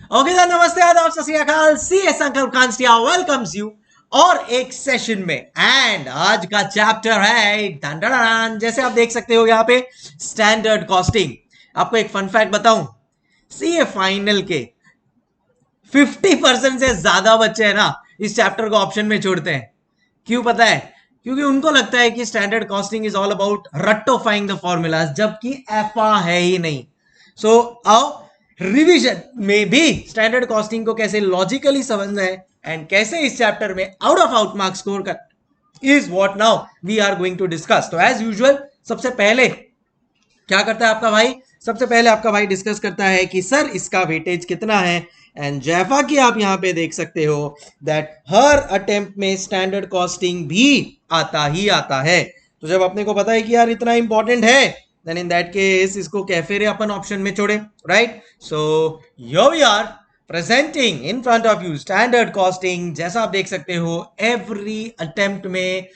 Okay sir, नमस्ते, आदाब, सत श्री अकाल। CS अंकल कांस्टिया वेलकम्स यू और एक सेशन में। एंड आज का चैप्टर है डन डन डन, जैसे आप देख सकते हो यहाँ पे स्टैंडर्ड कॉस्टिंग। आपको एक फन फैक्ट बताऊं, CA फाइनल के 50% से ज्यादा बच्चे हैं ना इस चैप्टर को ऑप्शन में छोड़ते हैं। क्यों पता है? क्योंकि उनको लगता है कि standard costing is all about रट्टोफाइंग द फॉर्मूलाज, जबकि एफा है ही नहीं। सो आओ रिवीजन में भी स्टैंडर्ड कॉस्टिंग को कैसे लॉजिकली समझना है एंड कैसे इस चैप्टर में out of out marks score कर is what now we are going to discuss. तो एज यूजुअल सबसे पहले क्या करता है आपका भाई? सबसे पहले आपका भाई डिस्कस करता है कि सर इसका वेटेज कितना है। एंड जैफा की आप यहां पे देख सकते हो दैट हर अटेम्प्ट में स्टैंडर्ड कॉस्टिंग भी आता ही आता है। तो जब अपने को पता है कि यार इतना इंपॉर्टेंट है, देन इन दैट केस इसको कैफे रे अपन ऑप्शन में छोड़े, right? So yo we are presenting in front of you standard costing. जैसा आप देख सकते हो एवरी अटेम्प्ट में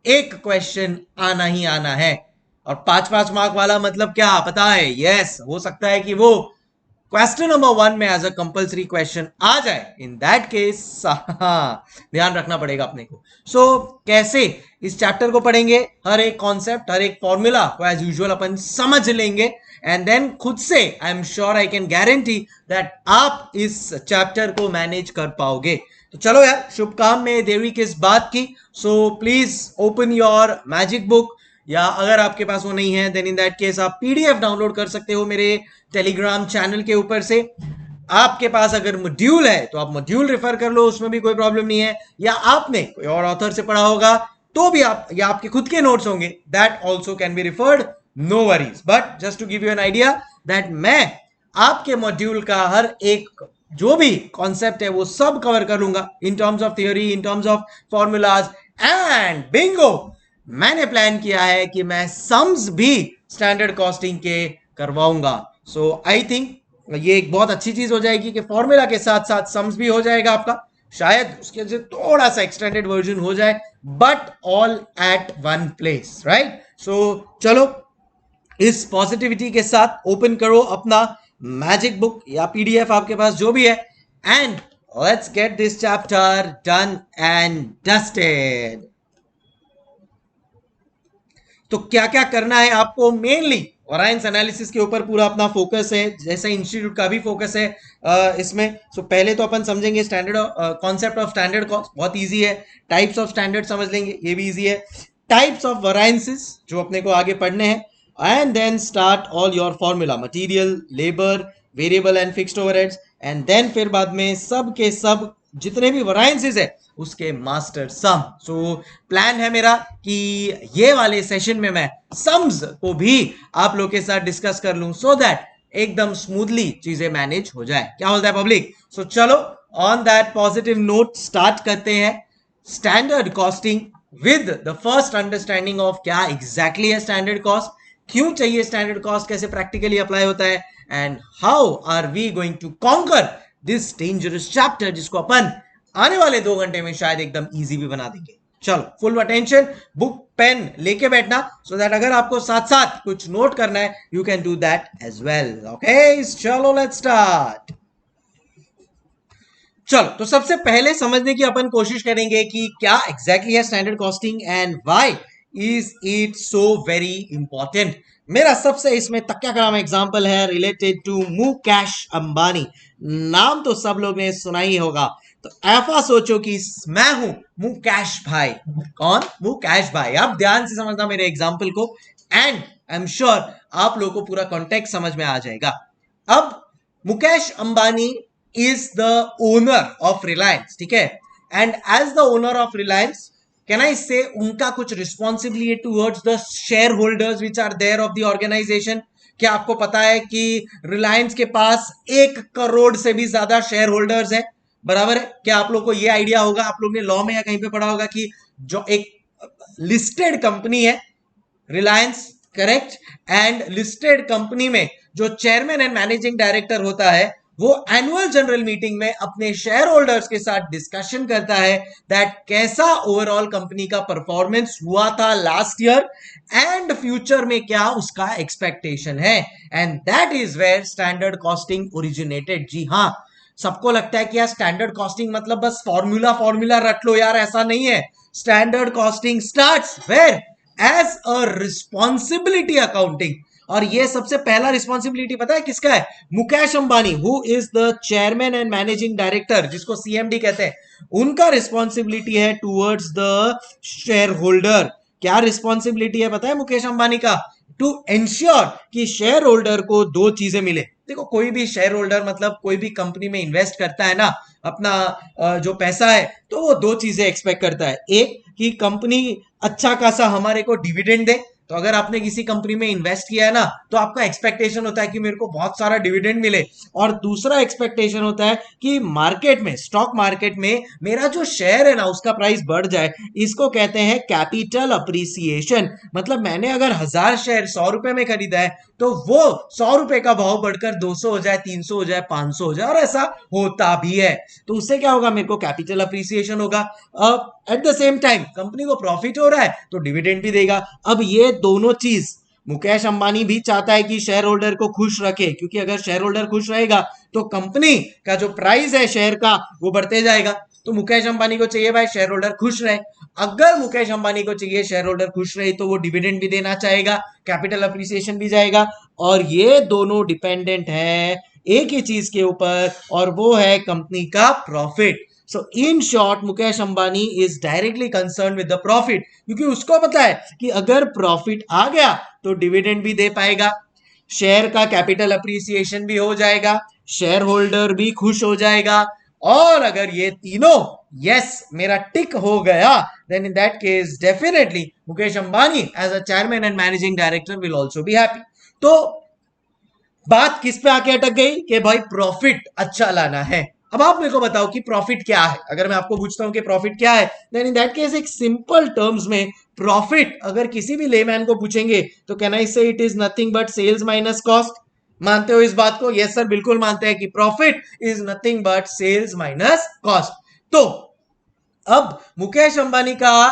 एक क्वेश्चन आना ही आना है। और 5-5 मार्क वाला मतलब क्या पता है? यस, हो सकता है कि वो क्वेश्चन नंबर 1 में एज अ कंपल्सरी क्वेश्चन आ जाए। इन दैट केस ध्यान रखना पड़ेगा अपने को। सो कैसे इस चैप्टर को पढ़ेंगे, हर एक कॉन्सेप्ट, हर एक फॉर्मूला को एज यूजुअल अपन समझ लेंगे एंड देन खुद से I am sure, I can guarantee that आप इस चैप्टर को मैनेज कर पाओगे। तो चलो यार, शुभ काम में देरी किस बात की। So please open your magic book, या अगर आपके पास वो नहीं है देन इन दैट केस आप PDF डाउनलोड कर सकते हो मेरे टेलीग्राम चैनल के ऊपर से। आपके पास अगर मॉड्यूल है तो आप मॉड्यूल रेफर कर लो, उसमें भी कोई प्रॉब्लम नहीं है। या आपने कोई और ऑथर से पढ़ा होगा तो भी आप, या आपके खुद के नोट्स होंगे, that also can be referred, no worries. But just to give you an idea that मैं आपके मॉड्यूल का हर एक जो भी कॉन्सेप्ट है वो सब कवर कर लूंगा इन terms of theory, in terms of formulas. And Bingo, मैंने प्लान किया है कि मैं सम्स भी स्टैंडर्ड कॉस्टिंग के करवाऊंगा। सो आई थिंक ये एक बहुत अच्छी चीज हो जाएगी कि फॉर्मूला के साथ साथ सम्स भी हो जाएगा आपका। शायद उसके से थोड़ा सा एक्सटेंडेड वर्जन हो जाए, but all at one place, right? So चलो इस पॉजिटिविटी के साथ ओपन करो अपना मैजिक बुक या PDF, आपके पास जो भी है, and let's get this chapter done and dusted. तो क्या क्या करना है आपको? मेनली वराइंस एनालिसिस के ऊपर पूरा अपना फोकस है, जैसे इंस्टीट्यूट का भी फोकस है इसमें। सो पहले तो अपन समझेंगे standard concept of standard cost, बहुत इजी है। टाइप्स ऑफ स्टैंडर्ड समझ लेंगे, ये भी इजी है। टाइप्स ऑफ वराइंसेस जो अपने को आगे पढ़ने हैं, and then start all your formula, material, labour, variable and fixed overheads. And then फिर बाद में सब के सब जितने भी वराइंसेस है उसके मास्टर सम। सो प्लान है मेरा कि ये वाले सेशन में मैं सम्स को भी आप लोग के साथ डिस्कस कर लूं, सो दैट एकदम स्मूथली चीजें मैनेज हो जाए। क्या बोलता है पब्लिक? सो चलो on that positive note start करते हैं standard costing with the first understanding of क्या एग्जैक्टली है स्टैंडर्ड कॉस्ट, क्यों चाहिए स्टैंडर्ड कॉस्ट, कैसे प्रैक्टिकली अप्लाई होता है, and how are we going to conquer this dangerous chapter, जिसको अपन आने वाले 2 घंटे में शायद एकदम इजी भी बना देंगे। चलो फुल अटेंशन, बुक पेन लेके बैठना, सो दैट अगर आपको साथ साथ कुछ नोट करना है you can do that as well. Okay, चलो लेट्स स्टार्ट। चलो तो सबसे पहले समझने की अपन कोशिश करेंगे कि क्या एग्जैक्टली है standard costing and why is it so very important. मेरा सबसे इसमें तक्या काम एग्जांपल है रिलेटेड टू मुकेश अंबानी। नाम तो सब लोग ने सुना ही होगा। तो ऐसा सोचो कि मैं हूं मुकेश भाई। कौन? मुकेश भाई। अब ध्यान से समझना मेरे एग्जांपल को, एंड आई एम श्योर आप लोगों को पूरा कॉन्टेक्स्ट समझ में आ जाएगा। अब Mukesh Ambani is the owner of Reliance, ठीक है? And as the owner of Reliance, can I say उनका कुछ responsibility towards the shareholders which are there of the organization? क्या आपको पता है कि Reliance के पास 1 करोड़ से भी ज्यादा शेयर होल्डर्स है? बराबर है? क्या आप लोग को ये आइडिया होगा, आप लोग ने लॉ में या कहीं पे पढ़ा होगा कि जो एक लिस्टेड कंपनी है Reliance, correct, and listed company में जो चेयरमैन एंड मैनेजिंग डायरेक्टर होता है वो एनुअल जनरल मीटिंग में अपने शेयर होल्डर्स के साथ डिस्कशन करता है दैट कैसा ओवरऑल कंपनी का परफॉर्मेंस हुआ था लास्ट ईयर एंड फ्यूचर में क्या उसका एक्सपेक्टेशन है। And that is where standard costing originated. जी हाँ, सबको लगता है कि यार स्टैंडर्ड कॉस्टिंग मतलब बस फॉर्मूला फॉर्मूला रट लो यार, ऐसा नहीं है। Standard costing starts where as a responsibility accounting. और ये सबसे पहला रिस्पॉन्सिबिलिटी पता है किसका है? Mukesh Ambani, who is the chairman and managing director, जिसको सीएमडी कहते हैं, उनका रिस्पॉन्सिबिलिटी है टूवर्ड्स द शेयर होल्डर। क्या रिस्पॉन्सिबिलिटी है पता है मुकेश अंबानी का? टू एंश्योर कि शेयर होल्डर को दो चीजें मिले। देखो कोई भी शेयर होल्डर मतलब कोई भी कंपनी में इन्वेस्ट करता है ना अपना जो पैसा है, तो वो दो चीजें एक्सपेक्ट करता है। एक कि कंपनी अच्छा खासा हमारे को डिविडेंड दे। तो अगर आपने किसी कंपनी में इन्वेस्ट किया है ना, तो आपका एक्सपेक्टेशन होता है कि मेरे को बहुत सारा डिविडेंड मिले। और दूसरा एक्सपेक्टेशन होता है कि मार्केट में, स्टॉक मार्केट में मेरा जो शेयर है ना उसका प्राइस बढ़ जाए। इसको कहते हैं कैपिटल अप्रिसिएशन। मतलब मैंने अगर 1000 शेयर 100 रुपए में खरीदा है, तो वो 100 रुपए का भाव बढ़कर 200 हो जाए, 300 हो जाए, 500 हो जाए, और ऐसा होता भी है। तो उससे क्या होगा? मेरे को कैपिटल अप्रिसिएशन होगा। अब at the same time company को प्रॉफिट हो रहा है तो डिविडेंड भी देगा। अब ये दोनों चीज मुकेश अंबानी भी चाहता है कि शेयर होल्डर को खुश रखे, क्योंकि अगर शेयर होल्डर खुश रहेगा तो कंपनी का जो प्राइस है शेयर का वो बढ़ते जाएगा। तो मुकेश अंबानी को चाहिए भाई शेयर होल्डर खुश रहे। अगर मुकेश अंबानी को चाहिए शेयर होल्डर खुश रहे तो वो डिविडेंड भी देना चाहेगा, कैपिटल अप्रिसिएशन भी जाएगा। और ये दोनों डिपेंडेंट है एक ही चीज के ऊपर, और वो है कंपनी का profit. So in short Mukesh Ambani is directly concern with the profit, क्योंकि उसको पता है कि अगर प्रॉफिट आ गया तो डिविडेंड भी दे पाएगा, शेयर का कैपिटल अप्रिसिएशन भी हो जाएगा, शेयर होल्डर भी खुश हो जाएगा। और अगर ये तीनों यस मेरा टिक हो गया, then in that case definitely Mukesh Ambani as a chairman and managing director will also be happy. तो बात किस पे आके अटक गई कि भाई प्रॉफिट अच्छा लाना है। अब आप मेरे को बताओ कि प्रॉफिट क्या है। अगर मैं आपको पूछता हूं कि प्रॉफिट क्या है, देन इन दैट केस एक सिंपल टर्म्स में प्रॉफिट अगर किसी भी लेमैन को पूछेंगे तो can I say it is nothing but sales minus cost. मानते हो इस बात को? यस सर, बिल्कुल मानते हैं कि profit is nothing but sales minus cost. तो अब मुकेश अंबानी का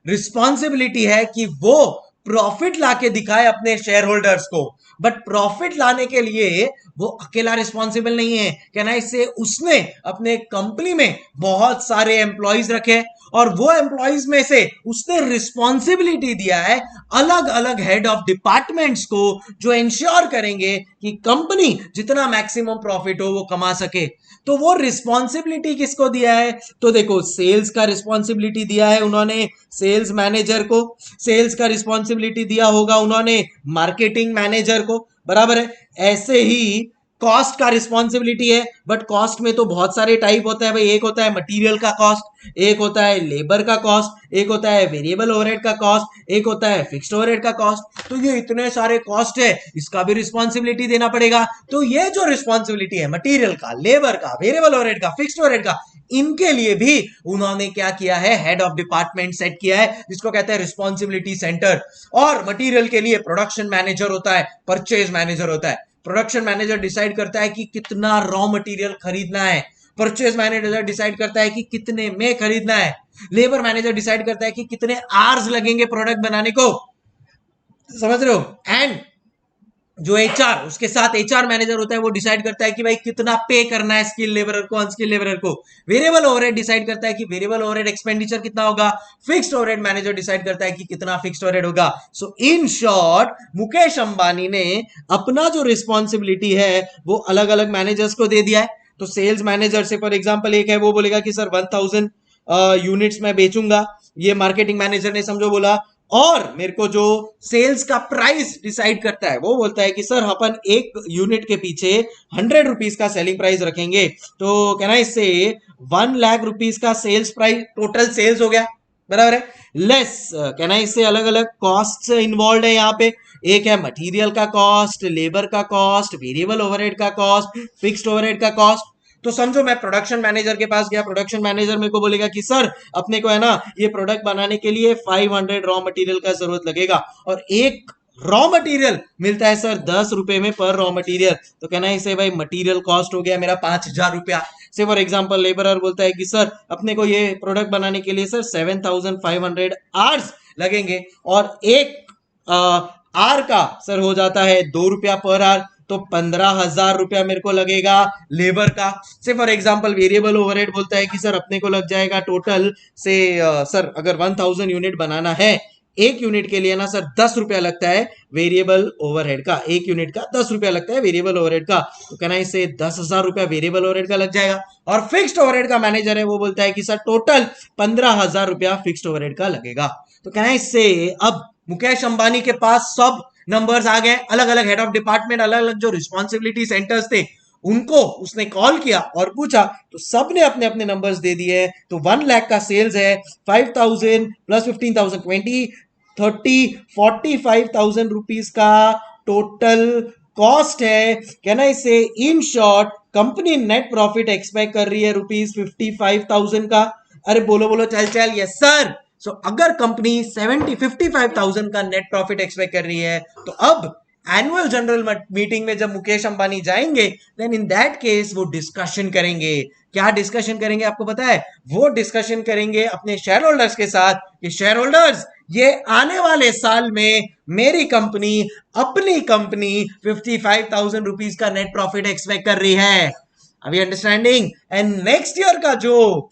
रिस्पॉन्सिबिलिटी है कि वो प्रॉफिट लाके दिखाए अपने शेयर होल्डर्स को। बट प्रॉफिट लाने के लिए वो अकेला रिस्पॉन्सिबल नहीं है। कहना इससे उसने अपने कंपनी में बहुत सारे एम्प्लॉयज रखे, और वो एम्प्लॉयज में से उसने रिस्पॉन्सिबिलिटी दिया है अलग अलग हेड ऑफ डिपार्टमेंट्स को, जो इंश्योर करेंगे कि कंपनी जितना मैक्सिमम प्रॉफिट हो वो कमा सके। तो वो रिस्पॉन्सिबिलिटी किसको दिया है? तो देखो सेल्स का रिस्पॉन्सिबिलिटी दिया है उन्होंने सेल्स मैनेजर को, सेल्स का रिस्पॉन्सिबिलिटी दिया होगा उन्होंने मार्केटिंग मैनेजर को, बराबर है। ऐसे ही कॉस्ट का रिस्पॉन्सिबिलिटी है, बट कॉस्ट में तो बहुत सारे टाइप होता है भाई। एक होता है मटेरियल का कॉस्ट, एक होता है लेबर का कॉस्ट, एक होता है वेरिएबल ओवरहेड का कॉस्ट, एक होता है फिक्स्ड ओवरहेड का कॉस्ट। तो ये इतने सारे कॉस्ट है, इसका भी रिस्पॉन्सिबिलिटी देना पड़ेगा। तो ये जो रिस्पॉन्सिबिलिटी है मटेरियल का, लेबर का, वेरिएबल ओवरहेड का, फिक्स्ड ओवरहेड का, इनके लिए भी उन्होंने क्या किया है? हेड ऑफ डिपार्टमेंट सेट किया है, जिसको कहते हैं रिस्पॉन्सिबिलिटी सेंटर। और मटेरियल के लिए प्रोडक्शन मैनेजर होता है, परचेज मैनेजर होता है। प्रोडक्शन मैनेजर डिसाइड करता है कि कितना रॉ मटेरियल खरीदना है, परचेज मैनेजर डिसाइड करता है कि कितने में खरीदना है, लेबर मैनेजर डिसाइड करता है कि कितने आवर्स लगेंगे प्रोडक्ट बनाने को, समझ रहे हो। एंड जो एचआर, उसके साथ एचआर मैनेजर होता है, वो डिसाइड करता है कि भाई कितना पे करना है स्किल लेबरर को, अनस्किल लेबरर को। वेरिएबल ओवरहेड डिसाइड करता है कि वेरिएबल ओवरहेड एक्सपेंडिचर कितना होगा। फिक्स्ड ओवरहेड मैनेजर डिसाइड करता है कि कितना फिक्स्ड ओवरहेड होगा। सो इन शॉर्ट मुकेश अंबानी ने अपना जो रिस्पॉन्सिबिलिटी है वो अलग अलग मैनेजर्स को दे दिया है। तो सेल्स मैनेजर से फॉर एग्जाम्पल एक है, वो बोलेगा कि सर 1000 यूनिट्स में बेचूंगा। ये मार्केटिंग मैनेजर ने समझो बोला। और मेरे को जो सेल्स का प्राइस डिसाइड करता है वो बोलता है कि सर अपन एक यूनिट के पीछे 100 रुपीज का सेलिंग प्राइस रखेंगे। तो कहना इससे 1 लाख रुपीज का सेल्स प्राइस, टोटल सेल्स हो गया, बराबर है। लेस कहना इससे अलग अलग कॉस्ट इन्वॉल्व है यहाँ पे। एक है मटेरियल का कॉस्ट, लेबर का कॉस्ट, वेरिएबल ओवरहेड का कॉस्ट, फिक्स्ड ओवरहेड का कॉस्ट। तो समझो मैं प्रोडक्शन मैनेजर के पास गया, प्रोडक्शन मैनेजर मेरे को बोलेगा कि सर अपने को है ना ये प्रोडक्ट बनाने के लिए 500 रॉ मटेरियल का जरूरत लगेगा, और एक रॉ मटेरियल मिलता है सर 10 रुपए में पर रॉ मटेरियल। तो कहना है इसे भाई मटेरियल कॉस्ट हो गया मेरा 5000 रुपया। से फॉर एग्जांपल लेबरर बोलता है कि सर अपने को ये प्रोडक्ट बनाने के लिए सर 7500 आवर्स लगेंगे, और एक आर का सर हो जाता है 2 रुपया पर आवर। तो 15,000 रुपया मेरे को लगेगा लेबर का। से फॉर एग्जांपल वेरिएबल ओवरहेड बोलता है कि सर अपने को लग जाएगा टोटल से सर अगर 1000 यूनिट बनाना है, एक यूनिट के लिए ना सर 10 रुपया लगता है वेरिएबल ओवरहेड का, एक यूनिट का 10 रुपया लगता है वेरिएबल ओवरहेड का। तो कहना इससे 10,000 रुपया वेरिएबल ओवरहेड का लग जाएगा। और फिक्स्ड ओवरहेड का मैनेजर है वो बोलता है कि सर टोटल 15,000 रुपया फिक्स्ड ओवरहेड का लगेगा। तो कहना इससे अब मुकेश अंबानी के पास सब नंबर्स आ गए, अलग अलग हेड ऑफ डिपार्टमेंट, अलग अलग जो रिस्पॉन्सिबिलिटी सेंटर्स थे उनको उसने कॉल किया और पूछा, तो सबने अपने अपने नंबर्स दे दिए। तो 1 लाख का सेल्स है, 5,000 प्लस 15,000 20 30 45,000 रुपीज का टोटल कॉस्ट है। कहना इसे in short company net profit expect कर रही है रुपीज 55,000 का। अरे बोलो बोलो चल चल, यस सर। सो अगर कंपनी 55,000 का नेट प्रॉफिट एक्सपेक्ट कर रही है, तो अब एनुअल जनरल मीटिंग में जब मुकेश अंबानी जाएंगे, देन इन दैट केस वो डिस्कशन करेंगे। क्या डिस्कशन करेंगे आपको पता है? वो डिस्कशन करेंगे अपने शेयर होल्डर्स के साथ कि शेयर होल्डर्स, ये आने वाले साल में मेरी कंपनी अपनी कंपनी 55,000 रुपीज का नेट प्रॉफिट एक्सपेक्ट कर रही है। अभी अंडरस्टैंडिंग? एंड नेक्स्ट ईयर का जो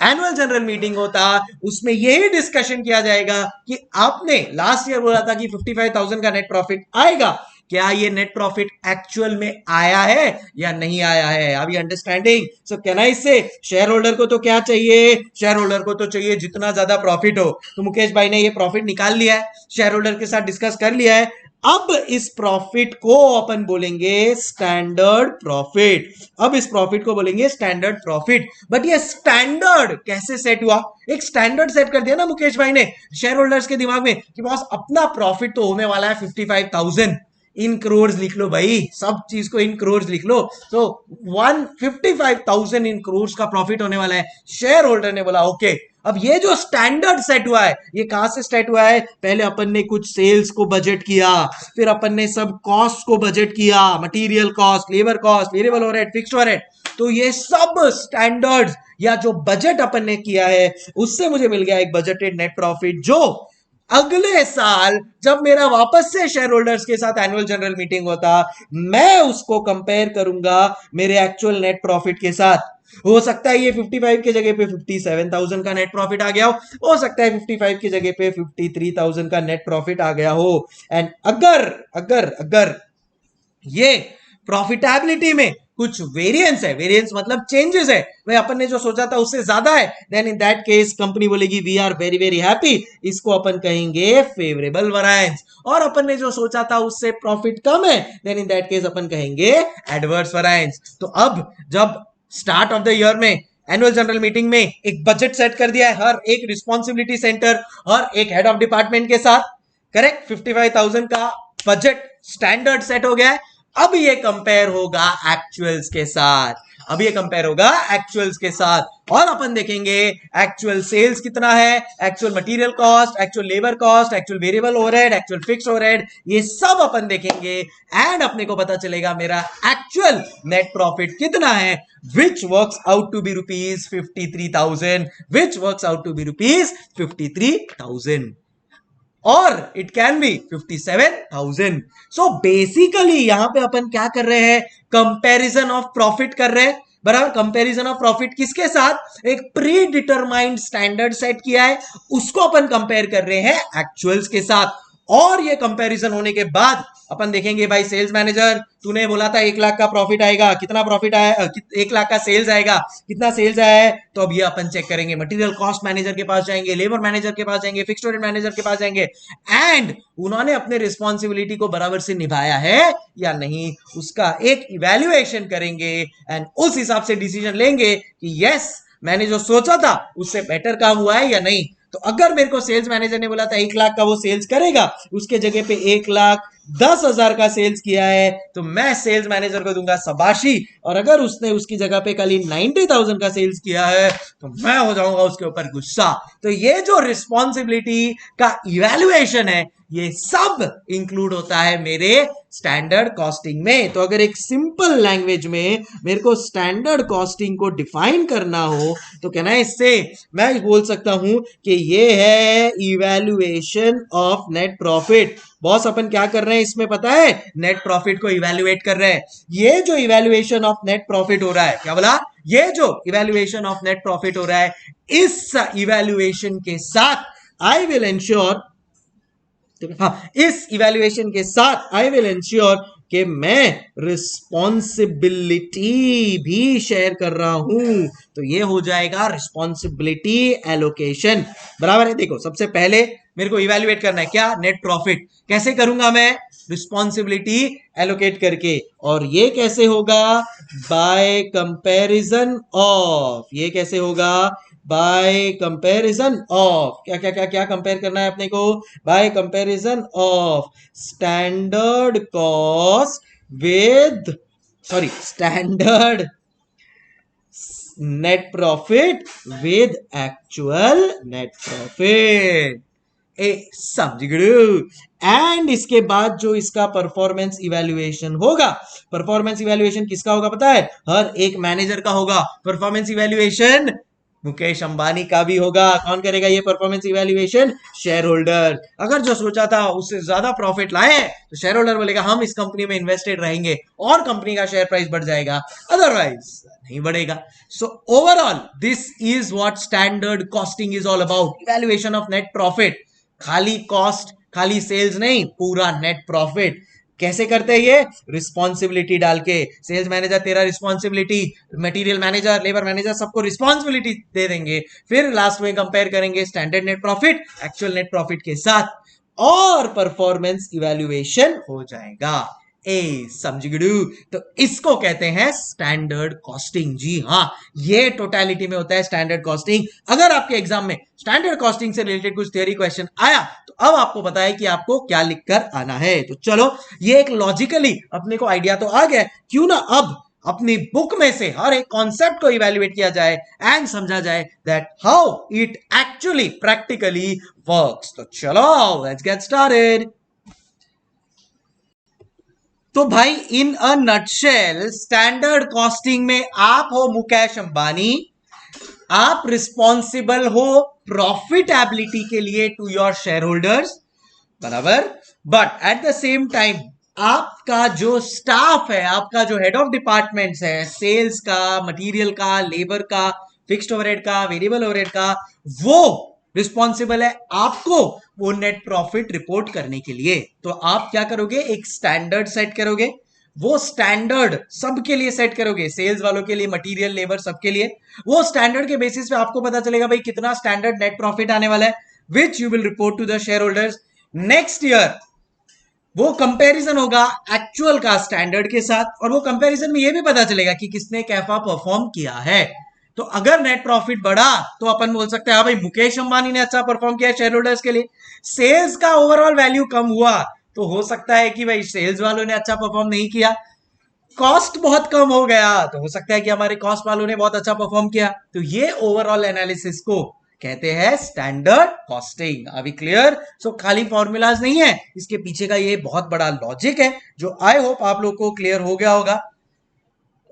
एनुअल जनरल मीटिंग होता उसमें यही डिस्कशन किया जाएगा कि आपने लास्ट ईयर बोला था कि 55,000 का नेट प्रॉफिट आएगा, क्या ये नेट प्रॉफिट एक्चुअल में आया है या नहीं आया है? अभी अंडरस्टैंडिंग? सो कहना इससे शेयर होल्डर को तो क्या चाहिए? शेयर होल्डर को तो चाहिए जितना ज्यादा प्रॉफिट हो। तो मुकेश भाई ने ये प्रॉफिट निकाल लिया है, शेयर होल्डर के साथ डिस्कस कर लिया है। अब इस प्रॉफिट को अपन बोलेंगे स्टैंडर्ड प्रॉफिट। अब इस प्रॉफिट को बोलेंगे स्टैंडर्ड प्रॉफिट। बट ये स्टैंडर्ड कैसे सेट हुआ? एक स्टैंडर्ड सेट कर दिया ना मुकेश भाई ने शेयर होल्डर्स के दिमाग में कि बॉस अपना प्रॉफिट तो होने वाला है 55,000 इन करोड़। लिख लो भाई, सब चीज को इन करोड़ लिख लो। तो 155,000 इन करोड़ का प्रॉफिट होने वाला है। शेयर होल्डर ने बोला ओके। अब ये जो स्टैंडर्ड सेट हुआ है, ये कहां से सेट हुआ है? पहले अपन ने कुछ सेल्स को बजट किया, फिर अपन ने सब कॉस्ट को बजट किया, material cost, labour cost, variable overhead, fixed overhead. तो ये सब स्टैंडर्ड्स या जो बजट अपन ने किया है उससे मुझे मिल गया एक बजटेड नेट प्रॉफिट, जो अगले साल जब मेरा वापस से शेयर होल्डर्स के साथ एनुअल जनरल मीटिंग होता, मैं उसको कंपेयर करूंगा मेरे एक्चुअल नेट प्रॉफिट के साथ। हो सकता है ये 55 के जगह पे 57,000 का नेट प्रॉफिट आ गया हो सकता है 55 की जगह पे 53,000 का नेट प्रॉफिट आ गया हो। एंड अगर अगर अगर ये प्रॉफिटेबिलिटी में कुछ वेरिएंस है, वेरिएंस मतलब चेंजेस है, भाई अपन ने जो सोचा था उससे ज्यादा है, then in that case company बोलेगी we are very very happy, इसको अपन कहेंगे फेवरेबल वेरिएंस। और अपन ने जो सोचा था उससे प्रॉफिट कम है, देन इन दैट केस अपन कहेंगे एडवर्स वेरिएंस। तो अब जब स्टार्ट ऑफ द ईयर में एनुअल जनरल मीटिंग में एक बजट सेट कर दिया है हर एक रिस्पॉन्सिबिलिटी सेंटर और एक हेड ऑफ डिपार्टमेंट के साथ, करेक्ट, 55,000 का बजट स्टैंडर्ड सेट हो गया है। अब ये कंपेयर होगा एक्चुअल्स के साथ, अब ये कंपेयर होगा एक्चुअल्स के साथ, और अपन देखेंगे एक्चुअल सेल्स कितना है, actual material cost, actual labour cost, actual variable overhead, actual fixed overhead, ये सब अपन देखेंगे। एंड अपने को पता चलेगा मेरा एक्चुअल नेट प्रॉफिट कितना है, which works out to be rupees 53,000, which works out to be rupees 53,000, और it can be 57,000। So basically यहां पे अपन क्या कर रहे हैं? कंपैरिजन ऑफ प्रॉफिट कर रहे हैं, बराबर। कंपैरिजन ऑफ प्रॉफिट किसके साथ? एक प्री डिटरमाइंड स्टैंडर्ड सेट किया है, उसको अपन कंपेयर कर रहे हैं एक्चुअल्स के साथ। और ये कंपैरिजन होने के बाद अपन देखेंगे भाई सेल्स मैनेजर, तूने बोला था 1 लाख का प्रॉफिट आएगा, कितना प्रॉफिट आया? 1 लाख का सेल्स आएगा, कितना सेल्स आया है? तो अब ये अपन चेक करेंगे, मटेरियल कॉस्ट मैनेजर के पास जाएंगे, लेबर मैनेजर के पास जाएंगे, फिक्स्ड ओवरहेड मैनेजर के पास जाएंगे, एंड उन्होंने अपने रिस्पॉन्सिबिलिटी को बराबर से निभाया है या नहीं, उसका एक इवैल्यूएशन करेंगे एंड उस हिसाब से डिसीजन लेंगे कि यस मैंने जो सोचा था उससे बेटर काम हुआ है या नहीं। तो अगर मेरे को सेल्स मैनेजर ने बोला था 1 लाख का वो सेल्स करेगा, उसके जगह पे 1,10,000 का सेल्स किया है, तो मैं सेल्स मैनेजर को दूंगा शाबाशी। और अगर उसने उसकी जगह पे कल 90,000 का सेल्स किया है, तो मैं हो जाऊंगा उसके ऊपर गुस्सा। तो ये जो रिस्पॉन्सिबिलिटी का इवैल्यूएशन है, ये सब इंक्लूड होता है मेरे स्टैंडर्ड कॉस्टिंग में। तो अगर एक सिंपल लैंग्वेज में मेरे को स्टैंडर्ड कॉस्टिंग को डिफाइन करना हो तो क्या ना, इससे मैं बोल सकता हूं कि ये है evaluation of net profit. Boss अपन क्या कर रहे हैं इसमें पता है? नेट प्रॉफिट को इवैल्यूएट कर रहे हैं। ये जो इवैल्यूएशन ऑफ नेट प्रॉफिट हो रहा है, क्या बोला? ये जो इवैल्यूएशन ऑफ नेट प्रॉफिट हो रहा है, इस इवैल्यूएशन के साथ आई विल इंश्योर, हाँ, इस इवैल्यूएशन के साथ आई विल इंश्योर कि मैं रिस्पॉन्सिबिलिटी भी शेयर कर रहा हूं। तो ये हो जाएगा रिस्पॉन्सिबिलिटी एलोकेशन। बराबर है? देखो, सबसे पहले मेरे को इवैल्यूएट करना है क्या? Net profit. कैसे करूंगा मैं? रिस्पॉन्सिबिलिटी एलोकेट करके। और ये कैसे होगा? By comparison of. ये कैसे होगा? By comparison of. क्या क्या क्या क्या कंपेयर करना है अपने को? By comparison of standard cost with, sorry, standard net profit with actual net profit. ए समझ गए? एंड इसके बाद जो इसका परफॉर्मेंस इवैल्यूएशन होगा, परफॉर्मेंस इवैल्यूएशन किसका होगा पता है? हर एक मैनेजर का होगा परफॉर्मेंस इवैल्यूएशन। मुकेश अंबानी का भी होगा। कौन करेगा ये परफॉर्मेंस इवैल्यूएशन? Share holder. अगर जो सोचा था उससे ज्यादा प्रॉफिट लाए तो शेयर होल्डर बोलेगा हम इस कंपनी में इन्वेस्टेड रहेंगे और कंपनी का शेयर प्राइस बढ़ जाएगा, अदरवाइज नहीं बढ़ेगा। So overall this is what standard costing is all about, evaluation of net profit. खाली कॉस्ट, खाली सेल्स नहीं, पूरा नेट प्रॉफिट। कैसे करते हैं ये? रिस्पॉन्सिबिलिटी डाल के। सेल्स मैनेजर तेरा responsibility, material manager, labour manager, सबको रिस्पॉन्सिबिलिटी दे देंगे। फिर लास्ट में कंपेयर करेंगे standard net profit actual net profit के साथ, और परफॉर्मेंस इवैल्यूएशन हो जाएगा। ए समझ गए? तो इसको कहते हैं स्टैंडर्ड कॉस्टिंग। जी हाँ, ये टोटलिटी में होता है स्टैंडर्ड कॉस्टिंग। अगर आपके एग्जाम में स्टैंडर्ड कॉस्टिंग से रिलेटेड कुछ थियरी क्वेश्चन आया तो अब आपको पता है कि आपको क्या लिखकर आना है। तो चलो, ये एक लॉजिकली अपने को आइडिया तो आ गया, क्यों ना अब अपनी बुक में से हर एक कॉन्सेप्ट को इवैल्यूएट किया जाए एंड समझा जाए that how it actually practically works. तो चलो, लेट्स गेट स्टार्टेड। तो भाई, इन अ नटशेल, स्टैंडर्ड कॉस्टिंग में आप हो मुकेश अंबानी, आप रिस्पॉन्सिबल हो प्रॉफिटेबिलिटी के लिए टू योर शेयर होल्डर्स, बराबर। But at the same time आपका जो स्टाफ है, आपका जो हेड ऑफ डिपार्टमेंट्स है, सेल्स का, मटेरियल का, लेबर का, फिक्स्ड ओवरहेड का, वेरिएबल ओवरहेड का, वो रिस्पॉन्सिबल है आपको वो नेट प्रॉफिट रिपोर्ट करने के लिए। तो आप क्या करोगे? एक स्टैंडर्ड सेट करोगे। वो स्टैंडर्ड सबके लिए सेट करोगे, सेल्स वालों के लिए, मटेरियल, लेबर, सबके लिए। वो स्टैंडर्ड के बेसिस पे आपको पता चलेगा भाई कितना स्टैंडर्ड नेट प्रॉफिट आने वाला है, which you will report to the shareholders next year. वो कंपैरिजन होगा एक्चुअल का स्टैंडर्ड के साथ, और वो कंपैरिजन में ये भी पता चलेगा कि किसने कैफा परफॉर्म किया है। तो अगर नेट प्रॉफिट बढ़ा तो अपन बोल सकते हैं हाँ भाई मुकेश अंबानी ने अच्छा परफॉर्म किया शेयर होल्डर्स के लिए। सेल्स का ओवरऑल वैल्यू कम हुआ तो हो सकता है कि भाई सेल्स वालों ने अच्छा परफॉर्म नहीं किया। कॉस्ट बहुत कम हो गया तो हो सकता है कि हमारे कॉस्ट वालों ने बहुत अच्छा परफॉर्म किया। तो ये ओवरऑल एनालिसिस को कहते हैं स्टैंडर्ड कॉस्टिंग। अभी क्लियर? सो खाली फॉर्मूलाज नहीं है, इसके पीछे का ये बहुत बड़ा लॉजिक है जो आई होप आप लोग को क्लियर हो गया होगा।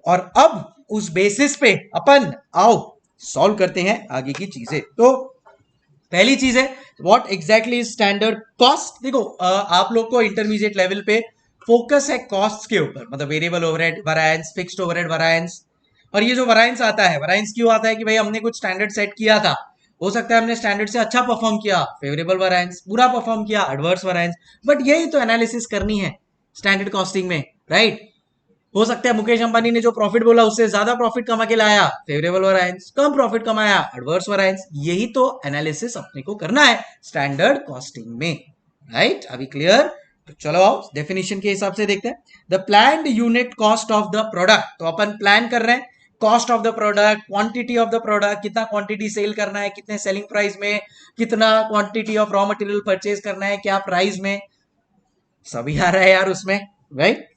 और अब उस बेसिस पे अपन आओ सॉल्व करते हैं आगे की चीजें। तो पहली चीज है what exactly is standard cost. देखो, आप लोग को इंटरमीडिएट लेवल पे फोकस है कॉस्ट के ऊपर, मतलब variable overhead variance, fixed overhead variance. और ये जो वैरिएंस आता है, वैरिएंस क्यों आता है? कि भाई हमने कुछ स्टैंडर्ड सेट किया था, हो सकता है हमने स्टैंडर्ड से अच्छा परफॉर्म किया, फेवरेबल वैरिएंस, बुरा परफॉर्म किया, एडवर्स वैरिएंस। बट यही तो एनालिसिस करनी है स्टैंडर्ड कॉस्टिंग में, राइट? हो सकता है मुकेश अंबानी ने जो प्रॉफिट बोला उससे ज्यादा प्रॉफिट कमा के लाया, फेवरेबल वैरिएंस, कम प्रॉफिट कमाया, एडवर्स वैरिएंस। यही तो एनालिसिस अपने को करना है स्टैंडर्ड कॉस्टिंग में, राइट? अभी क्लियर? तो चलो आओ डेफिनेशन के हिसाब से देखते हैं। The planned unit cost of the product. तो अपन प्लान कर रहे हैं cost of the product, quantity of the product, कितना क्वांटिटी सेल करना है, कितने सेलिंग प्राइस में, कितना quantity of raw material purchase करना है, क्या प्राइस में, सभी आ रहा है यार उसमें, right?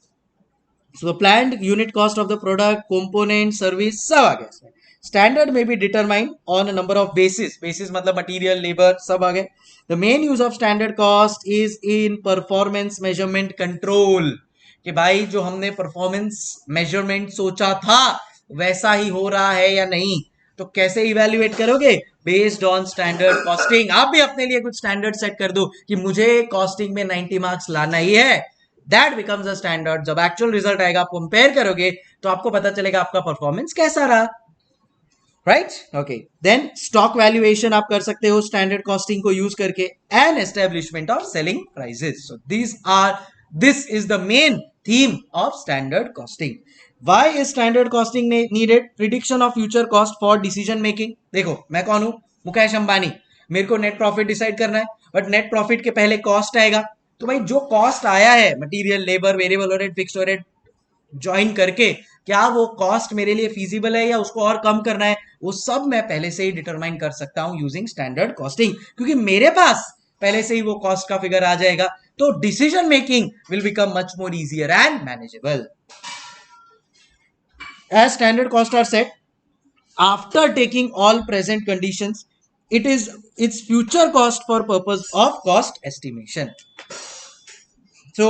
So the planned unit cost of the product, component, service सब आ गया इसमें। Standard may be determined on a number of bases. Basis मतलब material, labor सब आ गए. The main use of standard cost is in performance measurement control. कि भाई जो हमने performance measurement सोचा था वैसा ही हो रहा है या नहीं, तो कैसे इवेल्युएट करोगे? Based on standard costing. आप भी अपने लिए कुछ स्टैंडर्ड सेट कर दो कि मुझे कॉस्टिंग में 90 मार्क्स लाना ही है. That becomes a standard. जब एक्चुअल रिजल्ट आएगा, आप कंपेयर करोगे तो आपको पता चलेगा आपका परफॉर्मेंस कैसा रहा. Right, okay. Then stock valuation आप कर सकते हो स्टैंडर्ड कॉस्टिंग को यूज करके, and establishment of selling prices. So this is the main theme of standard costing. Why is standard costing needed? Prediction of future cost for decision making. देखो मैं कौन हूं? मुकेश अंबानी. मेरे को नेट प्रॉफिट डिसाइड करना है, बट नेट प्रॉफिट के पहले कॉस्ट आएगा. तो भाई जो कॉस्ट आया है, material, labour, variable overhead, fixed overhead join करके, क्या वो कॉस्ट मेरे लिए फीजिबल है या उसको और कम करना है, वो सब मैं पहले से ही डिटरमाइन कर सकता हूं यूजिंग स्टैंडर्ड कॉस्टिंग, क्योंकि मेरे पास पहले से ही वो कॉस्ट का फिगर आ जाएगा. तो decision making will become much more easier and manageable. As standard costs are set after taking all present conditions, it is its future cost for purpose of cost estimation. So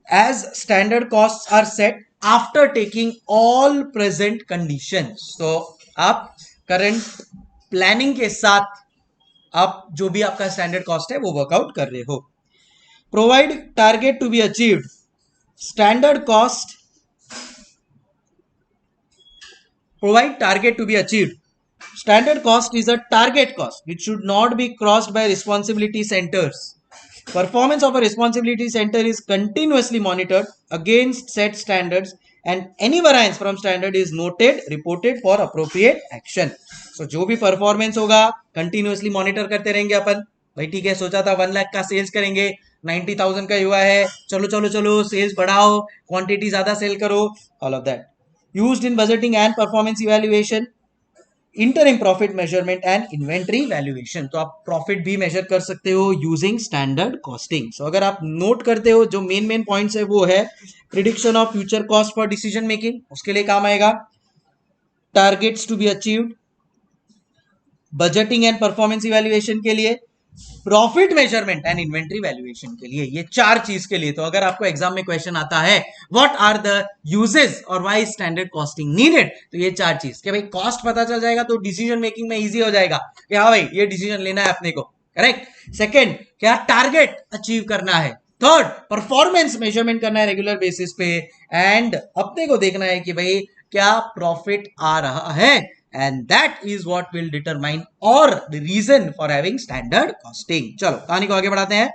as standard costs are set after taking all present conditions, so आप current planning के साथ आप जो भी आपका standard cost है वो workout कर रहे हो. Provide target to be achieved. Standard cost provide target to be achieved. Standard cost is a target cost which should not be crossed by responsibility centers. Performance of a responsibility center is continuously monitored against set standards, and any variance from standard is noted, reported for appropriate action. So जो भी performance होगा continuously monitor करते रहेंगे अपन. भाई ठीक है, सोचा था 1 लाख का सेल्स करेंगे, 90,000 का हुआ है, चलो चलो चलो सेल्स बढ़ाओ, क्वांटिटी ज्यादा सेल करो, all of that. Used in budgeting and performance evaluation, interim profit measurement and inventory valuation. तो आप प्रॉफिट भी मेजर कर सकते हो यूजिंग स्टैंडर्ड कॉस्टिंग. सो अगर आप नोट करते हो जो मेन पॉइंट्स है वो है prediction of future cost for decision making, उसके लिए काम आएगा. Targets to be achieved, budgeting and performance evaluation के लिए, profit measurement and inventory valuation के लिए, ये 4 चीज के लिए. तो अगर आपको एग्जाम में क्वेश्चन आता है व्हाट आर द यूजेस और व्हाई स्टैंडर्ड कॉस्टिंग नीडेड, तो ये 4 चीज कि भाई कॉस्ट पता चल जाएगा तो डिसीजन मेकिंग में इजी हो जाएगा कि हाँ भाई ये डिसीजन लेना है अपने को, करेक्ट. सेकंड, क्या टारगेट अचीव करना है. थर्ड, परफॉर्मेंस मेजरमेंट करना है रेगुलर बेसिस पे, एंड अपने को देखना है कि भाई क्या प्रॉफिट आ रहा है, and that is what will determine or the reason for having standard costing. चलो कहानी को आगे बढ़ाते हैं.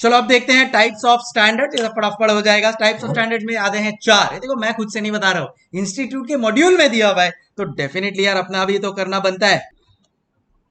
चलो अब देखते हैं टाइप्स ऑफ स्टैंडर्ड. ये फटाफट हो जाएगा. टाइप्स ऑफ स्टैंडर्ड में आते हैं 4. ये देखो मैं खुद से नहीं बता रहा हूं, इंस्टीट्यूट के मॉड्यूल में दिया हुआ है, तो डेफिनेटली यार अपना भी तो करना बनता है.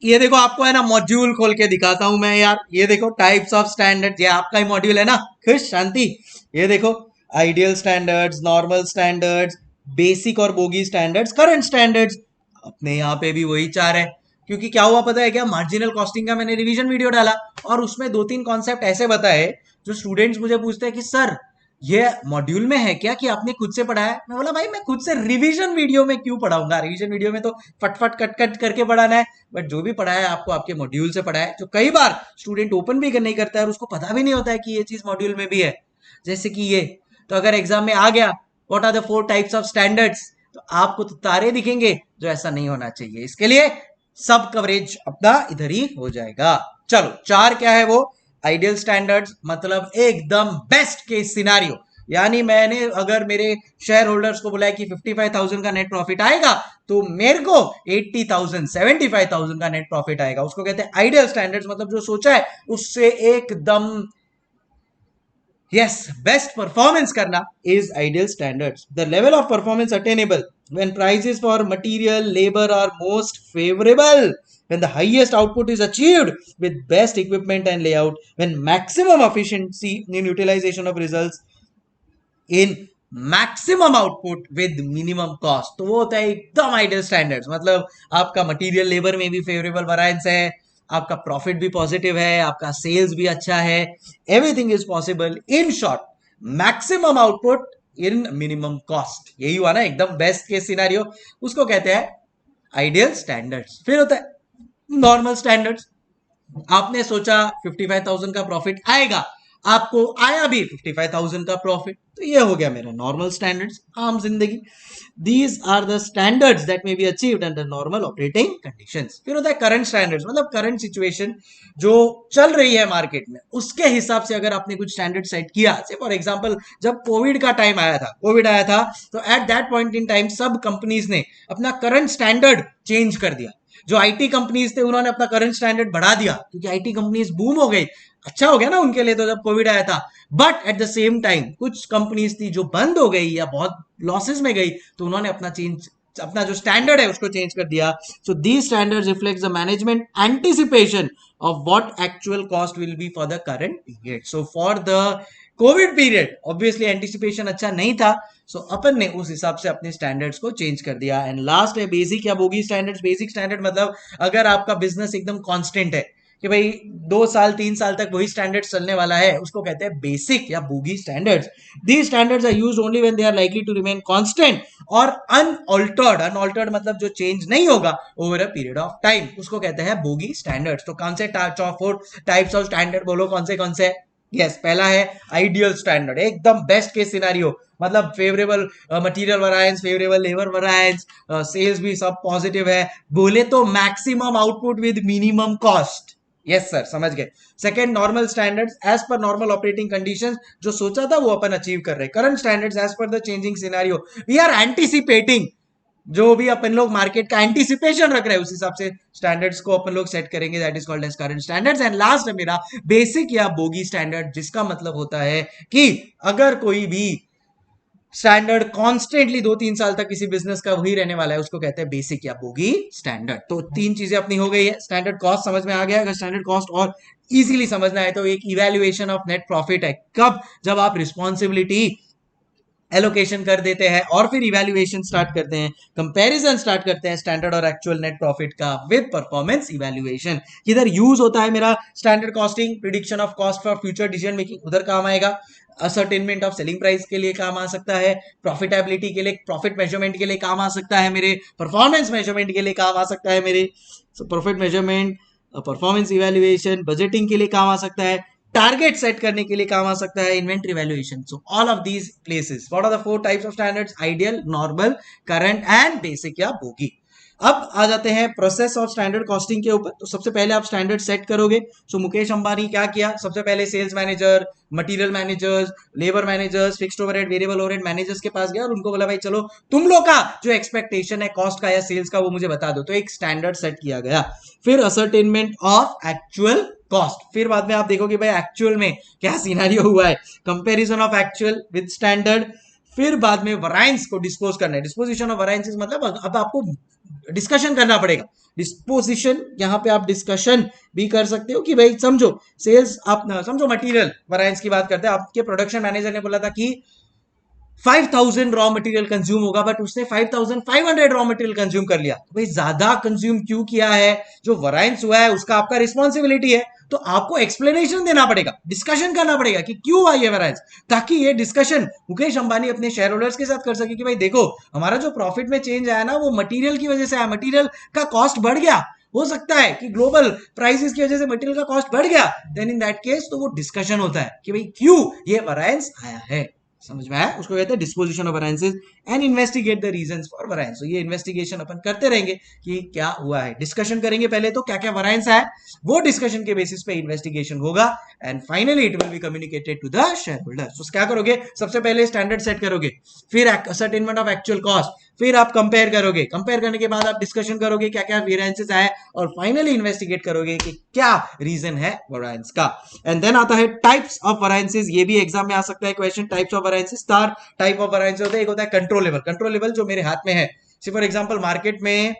ये देखो आपको है ना मॉड्यूल खोल के दिखाता हूं मैं यार. ये देखो टाइप्स ऑफ स्टैंडर्ड, ये आपका ही मॉड्यूल है ना, खुश शांति. ये देखो ideal standards, normal standards, basic और बोगी स्टैंडर्ड्स, करंट स्टैंडर्ड्स. अपने यहाँ पे भी वही 4 है, क्योंकि क्या हुआ पता है क्या, मार्जिनल कॉस्टिंग का मैंने रिवीजन वीडियो डाला और उसमें 2-3 कॉन्सेप्ट ऐसे बताए जो स्टूडेंट्स मुझे पूछते हैं कि सर ये मॉड्यूल में है क्या कि आपने खुद से पढ़ा है. मैं बोला भाई मैं खुद से रिवीजन वीडियो में क्यों पढ़ाऊंगा, रिवीजन वीडियो में तो फटफट कट कट करके पढ़ाना है, बट जो भी पढ़ा है आपको आपके मॉड्यूल से पढ़ा है, जो कई बार स्टूडेंट ओपन भी नहीं करता है और उसको पता भी नहीं होता है कि ये चीज मॉड्यूल में भी है. जैसे कि ये, तो अगर एग्जाम में आ गया what are the 4 types of standards, तो आपको तो तारे दिखेंगे, जो ऐसा नहीं होना चाहिए. इसके लिए सब कवरेज अपना इधर ही हो जाएगा. चलो 4 क्या है वो. आइडियल स्टैंडर्ड्स मतलब एकदम बेस्ट केस सिनारियो, यानी मैंने अगर मेरे शेयर होल्डर्स को बोला है कि 55,000 का नेट प्रॉफिट आएगा तो मेरे को 80,000 75,000 का नेट प्रॉफिट आएगा, उसको कहते हैं आइडियल स्टैंडर्ड्स. मतलब जो सोचा है उससे एकदम yes best performance karna is ideal standards. The level of performance attainable when prices for material labor are most favorable, when the highest output is achieved with best equipment and layout, when maximum efficiency in utilization of results in maximum output with minimum cost. तो वो होता है एकदम ideal standards. मतलब आपका material labour में भी favourable वैरायंस है, आपका प्रॉफिट भी पॉजिटिव है, आपका सेल्स भी अच्छा है, everything is possible. In short maximum output in minimum cost. यही हुआ ना एकदम बेस्ट केस सिनेरियो, उसको कहते हैं आइडियल स्टैंडर्ड्स। फिर होता है नॉर्मल स्टैंडर्ड्स। आपने सोचा 55,000 का प्रॉफिट आएगा, आपको आया भी 55,000 का प्रॉफिट, तो ये हो गया मेरा नॉर्मल स्टैंडर्ड्स, आम जिंदगी। These are the standards that may be achieved under normal operating conditions. फिर होता है करंट स्टैंडर्ड्स, मतलब करंट सिचुएशन जो चल रही है मार्केट में, उसके हिसाब से अगर आपने कुछ स्टैंडर्ड सेट किया। से फॉर एग्जांपल जब कोविड का टाइम आया था, कोविड आया था, तो at that point in time सब कंपनीज ने अपना करंट स्टैंडर्ड चेंज कर दिया। जो आईटी कंपनीज थे उन्होंने अपना करंट स्टैंडर्ड बढ़ा दिया, क्योंकि आईटी कंपनीज बूम हो गई, अच्छा हो गया ना उनके लिए तो जब कोविड आया था। But at the same time कुछ कंपनीज थी जो बंद हो गई या बहुत लॉसेस में गई, तो उन्होंने अपना जो स्टैंडर्ड है उसको चेंज कर दिया। So these standards reflects the management anticipation of what actual cost will be for the current period. So for the Covid period obviously anticipation अच्छा नहीं था, सो अपन ने उस हिसाब से अपने स्टैंडर्ड्स को चेंज कर दिया। एंड लास्ट है बेसिक या बोगी स्टैंडर्ड्स। बेसिक स्टैंडर्ड मतलब अगर आपका बिजनेस एकदम कांस्टेंट है कि भाई 2 साल 3 साल तक वही स्टैंडर्ड चलने वाला है, उसको कहते हैं बेसिक या bogey standards. These standards are used only when they are likely to remain constant और अनऑल्टर्ड। अनऑल्टर्ड मतलब जो चेंज नहीं होगा over a period of time, उसको कहते हैं बोगी स्टैंडर्ड्स। तो कौन से 4 टाइप्स ऑफ स्टैंडर्ड बोलो, कौन से? यस, पहला है आइडियल स्टैंडर्ड, एकदम बेस्ट केस सिनेरियो, मतलब favourable material variance, favourable labour variance, sales भी सब पॉजिटिव है, बोले तो maximum output with minimum cost. Yes sir, समझ गए। Second normal standards as per normal operating conditions, जो सोचा था वो अपन अचीव कर रहे हैं। Current standards as per the changing scenario, we are anticipating, जो भी अपन लोग मार्केट का एंटिसिपेशन रख रहे हैं उस हिसाब से स्टैंडर्ड्स को अपन लोग सेट करेंगे, that is called as current standards. And last है मेरा बेसिक या बोगी स्टैंडर्ड, जिसका मतलब होता है कि अगर कोई भी स्टैंडर्ड कॉन्स्टेंटली 2-3 साल तक किसी बिजनेस का वही रहने वाला है, उसको कहते हैं बेसिक या बोगी स्टैंडर्ड। तो 3 चीजें अपनी हो गई है। स्टैंडर्ड कॉस्ट समझ में आ गया। अगर स्टैंडर्ड कॉस्ट और इजीली समझना है तो एक इवेल्युएशन ऑफ नेट प्रॉफिट है, कब? जब आप रिस्पॉन्सिबिलिटी एलोकेशन कर देते हैं और फिर इवैल्यूएशन स्टार्ट करते हैं, कंपैरिजन स्टार्ट करते हैं स्टैंडर्ड और एक्चुअल नेट प्रॉफिट का विद परफॉर्मेंस इवैल्यूएशन। किधर यूज होता है मेरा standard costing? Prediction of cost for future decision making, उधर काम आएगा। असर्टेनमेंट ऑफ सेलिंग प्राइस के लिए काम आ सकता है, प्रॉफिटेबिलिटी के लिए, प्रॉफिट मेजरमेंट के लिए काम आ सकता है मेरे, परफॉर्मेंस मेजरमेंट के लिए काम आ सकता है मेरे। Profit measurement, performance evaluation, budgeting के लिए काम आ सकता है, टारगेट सेट करने के लिए काम आ सकता है, inventory valuation. So all of these places, what are the 4 types of standards? Ideal, normal, current and basic या बोगी। अब आ जाते हैं प्रोसेस ऑफ स्टैंडर्ड कॉस्टिंग के ऊपर। तो सबसे पहले आप स्टैंडर्ड सेट करोगे। सो मुकेश अंबानी क्या किया? सबसे पहले sales manager, material managers, labour managers, fixed overhead, variable overhead managers के पास गया और उनको बोला भाई चलो तुम लोग का जो एक्सपेक्टेशन है कॉस्ट का या सेल्स का वो मुझे बता दो। तो एक स्टैंडर्ड सेट किया गया। फिर असर्टेनमेंट ऑफ एक्चुअल कॉस्ट, फिर बाद में आप देखोगे भाई एक्चुअल में क्या सिनेरियो हुआ है, comparison of actual with standard. फिर बाद में वरायंस को डिस्पोज करना है। डिस्पोजिशन ऑफ वरायंस मतलब अब आपको डिस्कशन करना पड़ेगा। डिस्पोजिशन, यहाँ पे आप डिस्कशन भी कर सकते हो कि भाई समझो सेल्स, आप समझो मटेरियल वरायंस की बात करते हैं, आपके प्रोडक्शन मैनेजर ने बोला था कि 5,000 रॉ मटेरियल कंज्यूम होगा, बट उसने 5,500 रॉ मटेरियल कंज्यूम कर लिया। तो भाई ज्यादा कंज्यूम क्यों किया है? जो वरायंस हुआ है उसका आपका रिस्पॉन्सिबिलिटी है, तो आपको एक्सप्लेनेशन देना पड़ेगा, डिस्कशन करना पड़ेगा कि क्यों हुआ ये वरायंस, ताकि ये डिस्कशन मुकेश अंबानी अपने शेयर होल्डर्स के साथ कर सके कि भाई देखो हमारा जो प्रॉफिट में चेंज आया ना वो मटेरियल की वजह से आया, मटेरियल का कॉस्ट बढ़ गया, हो सकता है कि ग्लोबल प्राइसेस की वजह से मटेरियल का कॉस्ट बढ़ गया। देन इन दैट केस तो वो डिस्कशन होता है कि भाई क्यों ये वरायंस आया है। समझ में आया? उसको कहते हैं disposition of variances and investigate the reasons for variance. ये इन्वेस्टिगेशन अपन करते रहेंगे कि क्या हुआ है, डिस्कशन करेंगे पहले तो क्या क्या वरायंस है, वो डिस्कशन के बेसिस पे इन्वेस्टिगेशन होगा and finally it will be communicated to the shareholders. तो क्या करोगे? सबसे पहले स्टैंडर्ड सेट करोगे, फिर असर्टेनमेंट ऑफ एक्चुअल कॉस्ट, फिर आप कंपेयर करोगे, कंपेयर करने के बाद आप डिस्कशन करोगे क्या क्या वेरिएंसेस आए और फाइनली इन्वेस्टिगेट करोगे कि क्या रीजन है वरायंस का। एंड देन आता है टाइप्स ऑफ वरायंसेस। ये भी एग्जाम में आ सकता है question, types of variances. 4 type of variances होते हैं। एक होता है कंट्रोलेबल, कंट्रोलेबल जो मेरे हाथ में है। फॉर एग्जांपल मार्केट में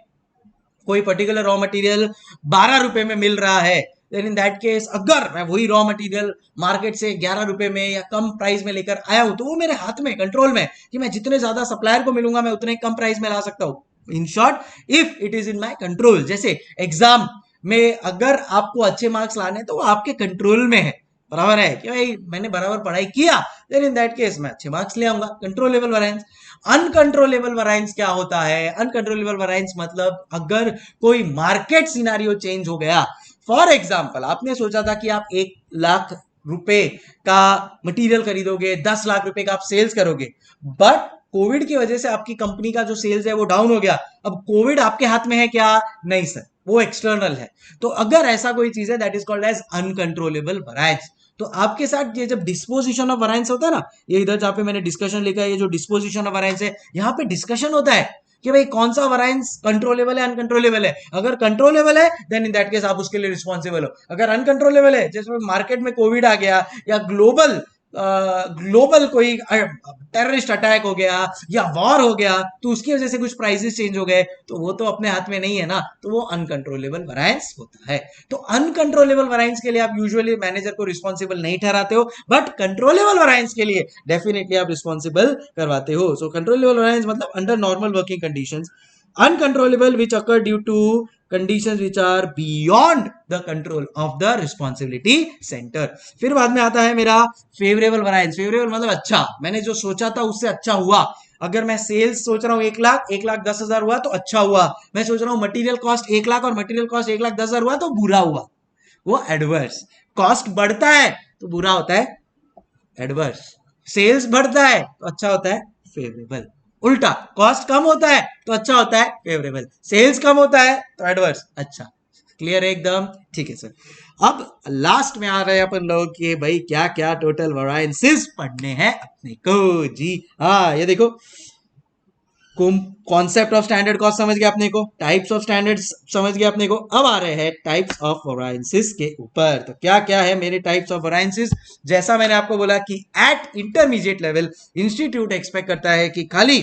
कोई पर्टिकुलर रॉ मटेरियल 12 रुपए में मिल रहा है, देन इन दैट केस अगर मैं वही रॉ मटेरियल मार्केट से 11 रुपए में या कम प्राइस में लेकर आया हूं तो वो मेरे हाथ में, कंट्रोल में, कि मैं जितने ज्यादा सप्लायर को मिलूंगा मैं उतने कम प्राइस में ला सकता हूं। In short if it is in my control. जैसे एग्जाम में अगर आपको अच्छे मार्क्स लाने तो वो आपके कंट्रोल में है बराबर है कि भाई मैंने बराबर पढ़ाई किया, देन इन दैट केस मैं अच्छे मार्क्स ले आऊंगा। Controllable variance. अनकंट्रोलेबल वैरिएंस क्या होता है? अनकंट्रोलेबल वैरिएंस मतलब अगर कोई मार्केट सिनारियो चेंज हो गया, फॉर एग्जाम्पल आपने सोचा था कि आप 1 लाख रुपए का मटेरियल खरीदोगे, 10 लाख रुपए का आप सेल्स करोगे, बट कोविड की वजह से आपकी कंपनी का जो सेल्स है वो डाउन हो गया। अब कोविड आपके हाथ में है क्या? नहीं सर, वो एक्सटर्नल है। तो अगर ऐसा कोई चीज है, that is called as uncontrollable variance. तो आपके साथ ये जब डिस्पोजिशन ऑफ वैरिएंस होता है ना, ये इधर जहां पे मैंने डिस्कशन लिखा है, ये जो डिस्पोजिशन ऑफ वैरिएंस है, यहाँ पे डिस्कशन होता है कि भाई कौन सा वैरिएंस कंट्रोलेबल है, अनकंट्रोलेबल है। अगर कंट्रोलेबल है देन इन दैट केस आप उसके लिए रिस्पॉन्सिबल हो। अगर अनकंट्रोलेबल है, जैसे मार्केट में कोविड आ गया या ग्लोबल कोई टेररिस्ट अटैक हो गया या वॉर हो गया, तो उसकी वजह से कुछ प्राइसेस चेंज हो गए, तो वो तो अपने हाथ में नहीं है ना, तो वो अनकंट्रोलेबल वैरिएंस होता है। तो अनकंट्रोलेबल वैरिएंस के लिए आप यूजुअली मैनेजर को रिस्पॉन्सिबल नहीं ठहराते हो, बट कंट्रोलेबल वैरिएंस के लिए डेफिनेटली आप रिस्पॉन्सिबल करवाते हो। सो कंट्रोलेबल वैरिएंस मतलब under normal working conditions. Uncontrollable which occur due to conditions which are beyond the control of the responsibility center। फिर बाद में आता है मेरा फेवरेबल वैरिएंस। फेवरेबल मतलब अच्छा, मैंने जो सोचा था उससे अच्छा हुआ। अगर मैं सेल्स सोच रहा हूं 1,10,000 हुआ तो अच्छा हुआ। मैं सोच रहा हूं मटेरियल कॉस्ट 1 लाख और मटेरियल कॉस्ट 1,10,000 हुआ तो बुरा हुआ, वो एडवर्स। कॉस्ट बढ़ता है तो बुरा होता है एडवर्स, सेल्स बढ़ता है तो अच्छा होता है फेवरेबल। उल्टा, कॉस्ट कम होता है तो अच्छा होता है फेवरेबल, सेल्स कम होता है तो एडवर्स। अच्छा, क्लियर है एकदम? ठीक है सर। अब लास्ट में आ रहे हैं अपन लोग कि भाई क्या क्या टोटल वैरिएंसेस पढ़ने हैं अपने को। जी हाँ, ये देखो, कॉन्सेप्ट ऑफ स्टैंडर्ड कॉस्ट समझ गया अपने को, टाइप्स ऑफ स्टैंडर्ड समझ गया अपने को। अब आ रहे हैं टाइप्स ऑफ वैरिएंसेस के ऊपर। तो क्या क्या है मेरे टाइप्स ऑफ वैरिएंसेस? जैसा मैंने आपको बोला कि eight intermediate level institute expect करता है कि खाली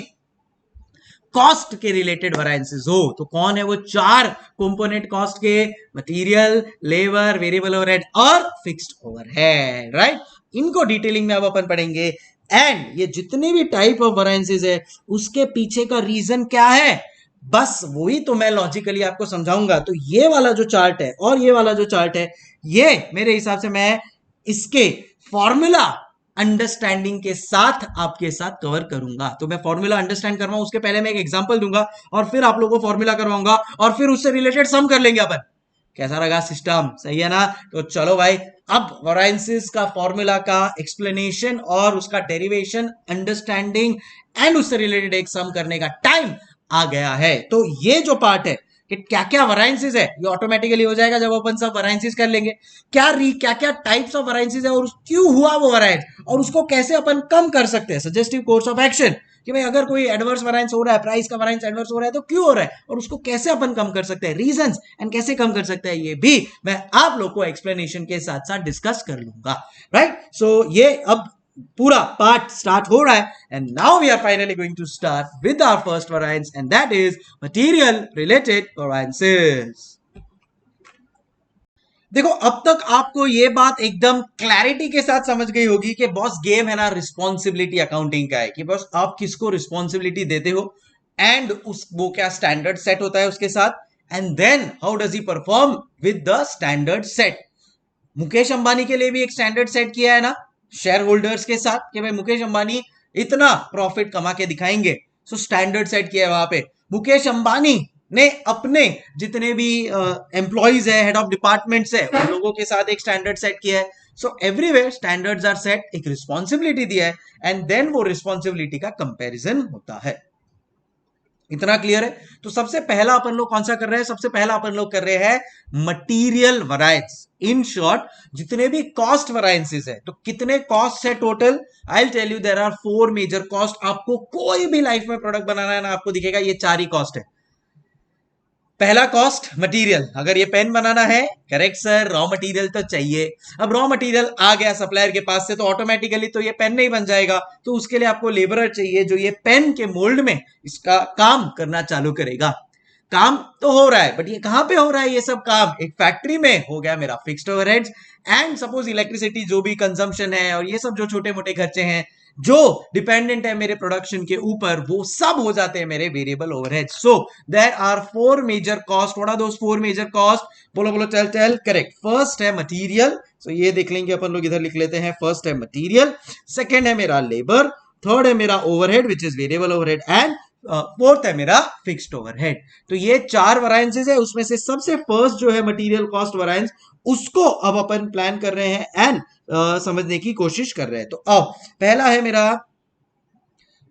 कॉस्ट के रिलेटेड वैरिएंसेस हो। तो कौन है वो 4 कंपोनेंट कॉस्ट के? मटेरियल, लेबर, वेरिएबल ओवरहेड और फिक्स्ड ओवरहेड, राइट? इनको डिटेलिंग में अब अपन पढ़ेंगे। एंड ये जितने भी टाइप ऑफ वैरिएंसेस है उसके पीछे का रीजन क्या है, बस वही तो मैं लॉजिकली आपको समझाऊंगा। तो ये वाला जो चार्ट है और ये वाला जो चार्ट है, ये मेरे हिसाब से मैं इसके फॉर्मूला अंडरस्टैंडिंग के साथ आपके साथ कवर करूंगा। तो मैं फॉर्मूला अंडरस्टैंड करवाऊं उसके पहले मैं एक एग्जांपल दूंगा और फिर आप लोगों को फॉर्मूला करवाऊंगा और फिर उससे रिलेटेड सम कर लेंगे अपन। कैसा लगा सिस्टम? सही है ना? तो चलो भाई, अब वैरिएंसेस का फॉर्मूला का एक्सप्लेनेशन और उसका डेरिवेशन, अंडरस्टैंडिंग एंड उससे रिलेटेड एक सम करने का टाइम आ गया है। तो ये जो पार्ट है कि क्या क्या वैरिएंसेस है, ये ऑटोमेटिकली हो जाएगा जब अपन सब वैरिएंसेस कर लेंगे। क्या क्या टाइप्स ऑफ वैरिएंसेस है और क्यों हुआ वो वैरिएंस और उसको कैसे अपन कम कर सकते हैं, सजेस्टिव कोर्स ऑफ एक्शन। कि भाई अगर कोई एडवर्स वैरिएंस हो रहा है, प्राइस का वैरिएंस एडवर्स हो रहा है तो क्यों हो रहा है और उसको कैसे अपन कम कर सकते हैं, रीजंस एंड कैसे कम कर सकते हैं, ये भी मैं आप लोग को एक्सप्लेनेशन के साथ साथ डिस्कस कर लूंगा, राइट? सो ये अब पूरा पार्ट स्टार्ट हो रहा है and now we are finally going to start with our first variance and that is material related variances. देखो, अब तक आपको ये बात एकदम क्लैरिटी के साथ समझ गई होगी कि बॉस गेम है ना रिस्पॉन्सिबिलिटी अकाउंटिंग का है, कि बॉस आप किसको रिस्पॉन्सिबिलिटी देते हो एंड उस वो क्या स्टैंडर्ड सेट होता है उसके साथ, and then how does he perform with the standard set. Mukesh Ambani के लिए भी एक स्टैंडर्ड सेट किया है ना शेयर होल्डर्स के साथ कि भाई मुकेश अंबानी इतना प्रॉफिट कमा के दिखाएंगे। सो स्टैंडर्ड सेट किया है वहां पे। मुकेश अंबानी ने अपने जितने भी एम्प्लॉइज है, हेड ऑफ डिपार्टमेंट्स है, उन लोगों के साथ एक स्टैंडर्ड सेट किया है। So everywhere standards are set, एक रिस्पॉन्सिबिलिटी दिया है एंड देन वो रिस्पॉन्सिबिलिटी का कंपैरिजन होता है। इतना क्लियर है? तो सबसे पहला अपन लोग कौन सा कर रहे हैं? सबसे पहला अपन लोग कर रहे हैं मटीरियल वैरिएंस। इन शॉर्ट, जितने भी कॉस्ट वैरिएंसेस है, तो कितने कॉस्ट है total? I will tell you there are 4 major cost. आपको कोई भी लाइफ में प्रोडक्ट बनाना है ना, आपको दिखेगा ये 4 ही कॉस्ट है। पहला कॉस्ट मटेरियल, अगर ये पेन बनाना है, करेक्ट सर, रॉ मटेरियल तो चाहिए। अब रॉ मटेरियल आ गया सप्लायर के पास से तो ऑटोमेटिकली तो ये पेन नहीं बन जाएगा, तो उसके लिए आपको लेबरर चाहिए जो ये पेन के मोल्ड में इसका काम करना चालू करेगा। काम तो हो रहा है, बट ये कहां पे हो रहा है? ये सब काम एक फैक्ट्री में हो गया मेरा fixed overheads and suppose electricity जो भी कंजम्पशन है और ये सब जो छोटे मोटे खर्चे हैं, जो डिपेंडेंट है मेरे प्रोडक्शन के ऊपर, वो सब हो जाते हैं मेरे variable overhead. So there are 4 major cost. What are those 4 major cost? बोलो बोलो, चल चल. करेक्ट. फर्स्ट है मटेरियल. सो ये देख लेंगे अपन लोग, इधर लिख लेते हैं. फर्स्ट है मटेरियल, सेकंड है मेरा लेबर, थर्ड है मेरा overhead which is variable overhead, and fourth है मेरा फिक्स्ड ओवरहेड. तो ये 4 वरायंसेस है, उसमें से सबसे फर्स्ट जो है मटेरियल कॉस्ट वरायंस, उसको अब अपन प्लान कर रहे हैं एंड समझने की कोशिश कर रहे हैं. तो अब पहला है मेरा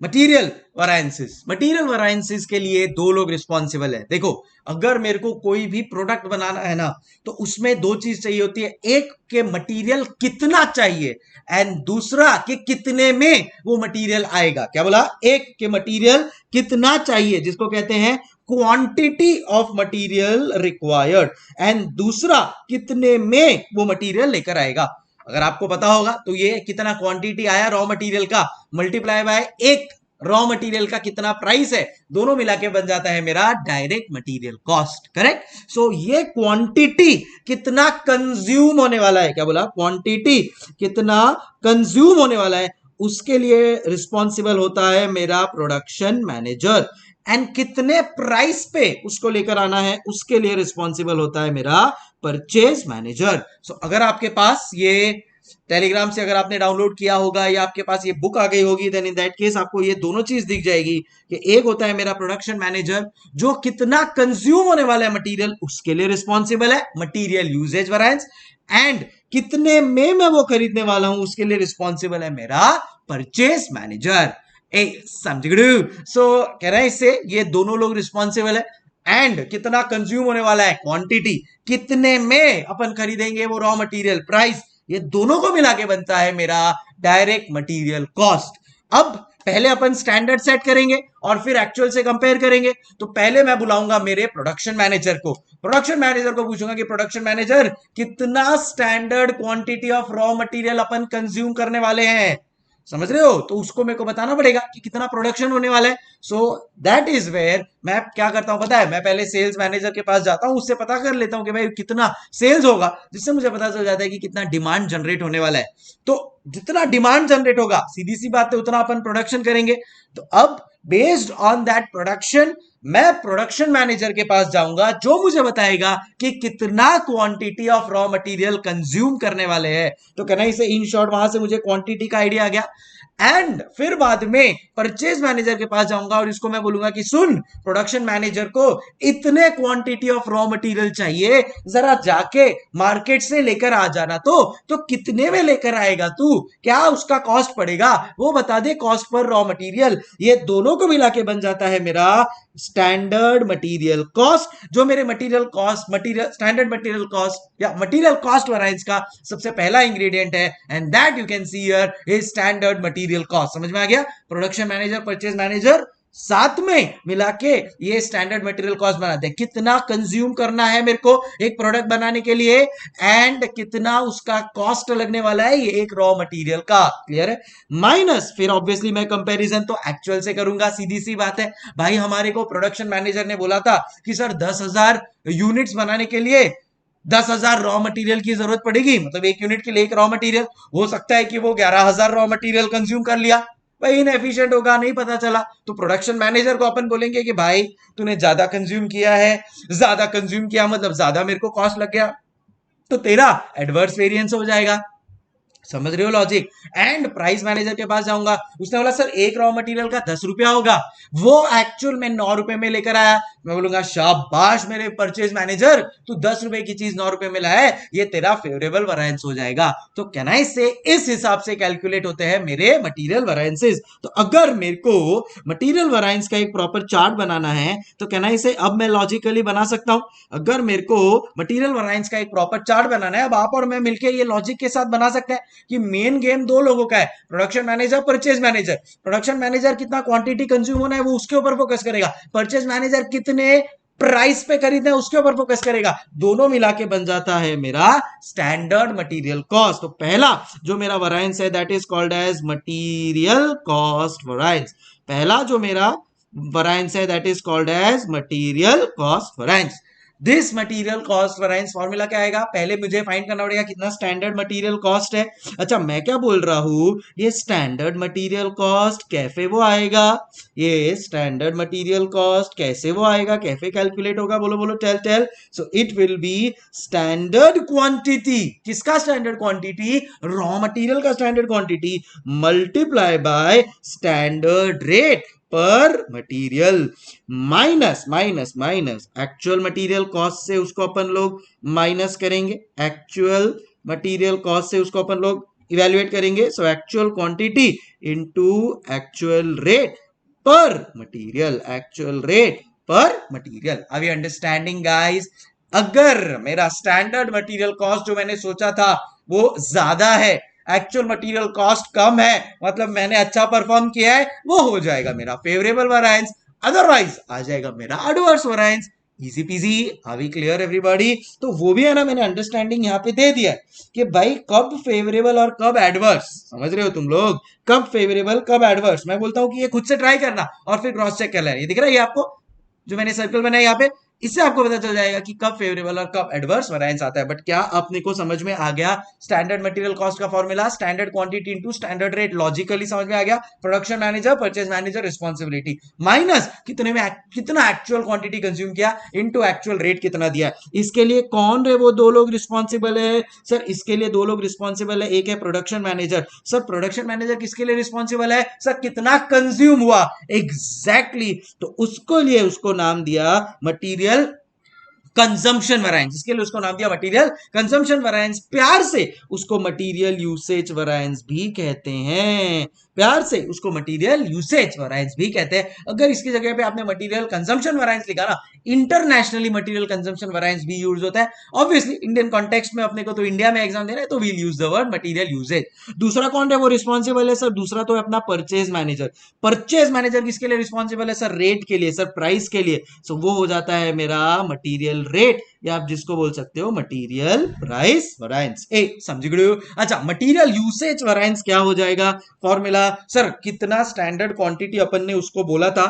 मटेरियल वरायंसेस. मटेरियल वरायंसेस के लिए 2 लोग रिस्पॉन्सिबल है. देखो, अगर मेरे को कोई भी प्रोडक्ट बनाना है ना, तो उसमें 2 चीज चाहिए होती है. एक के मटेरियल कितना चाहिए, एंड दूसरा कि कितने में वो मटेरियल आएगा. क्या बोला? एक के मटेरियल कितना चाहिए, जिसको कहते हैं quantity of material required, and दूसरा कितने में वो मटेरियल लेकर आएगा. अगर आपको पता होगा तो ये कितना क्वांटिटी आया रॉ मटेरियल का, मल्टीप्लाई बाय एक रॉ मटेरियल का कितना प्राइस है, दोनों मिला के बन जाता है मेरा डायरेक्ट मटेरियल कॉस्ट. करेक्ट. सो ये क्वांटिटी कितना कंज्यूम होने वाला है, क्या बोला? क्वांटिटी कितना कंज्यूम होने वाला है, उसके लिए रिस्पॉन्सिबल होता है मेरा प्रोडक्शन मैनेजर. एंड कितने प्राइस पे उसको लेकर आना है, उसके लिए रिस्पॉन्सिबल होता है मेरा परचेज मैनेजर. सो अगर आपके पास ये टेलीग्राम से अगर आपने डाउनलोड किया होगा या आपके पास ये बुक आ गई होगी, देन इन दैट केस आपको ये दोनों चीज दिख जाएगी कि एक होता है मेरा प्रोडक्शन मैनेजर, जो कितना कंज्यूम होने वाला है मटेरियल, उसके लिए रिस्पॉन्सिबल है मटेरियल यूजेज वैरिएंस, एंड कितने में मैं वो खरीदने वाला हूं, उसके लिए रिस्पॉन्सिबल है मेरा परचेज मैनेजर. ए समझ गए? सो कह रहे हैं इससे ये दोनों लोग रिस्पॉन्सिबल है. एंड कितना कंज्यूम होने वाला है, क्वांटिटी, कितने में अपन खरीदेंगे वो रॉ मटेरियल, प्राइस, ये दोनों को मिला के बनता है मेरा डायरेक्ट मटेरियल कॉस्ट. अब पहले अपन स्टैंडर्ड सेट करेंगे और फिर एक्चुअल से कंपेयर करेंगे. तो पहले मैं बुलाऊंगा मेरे प्रोडक्शन मैनेजर को. प्रोडक्शन मैनेजर को पूछूंगा कि प्रोडक्शन मैनेजर, कितना standard quantity of raw material upon consume करने वाले हैं, समझ रहे हो? तो उसको मेरे को बताना पड़ेगा कि कितना प्रोडक्शन होने वाला है. सो दैट इज वेयर मैं क्या करता हूं पता है, मैं पहले सेल्स मैनेजर के पास जाता हूं, उससे पता कर लेता हूं कि भाई कितना सेल्स होगा, जिससे मुझे पता चल जाता है कि कितना डिमांड जनरेट होने वाला है. तो जितना डिमांड जनरेट होगा, सीधी सी बात है, उतना अपन प्रोडक्शन करेंगे. तो अब बेस्ड ऑन दैट प्रोडक्शन मैं प्रोडक्शन मैनेजर के पास जाऊंगा, जो मुझे बताएगा कि कितना quantity of raw material consume करने वाले हैं. तो कहना इसे इन शॉर्ट, वहां से मुझे क्वांटिटी का आइडिया आ गया. एंड फिर बाद में परचेज मैनेजर के पास जाऊंगा और इसको मैं बोलूंगा कि सुन, प्रोडक्शन मैनेजर को इतने क्वांटिटी ऑफ रॉ मटेरियल चाहिए, जरा जाके मार्केट से लेकर आ जाना. तो कितने में लेकर आएगा तू, क्या उसका कॉस्ट पड़ेगा, वो बता दे, कॉस्ट पर रॉ मटेरियल. ये दोनों को मिला के बन जाता है मेरा स्टैंडर्ड मटेरियल कॉस्ट, जो मेरे material cost, material standard material cost या मटेरियल कॉस्ट वैरिएंस का सबसे पहला इंग्रेडिएंट है. And that you can see here is standard material cost. समझ में आ गया? प्रोडक्शन मैनेजर, परचेज मैनेजर साथ में मिला के ये स्टैंडर्ड मटेरियल कॉस्ट बनाते हैं. कितना कंज्यूम करना है मेरे को एक प्रोडक्ट बनाने के लिए, एंड कितना उसका कॉस्ट लगने वाला है ये एक रॉ मटेरियल का. क्लियर है? माइनस फिर ऑब्वियसली मैं कंपैरिजन तो एक्चुअल से करूंगा. सीधी सी बात है भाई, हमारे को प्रोडक्शन मैनेजर ने बोला था कि सर 10,000 यूनिट्स बनाने के लिए 10,000 रॉ मटेरियल की जरूरत पड़ेगी, मतलब एक यूनिट के लिए एक रॉ मटेरियल. हो सकता है कि वो 11,000 रॉ मटेरियल कंज्यूम कर लिया, भाई इनएफिशिएंट होगा, नहीं पता चला. तो प्रोडक्शन मैनेजर को अपन बोलेंगे कि भाई तूने ज्यादा कंज्यूम किया है, ज्यादा कंज्यूम किया मतलब ज्यादा मेरे को कॉस्ट लग गया, तो तेरा एडवर्स वेरिएंस हो जाएगा. समझ रहे हो लॉजिक? एंड प्राइस मैनेजर के पास जाऊंगा, उसने बोला सर एक रॉ मटेरियल का 10 रुपया होगा, वो एक्चुअल में 9 रुपए में लेकर आया. मैं बोलूंगा शाबाश मेरे परचेज मैनेजर, तू 10 रुपए की चीज 9 रुपए में लाया है, ये तेरा फेवरेबल वैरिएंस हो जाएगा. तो कहना इससे इस हिसाब से कैलकुलेट होते हैं मेरे मटेरियल वैरिएंसेस. तो अगर मेरे को मटेरियल वैरिएंस का एक प्रॉपर चार्ट बनाना है, तो कहना इसे अब मैं लॉजिकली बना सकता हूं. अगर मेरे को मटेरियल वैरिएंस का एक प्रॉपर चार्ट बनाना है, अब आप और मैं मिलकर ये लॉजिक के साथ बना सकते हैं कि मेन गेम 2 लोगों का है, production manager, purchase manager. Production manager कितना क्वांटिटी कंज्यूम होना है वो उसके ऊपर फोकस करेगा, परचेज मैनेजर कितने प्राइस पे खरीदना है उसके ऊपर फोकस करेगा. दोनों मिला के बन जाता है मेरा स्टैंडर्ड मटेरियल कॉस्ट. तो पहला जो मेरा वैरिएंस है that is called as material cost variance. पहला जो मेरा वैरिएंस है that is called as material cost variance. This material cost variance formula क्या आएगा, पहले मुझे फाइंड करना पड़ेगा कितना स्टैंडर्ड मटेरियल कॉस्ट है। अच्छा मैं क्या बोल रहा हूं, ये स्टैंडर्ड मटेरियल कॉस्ट कैसे वो आएगा, ये स्टैंडर्ड मटेरियल कॉस्ट कैसे वो आएगा, कैसे कैलकुलेट होगा, बोलो बोलो, tell tell. So it will be standard quantity, किसका स्टैंडर्ड क्वांटिटी, रॉ मटेरियल का standard quantity multiply by standard rate पर material minus minus minus actual material cost से उसको अपन लोग माइनस करेंगे, एक्चुअल मटेरियल कॉस्ट से उसको अपन लोग इवेल्युएट करेंगे। So actual quantity into actual rate पर मटेरियल, एक्चुअल रेट पर material. Are you understanding guys? अगर मेरा स्टैंडर्ड मटेरियल कॉस्ट जो मैंने सोचा था वो ज्यादा है, एक्चुअल मटेरियल कॉस्ट कम है, मतलब मैंने अच्छा परफॉर्म किया है, वो हो जाएगा मेरा फेवरेबल वेरिएंस, अदरवाइज आ जाएगा मेरा adverse variance. Easy peasy, are we clear everybody? तो वो भी है ना, मैंने अंडरस्टैंडिंग यहाँ पे दे दिया कि भाई कब फेवरेबल और कब एडवर्स, समझ रहे हो तुम लोग, कब फेवरेबल कब एडवर्स। मैं बोलता हूं कि ये खुद से ट्राई करना और फिर क्रॉस चेक कर लेना। ये दिख रहा है ये आपको, जो मैंने सर्कल बनाया यहाँ पे, इससे आपको पता चल जाएगा कि कब फेवरेबल और कब एडवर्स वेरिएंस आता है। बट क्या अपने को समझ में आ गया स्टैंडर्ड मटेरियल कॉस्ट का formula, standard quantity into standard rate, logically समझ में आ गया। Production manager, purchase manager, responsibility minus कितने में कितना एक्चुअल क्वांटिटी कंज्यूम किया इनटू एक्चुअल रेट कितना दिया। इसके लिए कौन है वो दो लोग रिस्पॉन्सिबल है सर, इसके लिए दो लोग रिस्पॉन्सिबल है, एक है production manager. Sir production manager किसके लिए रिस्पॉन्सिबल है, सर कितना कंज्यूम हुआ, एग्जैक्टली तो उसको लिए उसको नाम दिया मटीरियल कंजम्पशन वेरिएंस, इसके लिए उसको नाम दिया मटेरियल कंजम्पशन वेरिएंस। प्यार से उसको मटेरियल यूसेज वेरिएंस भी कहते हैं, प्यार से उसको मटेरियल यूसेज वेरिएंस भी कहते हैं। अगर इसकी जगह पे आपने मटेरियल कंजम्पशन वेरिएंस लिखा ना, इंटरनेशनली मटेरियल कंजम्पशन वेरिएंस भी यूज होता है। ऑब्वियसली इंडियन कॉन्टेक्स्ट में अपने को तो इंडिया में एग्जाम देना है तो we'll use the word material usage. दूसरा कौन है वो रिस्पॉन्सिबल है सर, दूसरा तो है अपना परचेज मैनेजर। परचेज मैनेजर किसके लिए रिस्पॉन्सिबल है सर, रेट के लिए सर, प्राइस के लिए। सो वो हो जाता है मेरा मटेरियल रेट, या आप जिसको बोल सकते हो मटेरियल प्राइस वेरिएंस। ए समझ गए हो? अच्छा मटेरियल यूसेज वेरिएंस क्या हो जाएगा फॉर्मूला, सर कितना स्टैंडर्ड क्वांटिटी अपन ने उसको बोला था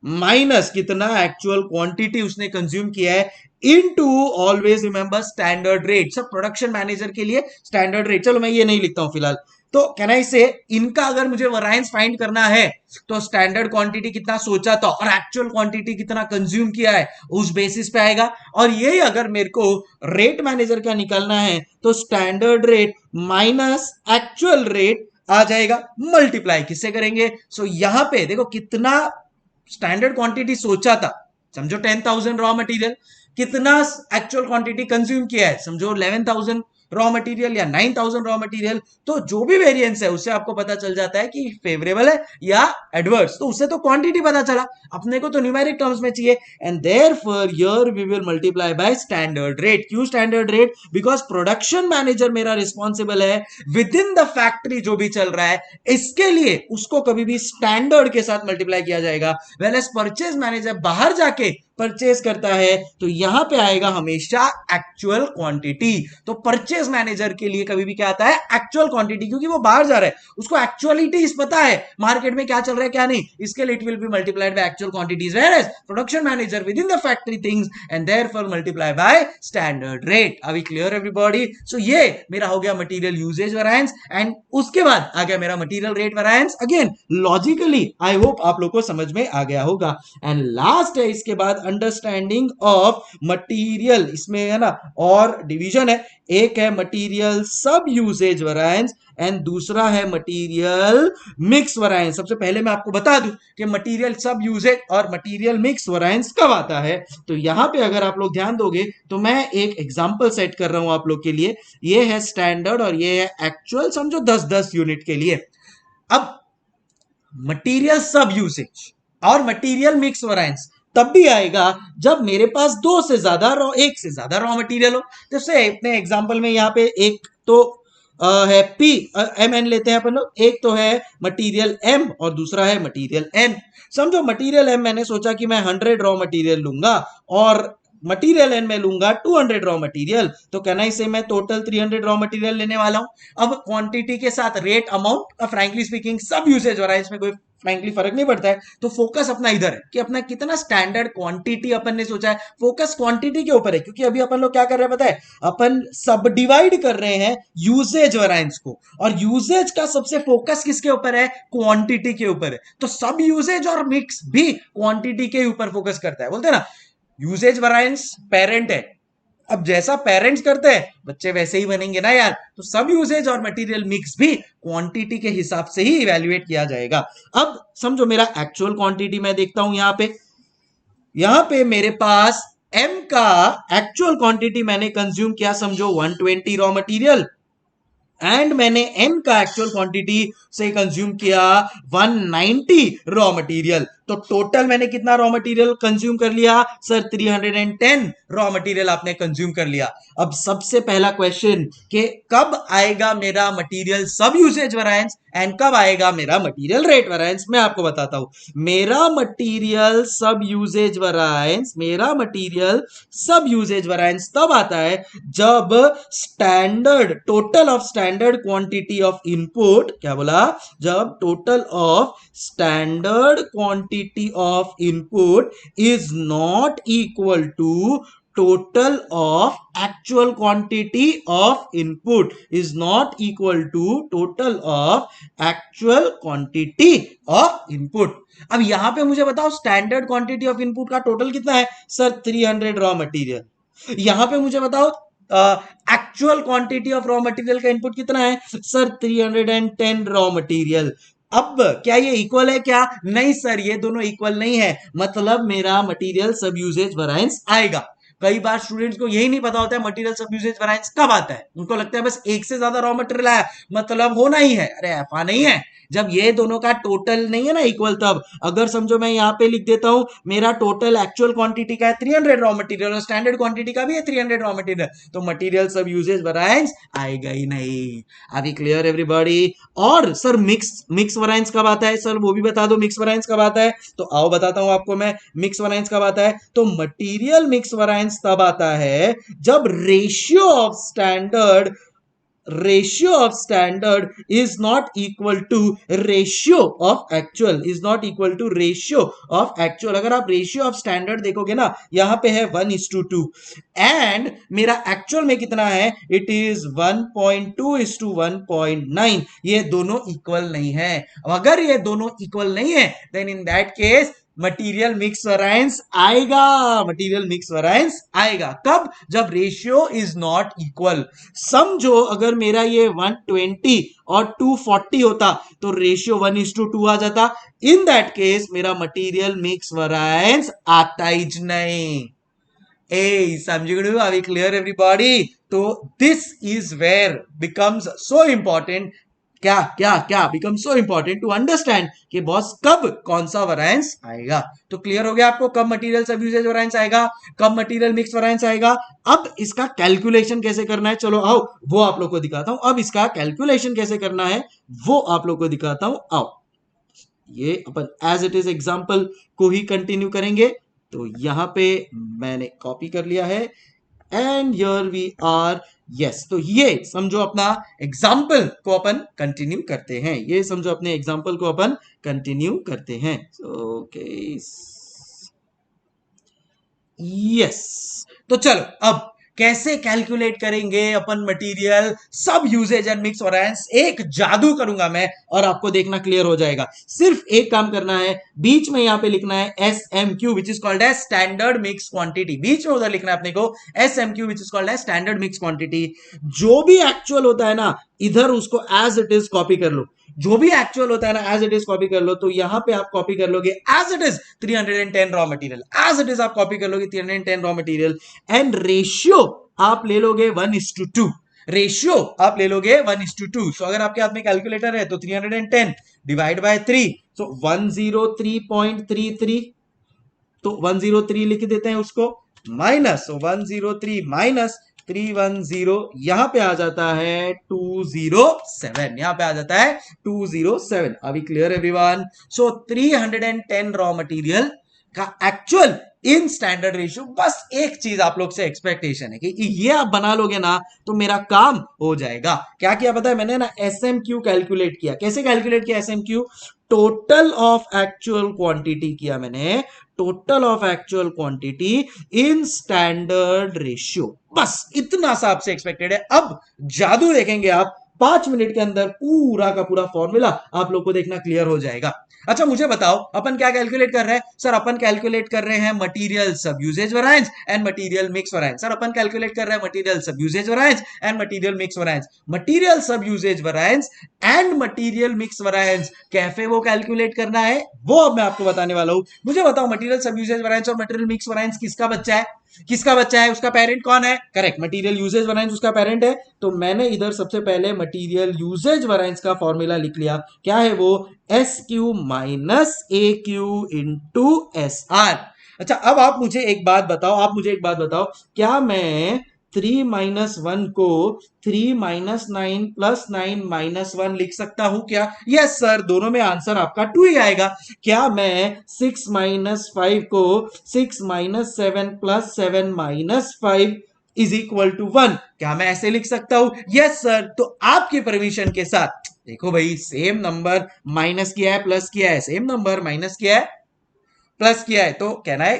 माइनस कितना एक्चुअल क्वांटिटी उसने कंज्यूम किया है into always remember standard rate. Sir production manager के लिए स्टैंडर्ड रेट, चलो मैं ये नहीं लिखता हूं फिलहाल, तो कैन आई से इनका अगर मुझे वेरिएंस फाइंड करना है तो स्टैंडर्ड क्वांटिटी कितना सोचा था और एक्चुअल क्वांटिटी कितना कंज्यूम किया है उस बेसिस पे आएगा। और ये अगर मेरे को रेट मैनेजर का निकालना है तो standard rate minus actual rate आ जाएगा, मल्टीप्लाई किससे करेंगे। सो यहां पे देखो कितना स्टैंडर्ड क्वांटिटी सोचा था, समझो 10,000 रॉ मटेरियल, कितना एक्चुअल क्वांटिटी कंज्यूम किया है समझो 11,000 रॉ मटेरियल या 9,000 रॉ मटेरियल। तो जो भी वेरिएंस है उससे आपको पता चल जाता है कि फेवरेबल है या एडवर्स, तो उससे तो क्वांटिटी पता चला, अपने को तो न्यूमेरिक टर्म्स में चाहिए। And therefore here we will multiply by standard rate. क्यों standard rate, because production manager मेरा रिस्पॉन्सिबल है विद इन द फैक्ट्री जो भी चल रहा है इसके लिए उसको कभी भी स्टैंडर्ड के साथ मल्टीप्लाई किया जाएगा। वेल एज परचेज मैनेजर बाहर जाके परचेज करता है तो यहां पे आएगा हमेशा एक्चुअल क्वांटिटी। तो परचेज मैनेजर के लिए कभी भी क्या आता है, एक्चुअल क्वांटिटी, क्योंकि वो बाहर जा रहा है उसको एक्चुअलिटी पता है मार्केट में क्या चल रहा है क्या नहीं, इसके लिए it will be multiplied by actual quantities. Whereas production manager within the factory things and therefore multiply by standard rate. Are we clear everybody? So ये मेरा हो गया मटेरियल यूजेज वेरिएंस एंड उसके बाद आ गया मेरा material rate variance. Again logically I hope आप लोग को समझ में आ गया होगा। एंड लास्ट है इसके बाद अंडरस्टैंडिंग ऑफ मटेरियल, इसमें है ना और डिवीजन है, एक है मटेरियल सब यूसेज वेरिएंस एंड दूसरा है मटेरियल मिक्स वेरिएंस। सबसे पहले मैं आपको बता दूं कि मटेरियल सब यूसेज और मटेरियल मिक्स वेरिएंस कब आता है। तो यहां पे अगर आप लोग ध्यान दोगे तो मैं एक एग्जांपल सेट कर रहा हूं आप लोग के लिए, ये है स्टैंडर्ड और ये है एक्चुअल, समझो 10-10 यूनिट के लिए। अब मटेरियल सब यूसेज और मटेरियल मिक्स वेरिएंस तब भी आएगा जब मेरे पास एक से ज्यादा रॉ मटेरियल हो। जैसे अपने एग्जांपल में यहाँ पे एक तो है पी एम एन लेते हैं अपन लोग, एक तो है मटेरियल एम और दूसरा है मटेरियल एन। समझो मटेरियल एम मैंने सोचा कि मैं 100 रॉ मटेरियल लूंगा और मटेरियल एन में लूंगा 200 रॉ मटेरियल, तो कैन आई से मैं टोटल 300 रॉ मटेरियल लेने वाला हूं। अब क्वांटिटी के साथ रेट अमाउंट फ्रैंकली स्पीकिंग सब यूसेज वेरिएंस में कोई फ्रैंकली फर्क नहीं पड़ता है। तो फोकस अपना इधर है कि अपना कितना स्टैंडर्ड क्वांटिटी अपन ने सोचा है, फोकस क्वांटिटी के ऊपर है। क्योंकि अभी अपन लोग क्या कर रहे हैं पता है, अपन सब डिवाइड कर रहे हैं यूसेज वेरिएंस को, और यूसेज का सबसे फोकस किसके ऊपर है, क्वांटिटी के ऊपर है। तो सब यूसेज और मिक्स भी क्वांटिटी के ऊपर फोकस करता है। बोलते हैं ना यूसेज वेरिएंस पेरेंट है, अब जैसा पेरेंट्स करते हैं बच्चे वैसे ही बनेंगे ना यार। तो सब यूसेज और मटेरियल मिक्स भी क्वांटिटी के हिसाब से ही इवेल्युएट किया जाएगा। अब समझो मेरा एक्चुअल क्वांटिटी मैं देखता हूं यहां पे मेरे पास एम का एक्चुअल क्वांटिटी मैंने कंज्यूम किया, समझो 120 रॉ मटेरियल, एंड मैंने एन का एक्चुअल क्वांटिटी से कंज्यूम किया 190 रॉ मटेरियल। तो टोटल मैंने कितना रॉ मटेरियल कंज्यूम कर लिया सर, 310 रॉ मटेरियल आपने कंज्यूम कर लिया। अब सबसे पहला क्वेश्चन कि कब आएगा मेरा मटेरियल सब यूसेज वेरिएंस एंड कब आएगा मेरा मटेरियल रेट वेरिएंस, मैं आपको बताता हूं। मेरा मटेरियल सब यूसेज वेरिएंस तब आता है जब standard total of standard quantity of input, क्या बोला, जब total of standard quantity of input is not equal to total of actual quantity of input, is not equal to total of actual quantity of input। अब यहां पे मुझे बताओ standard quantity of input का total कितना है sir, 300 raw material. यहां पे मुझे बताओ actual quantity of raw material का इनपुट कितना है सर, 310 रॉ मटेरियल। अब क्या ये इक्वल है क्या, नहीं सर ये दोनों इक्वल नहीं है, मतलब मेरा मटेरियल सब यूसेज वेरिएंस आएगा। कई बार स्टूडेंट्स को यही नहीं पता होता है मटेरियल सब यूसेज वेरिएंस कब आता है, उनको लगता है बस एक से ज्यादा रॉ मटेरियल आया मतलब होना ही है। अरे ऐसा नहीं है, जब ये दोनों का टोटल नहीं है ना इक्वल, तब अगर समझो मैं यहां पे लिख देता हूं मेरा टोटल एक्चुअल क्वांटिटी का है 300 रॉ मटेरियल और स्टैंडर्ड क्वांटिटी का भी है 300 रॉ मटेरियल, तो मटेरियल सब यूसेज वेरिएंस आएगा ही नहीं। अभी क्लियर एवरीबॉडी। और सर मिक्स वेरिएंस कब आता है सर, वो भी बता दो मिक्स वेरिएंस कब आता है। तो आओ बताता हूं आपको मैं मिक्स वेरिएंस कब आता है। तो मटेरियल मिक्स वेरिएंस तब आता है जब ratio of standard is not equal to ratio of actual, ratio of actual। अगर आप ratio of standard देखोगे ना, यहां पे है 1:2 एंड मेरा एक्चुअल में कितना है, इट इज 1.2:1.9। ये दोनों इक्वल नहीं है। अगर ये दोनों इक्वल नहीं है then in that case material mix variance आएगा। कब, जब रेशियो इज नॉट इक्वल। समझो अगर मेरा ये 120 और 240 होता तो रेशियो 1:2 आ जाता, इन दैट केस मेरा मटेरियल मिक्स वेरिएंस आता ही नहीं। ए समझ अभी क्लियर एवरीबॉडी। तो this is where becomes so important, क्या become so important to understand कि बॉस कब कौन सा वेरिएंस आएगा। तो क्लियर हो गया आपको कब मटेरियल सब यूसेज वेरिएंस आएगा, कब मटेरियल मिक्स वेरिएंस आएगा। अब इसका कैलकुलेशन कैसे करना है, चलो आओ वो आप लोग को दिखाता हूं। अब इसका कैलकुलेशन कैसे करना है वो आप लोग को दिखाता हूं, आओ। ये अपन एज इट इज एग्जांपल को ही कंटिन्यू करेंगे। तो यहां पे मैंने कॉपी कर लिया है and here we are. Yes, तो ये समझो अपना एग्जाम्पल को अपन कंटिन्यू करते हैं, ओके यस। तो चलो अब कैसे कैलकुलेट करेंगे अपन मटेरियल सब यूसेज एंड मिक्स वेरिएंस, एक जादू करूंगा मैं और आपको देखना क्लियर हो जाएगा। सिर्फ एक काम करना है, बीच में यहां पे लिखना है SMQ which is called as standard mix quantity. बीच में उधर लिखना है अपने को SMQ which is called as standard mix quantity. जो भी एक्चुअल होता है ना इधर उसको एज इट इज कॉपी कर लो, जो भी एक्चुअल होता है ना एज इट इज कॉपी कर लो। तो यहां पे आप कॉपी कर लोगे as it is 310 raw material, as it is आप कॉपी कर लोगे 310 रॉ मटेरियल एंड रेशियो आप ले लोगे 1:2, सो अगर आपके हाथ में कैलकुलेटर है तो 310 डिवाइड बाय 3, सो 103.33, तो 103 लिख देते हैं उसको, माइनस 103 माइनस 310, यहां पे आ जाता है 207, यहां पे आ जाता है 207। अभी क्लियर एवरीवन। सो 310 रॉ मटेरियल का एक्चुअल इन स्टैंडर्ड रेशियो। बस एक चीज आप लोग से एक्सपेक्टेशन है कि ये आप बना लोगे ना तो मेरा काम हो जाएगा। क्या किया पता है मैंने ना, SMQ कैलकुलेट किया। कैसे कैलकुलेट किया SMQ, total of actual quantity किया मैंने, total of actual quantity in standard ratio. बस इतना सा आपसे एक्सपेक्टेड है। अब जादू देखेंगे आप, 5 मिनट के अंदर पूरा का पूरा फॉर्मूला आप लोग को देखना क्लियर हो जाएगा। अच्छा मुझे बताओ अपन क्या कैलकुलेट कर रहे हैं? सर अपन कैलकुलेट कर रहे हैं material sub usage variance and material mix variance. Sir अपन कैलकुलेट कर रहे हैं material sub usage variance and material mix variance. Material sub usage variance and material mix variance कैफे वो कैलकुलेट करना है, वो अब मैं आपको बताने वाला हूं। मुझे बताओ मटेरियल सब यूजेज वेरिएंस और मटेरियल मिक्स वेरिएंस किसका बच्चा है? किसका बच्चा है? उसका पेरेंट कौन है? करेक्ट, मटेरियल यूजेज वेरिएंस उसका पेरेंट है। तो मैंने इधर सबसे पहले मटेरियल यूजेज वेरिएंस का फॉर्मूला लिख लिया। क्या है वो? S Q minus A Q into S are. अच्छा अब आप मुझे एक बात बताओ, क्या मैं 3 - 1 को 3 - 9 + 9 - 1 लिख सकता हूं क्या? यस सर, दोनों में आंसर आपका 2 ही आएगा। क्या मैं 6 - 5 को 6 - 7 + 7 - 5 = 1, क्या मैं ऐसे लिख सकता हूं? Yes sir. तो आपकी परमिशन के साथ देखो भाई, सेम नंबर माइनस किया है प्लस किया है, सेम नंबर माइनस किया है प्लस किया है, तो can I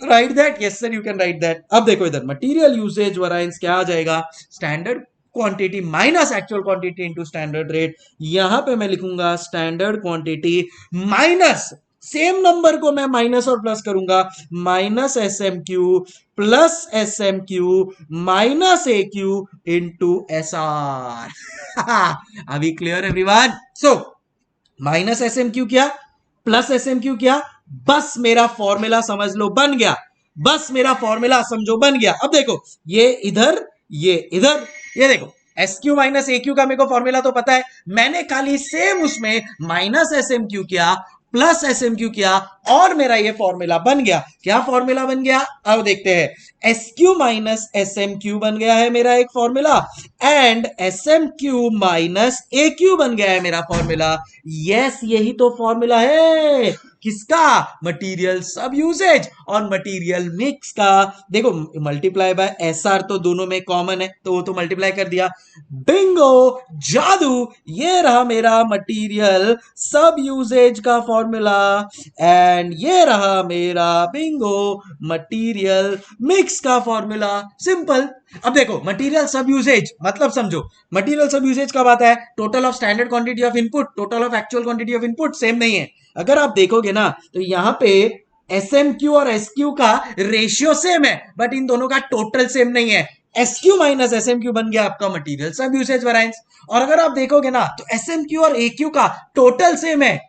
write that? Yes sir, you can write that. अब देखो इधर मटेरियल यूसेज वेरिएंस क्या आ जाएगा? Standard quantity minus actual quantity into standard rate. यहां पे मैं लिखूंगा standard quantity minus, same number को मैं माइनस और प्लस करूंगा, minus S M Q plus S M Q minus A Q into S R. अभी clear everyone? So minus S M Q क्या, प्लस एस एम क्यू क्या, बस मेरा formula समझ लो बन गया, बस मेरा फॉर्मूला समझो बन गया। अब देखो ये इधर, ये इधर, ये देखो S Q minus A Q का मेरे को फॉर्मूला तो पता है, मैंने खाली सेम उसमें माइनस एस एम क्यू किया प्लस एस एम क्यू किया और मेरा ये फॉर्मूला बन गया। क्या फॉर्मूला बन गया? अब देखते हैं। S Q minus S M Q बन गया है मेरा एक formula, and S M Q minus A Q बन गया है मेरा फॉर्मूला। यस, यही तो फॉर्मूला है किसका? मटेरियल सब यूसेज और मटेरियल मिक्स का। देखो मल्टीप्लाई बाय एस आर तो दोनों में कॉमन है, तो वो तो मल्टीप्लाई कर दिया। बिंगो, जादू, ये रहा मेरा मटेरियल सब यूसेज का फॉर्मूला एंड ये रहा मेरा बिंगो मटेरियल मिक्स का फॉर्मूला। सिंपल। अब देखो मटेरियल सब यूसेज मतलब समझो, मटेरियल सब यूसेज कब आता है? Total of standard quantity of input, total of actual quantity of input same नहीं है। अगर आप देखोगे ना तो यहां पे एस एम क्यू और एस क्यू का रेशियो सेम है, बट इन दोनों का टोटल सेम नहीं है। S Q minus S M Q बन गया आपका मटेरियल सब यूसेज वेरिएंस। और अगर आप देखोगे ना तो एस एम क्यू और ए क्यू का टोटल सेम है,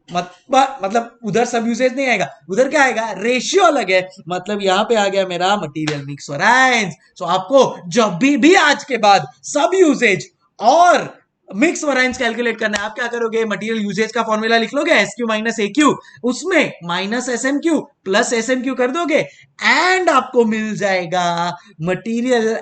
मतलब उधर सब यूसेज नहीं आएगा, उधर क्या आएगा? रेशियो अलग है। मतलब यहां पे आ गया मेरा मटेरियल मिक्स वेरिएंस। सो आपको जब भी आज के बाद सब यूसेज और मिक्स वेरिएंस कैलकुलेट करना है, आप क्या करोगे? मटेरियल यूसेज का फॉर्मूला लिख लोगे S Q minus A Q, उसमें minus S M Q plus S M Q कर दोगे एंड आपको मिल जाएगा material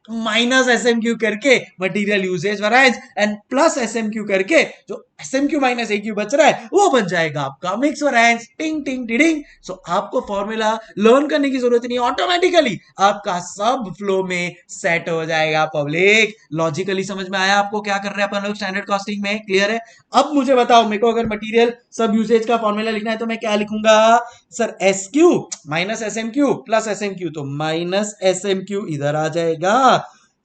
minus S M Q करके material usage variance and plus S M Q करके जो S M Q minus A Q बच रहा है वो बन जाएगा आपका मिक्स वेरिएंस। टिंग टिंग टिडिंग। सो आपको फॉर्मूला लर्न करने की जरूरत नहीं, ऑटोमेटिकली आपका सब फ्लो में सेट हो जाएगा। पब्लिक लॉजिकली समझ में आया आपको क्या कर रहे हैं अपन लोग स्टैंडर्ड कॉस्टिंग में? क्लियर है? अब मुझे बताओ, मेरे को अगर मटेरियल सब यूसेज का फॉर्मूला लिखना है तो मैं क्या लिखूंगा? Sir S Q minus S M Q plus S M Q, तो माइनस एस एम क्यू इधर आ जाएगा।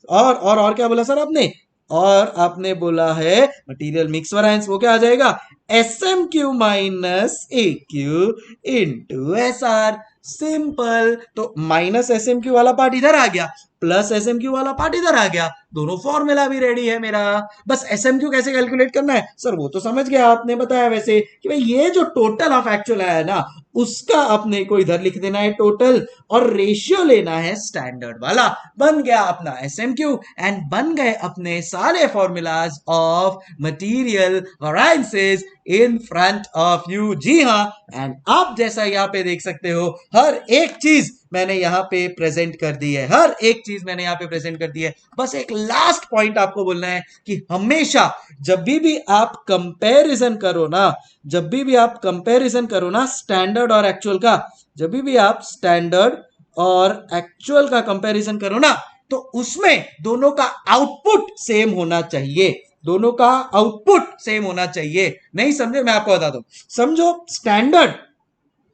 और क्या बोला सर आपने? और आपने बोला है मटेरियल मिक्स वेरिएंस, वो क्या आ जाएगा? S M Q minus A Q into S R. Simple. तो माइनस एस एम क्यू वाला पार्ट इधर आ गया, प्लस एस एम क्यू वाला पार्ट इधर आ गया, दोनों फॉर्मूला भी रेडी है मेरा। बस एस एम क्यू कैसे कैलकुलेट करना है सर वो तो समझ गया, आपने बताया वैसे कि भाई ये जो टोटल ऑफ एक्चुअल है ना उसका अपने को इधर लिख देना है टोटल, और रेशियो लेना है स्टैंडर्ड वाला। बन गया अपना एस एम क्यू एंड बन गए अपने सारे formulas of material variances in front of you. जी हाँ, एंड आप जैसा यहाँ पे देख सकते हो हर एक चीज मैंने यहां पे प्रेजेंट कर दी है, हर एक चीज मैंने यहां पे प्रेजेंट कर दी है। बस एक लास्ट पॉइंट आपको बोलना है कि हमेशा जब भी आप कंपैरिजन करो ना, जब भी आप कंपैरिजन करो ना स्टैंडर्ड और एक्चुअल का, जब भी आप स्टैंडर्ड और एक्चुअल का कंपैरिजन करो ना तो उसमें दोनों का आउटपुट सेम होना चाहिए। दोनों का आउटपुट सेम होना चाहिए। नहीं समझे, मैं आपको बताता हूं। समझो स्टैंडर्ड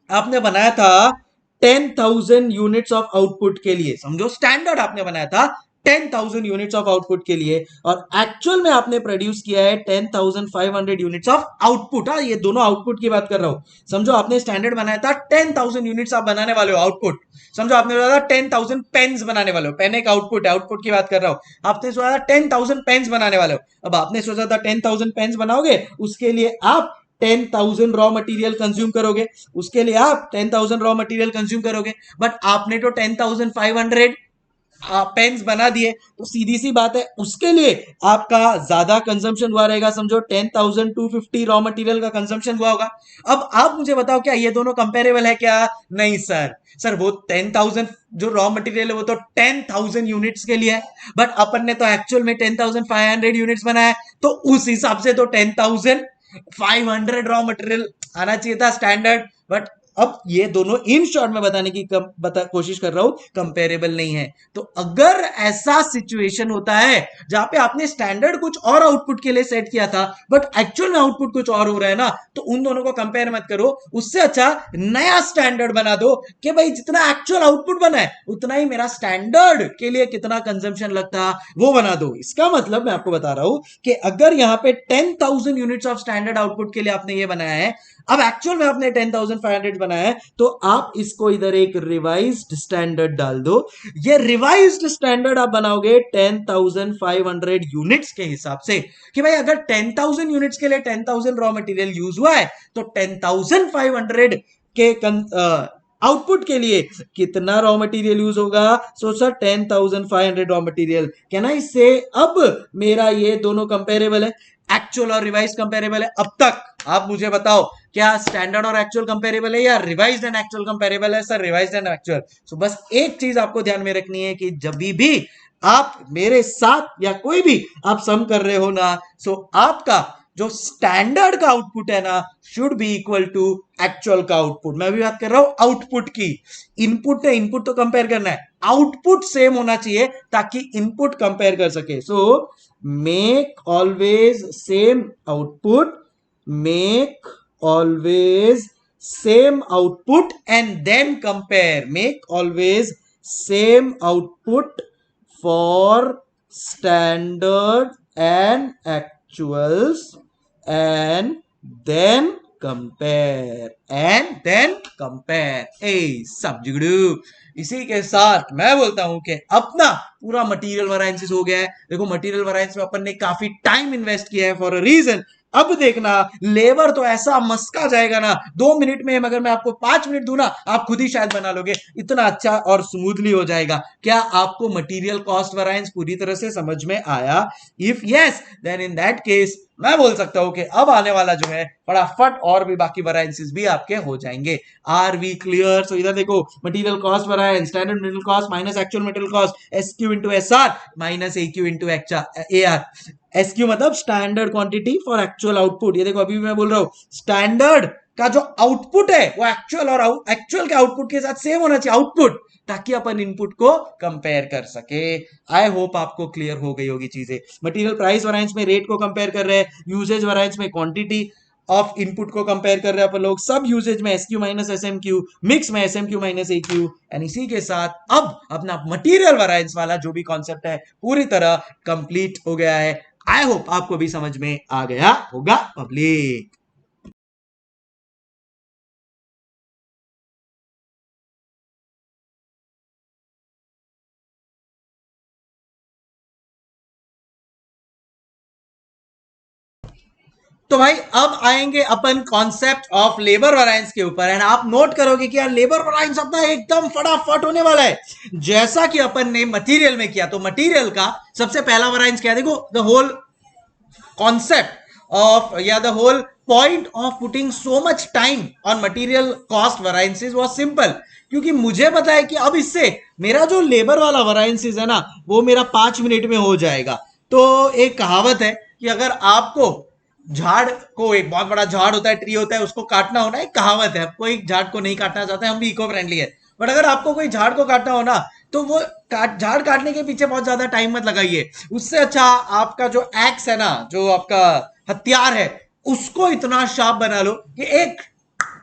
आपने बनाया था 10,000 यूनिट्स ऑफ आउटपुट के लिए, समझो स्टैंडर्ड आपने बनाया था 10,000 यूनिट्स ऑफ आउटपुट के लिए, और एक्चुअल में आपने प्रोड्यूस किया है 10,500 यूनिट्स ऑफ आउटपुट। हाँ, ये दोनों आउटपुट की बात कर रहा हूं। समझो आपने स्टैंडर्ड बनाया था 10,000 यूनिट्स आप बनाने वाले हो आउटपुट। समझो आपने बोला था 10,000 पेन्स बनाने वाले हो, पेन एक आउटपुट है, आउटपुट की बात कर रहा हूं। आपने सोचा था 10,000 पेन्स बनाने वाले हो। अब आपने सोचा था 10,000 पेन्स बनाओगे, उसके लिए आप 10,000 रॉ मटेरियल कंज्यूम करोगे, उसके लिए आप 10,000 रॉ मटेरियल कंज्यूम करोगे, बट आपने तो 10,500 पेन्स बना दिए, तो सीधी सी बात है उसके लिए आपका ज्यादा कंजम्पशन हुआ रहेगा। समझो 10,250 रॉ मटेरियल का कंजम्पशन हुआ होगा। अब आप मुझे बताओ क्या ये दोनों कंपेरेबल है क्या? नहीं सर, सर वो 10,000 जो रॉ मटेरियल है वो तो 10,000 यूनिट्स के लिए है, बट अपन ने तो एक्चुअल में 10,500 यूनिट्स बनाया, तो उस हिसाब से तो 10,500 रॉ मटेरियल आना चाहिए था स्टैंडर्ड। बट अब ये दोनों इन शॉर्ट में बताने की कोशिश कर रहा हूं, कंपेरेबल नहीं है। तो अगर ऐसा सिचुएशन होता है जहां पे आपने स्टैंडर्ड कुछ और आउटपुट के लिए सेट किया था, बट एक्चुअल में आउटपुट कुछ और हो रहा है ना, तो उन दोनों को कंपेयर मत करो। उससे अच्छा नया स्टैंडर्ड बना दो कि भाई जितना एक्चुअल आउटपुट बना है उतना ही मेरा स्टैंडर्ड के लिए कितना कंजम्पशन लगता, वो बना दो। इसका मतलब मैं आपको बता रहा हूं कि अगर यहां पे 10,000 यूनिट्स ऑफ स्टैंडर्ड आउटपुट के लिए आपने ये बनाया है, अब एक्चुअल में आपने 10,500 बनाया है, तो आप इसको इधर एक रिवाइज्ड स्टैंडर्ड डाल दो। ये रिवाइज्ड स्टैंडर्ड आप बनाओगे 10,500 यूनिट्स के हिसाब से, कि भाई अगर 10,000 यूनिट्स के लिए 10,000 रॉ मटेरियल यूज हुआ है, तो 10,500 के आउटपुट के लिए कितना रॉ मटेरियल यूज होगा? So sir 10,500 raw material. कहना इससे अब मेरा ये दोनों कंपेरेबल है, एक्चुअल और रिवाइज कंपेरेबल है। अब तक आप मुझे बताओ क्या स्टैंडर्ड और एक्चुअल कंपेरेबल है या रिवाइज्ड एंड एक्चुअल कंपेरेबल है? Sir revised and actual. So बस एक चीज आपको ध्यान में रखनी है कि जब भी आप मेरे साथ या कोई भी आप सम कर रहे हो ना, सो आपका जो स्टैंडर्ड का आउटपुट है ना should be equal to actual का आउटपुट। मैं भी बात कर रहा हूं आउटपुट की। इनपुट है, इनपुट तो कंपेयर करना है, आउटपुट सेम होना चाहिए ताकि इनपुट कंपेयर कर सके। So make always same output, make always same output and then compare. Make always same output for standard and actuals and then compare. ए सब जिगड़ू। इसी के साथ मैं बोलता हूं कि अपना पूरा मटेरियल वैरायंसेस हो गया है। देखो मटेरियल वैरायंस में अपन ने काफी टाइम इन्वेस्ट किया है फॉर अ रीजन। अब देखना लेबर तो ऐसा मस्का जाएगा ना 2 मिनट में, मगर मैं आपको 5 मिनट दूं ना आप खुद ही शायद बना लोगे, इतना अच्छा और स्मूथली हो जाएगा। क्या आपको मटेरियल कॉस्ट वैरायंस पूरी तरह से समझ में आया? If yes then in that case मैं बोल सकता हूं कि अब आने वाला जो है फटाफट और भी बाकी वैरायंसेस भी आपके हो जाएंगे। Are we clear? सो इधर देखो material cost variance, standard material cost minus actual material cost, S Q into S R minus A Q into A R. S Q मतलब standard quantity for actual output. ये देखो अभी भी मैं बोल रहा हूं स्टैंडर्ड का जो आउटपुट है वो एक्चुअल और एक्चुअल के आउटपुट के साथ सेम होना चाहिए आउटपुट, ताकि अपन इनपुट को कंपेयर कर सके। आई होप आपको क्लियर हो गई होगी चीजें। मटेरियल प्राइस वैरायंस में रेट को कंपेयर कर रहे हैं, यूजेज वैरायंस में क्वांटिटी ऑफ इनपुट को कंपेयर कर रहे हैं अपन लोग, सब यूजेज में एसक्यू माइनस एसएमक्यू, मिक्स में एसएमक्यू माइनस एक्यू। एंड इसी के साथ अब अपना मटेरियल वैरायंस वाला जो भी कॉन्सेप्ट है पूरी तरह कंप्लीट हो गया है। आई होप आपको भी समझ में आ गया होगा पब्लिक। तो भाई अब आएंगे अपन कॉन्सेप्ट ऑफ लेबर वैरायंस के ऊपर। एंड आप नोट करोगे कि यार लेबर वैरायंस अपना एकदम फटाफट होने वाला है, जैसा कि अपन ने मटेरियल में किया। तो मटेरियल का सबसे पहला वैरायंस क्या है? देखो द होल कॉन्सेप्ट ऑफ या the whole point of putting so much time on material cost variances was simple, क्योंकि मुझे पता है कि अब इससे मेरा जो लेबर वाला वैरायंसेस है ना वो मेरा 5 मिनट में हो जाएगा। तो एक कहावत है कि अगर आपको झाड़ को, एक बहुत बड़ा झाड़ होता है, ट्री होता है, उसको काटना होना, एक कहावत है, कोई झाड़ को नहीं काटना चाहता है, हम भी इको फ्रेंडली है, बट अगर आपको कोई झाड़ को काटना हो ना तो वो झाड़ काटने के पीछे बहुत ज्यादा टाइम मत लगाइए। उससे अच्छा आपका जो एक्स है ना, जो आपका हथियार है, उसको इतना शार्प बना लो कि एक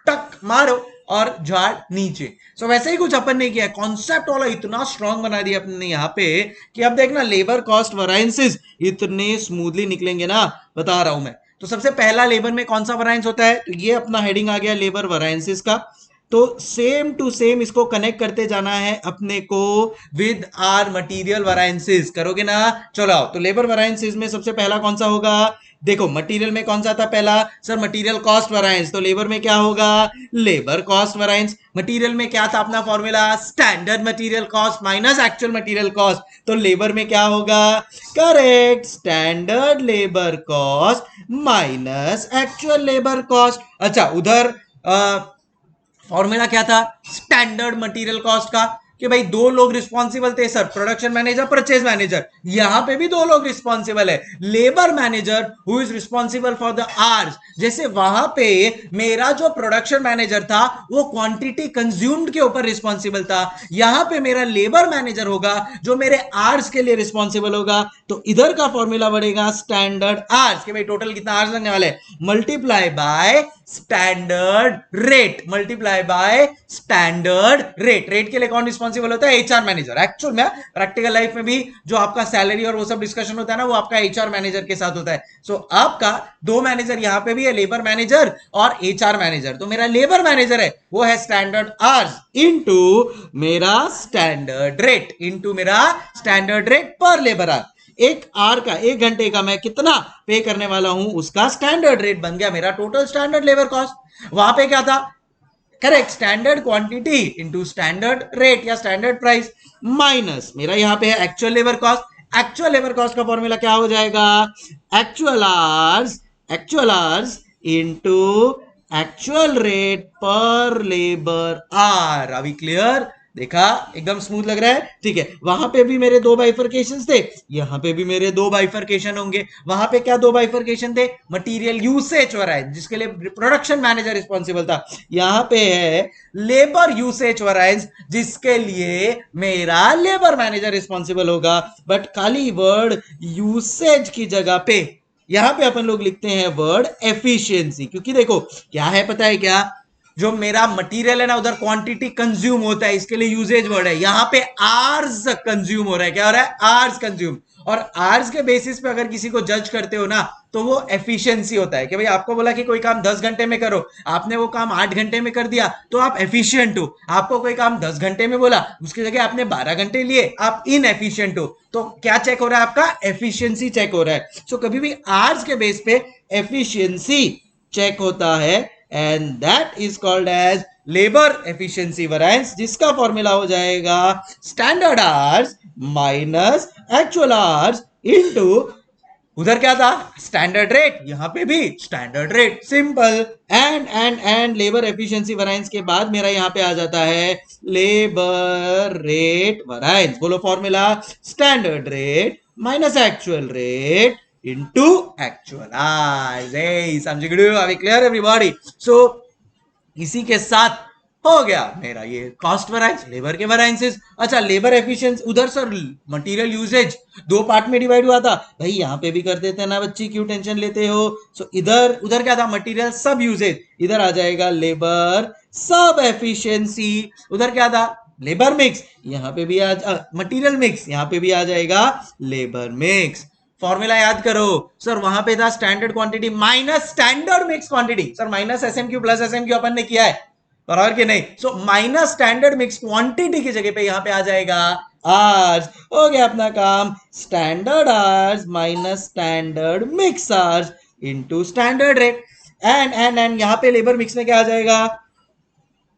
टक मारो और झाड़ नीचे। सो वैसे ही कुछ अपन ने किया, कॉन्सेप्ट वाला इतना स्ट्रांग बना दिया अपने ने यहाँ पे कि अब देखना लेबर कॉस्ट वराइंसेस इतने स्मूथली निकलेंगे ना, बता रहा हूं मैं। तो सबसे पहला लेबर में कौन सा वराइंस होता है, तो ये अपना हेडिंग आ गया लेबर वराइंसेस का। तो सेम टू सेम इसको कनेक्ट करते जाना है अपने को विद आर मटेरियल वराइंसेस, करोगे ना। चलो आओ, तो लेबर वराइंसेस में सबसे पहला कौन सा होगा, देखो मटेरियल में कौन सा था पहला, सर मटेरियल कॉस्ट वराइंस, तो लेबर में क्या होगा, लेबर कॉस्ट वराइंस। मटेरियल में क्या था अपना formula, standard material cost minus actual material cost, तो लेबर में क्या होगा, correct, standard labour cost minus actual labour cost. अच्छा, उधर फॉर्मूला क्या था स्टैंडर्ड मटेरियल कॉस्ट का, कि भाई दो लोग रिस्पॉन्सिबल थे sir, production manager purchase manager, यहां पे भी दो लोग रिस्पॉन्सिबल है, labour manager who is responsible for the hours. जैसे वहां पे मेरा जो प्रोडक्शन मैनेजर था वो क्वांटिटी कंज्यूम्ड के ऊपर रिस्पॉन्सिबल था, यहां पे मेरा लेबर मैनेजर होगा जो मेरे आवर्स के लिए रिस्पॉन्सिबल होगा। तो इधर का फॉर्मूला बढ़ेगा स्टैंडर्ड आवर्स, कि भाई टोटल कितना आवर्स लगने वाले, multiply by standard rate, multiply by standard rate. Rate के लिए कौन रिस्पॉन्सिबल होता है, एचआर मैनेजर। एक्चुअल में प्रैक्टिकल लाइफ में भी जो आपका सैलरी और वो सब डिस्कशन होता है ना, वो आपका एचआर मैनेजर के साथ होता है। सो आपका दो मैनेजर यहां पे भी है, लेबर मैनेजर और एचआर मैनेजर। तो मेरा लेबर मैनेजर है वो है स्टैंडर्ड आवर्स इनटू मेरा स्टैंडर्ड रेट, इनटू मेरा स्टैंडर्ड रेट पर लेबर आवर। एक आर का, एक घंटे का मैं कितना पे करने वाला हूं उसका स्टैंडर्ड रेट बन गया मेरा टोटल स्टैंडर्ड लेबर कॉस्ट। वहां पे क्या था, correct, standard quantity into standard rate या स्टैंडर्ड प्राइस, माइनस मेरा यहां पे है actual labour cost. Actual labour cost का फॉर्मूला क्या हो जाएगा, actual hours into actual rate पर लेबर आर। अभी क्लियर, देखा एकदम स्मूथ लग रहा है, ठीक है। वहां पे भी मेरे दो बाइफरकेशंस थे, यहां पे भी मेरे दो बाइफरकेशन होंगे। वहां पे क्या दो बाइफरकेशन थे, मटेरियल यूसेज वराइंस जिसके लिए प्रोडक्शन मैनेजर रिस्पॉन्सिबल था, यहां पे है लेबर यूसेज वराइंस जिसके लिए मेरा लेबर मैनेजर रिस्पॉन्सिबल होगा। बट खाली वर्ड यूसेज की जगह पे यहां पे अपन लोग लिखते हैं वर्ड एफिशिएंसी, क्योंकि देखो क्या है पता है क्या, जो मेरा मटेरियल है ना उधर क्वांटिटी कंज्यूम होता है, इसके लिए यूजेज वर्ड है, यहां पे आर्स कंज्यूम हो रहा है, क्या हो रहा है, आर्स कंज्यूम। और आर्स के बेसिस पे अगर किसी को जज करते हो ना तो वो एफिशिएंसी होता है, कि भाई आपको बोला कि कोई काम 10 घंटे में करो, आपने वो काम 8 घंटे में कर दिया तो आप एफिशिएंट हो। आपको कोई काम 10 घंटे में बोला, उसकी जगह आपने 12 घंटे लिए, आप इनएफिशिएंट हो। तो क्या चेक हो रहा है, आपका एफिशिएंसी चेक हो रहा है। सो कभी भी आर्स के बेस पे एफिशिएंसी चेक होता है, and that is called as labour efficiency variance, जिसका फॉर्मूला हो जाएगा standard hours minus actual hours into उधर क्या था स्टैंडर्ड रेट, यहां पे भी standard rate, simple. And labour efficiency variance के बाद मेरा यहां पे आ जाता है लेबर रेट वैरिएंस। बोलो formula, standard rate minus actual rate into actual eyes. Hey, समझ गए, अभी क्लियर एवरीबॉडी। सो इसी के साथ हो गया मेरा ये कॉस्ट वैरिएंस, लेबर के वैरिएंसेस। अच्छा, लेबर एफिशिएंसी उधर सर मटेरियल यूजेज दो पार्ट में डिवाइड हुआ था, भाई यहाँ पे भी कर देते हैं ना बच्ची, क्यों टेंशन लेते हो। सो इधर उधर क्या था, मटेरियल सब यूजेज, इधर आ जाएगा लेबर सब एफिशिएंसी। उधर क्या था, लेबर मिक्स, यहाँ पे भी मटेरियल मिक्स, यहाँ पे भी आ जाएगा लेबर मिक्स। फॉर्मूला याद करो सर, वहां पे था standard quantity minus standard mix quantity, sir minus SMQ plus SMQ अपन ने किया है, बराबर कि नहीं। So minus standard mix quantity की जगह पे यहां पे आ जाएगा आर्स, हो गया अपना काम, standard hours minus standard mix hours into standard rate. And यहां पे लेबर मिक्स में क्या आ जाएगा,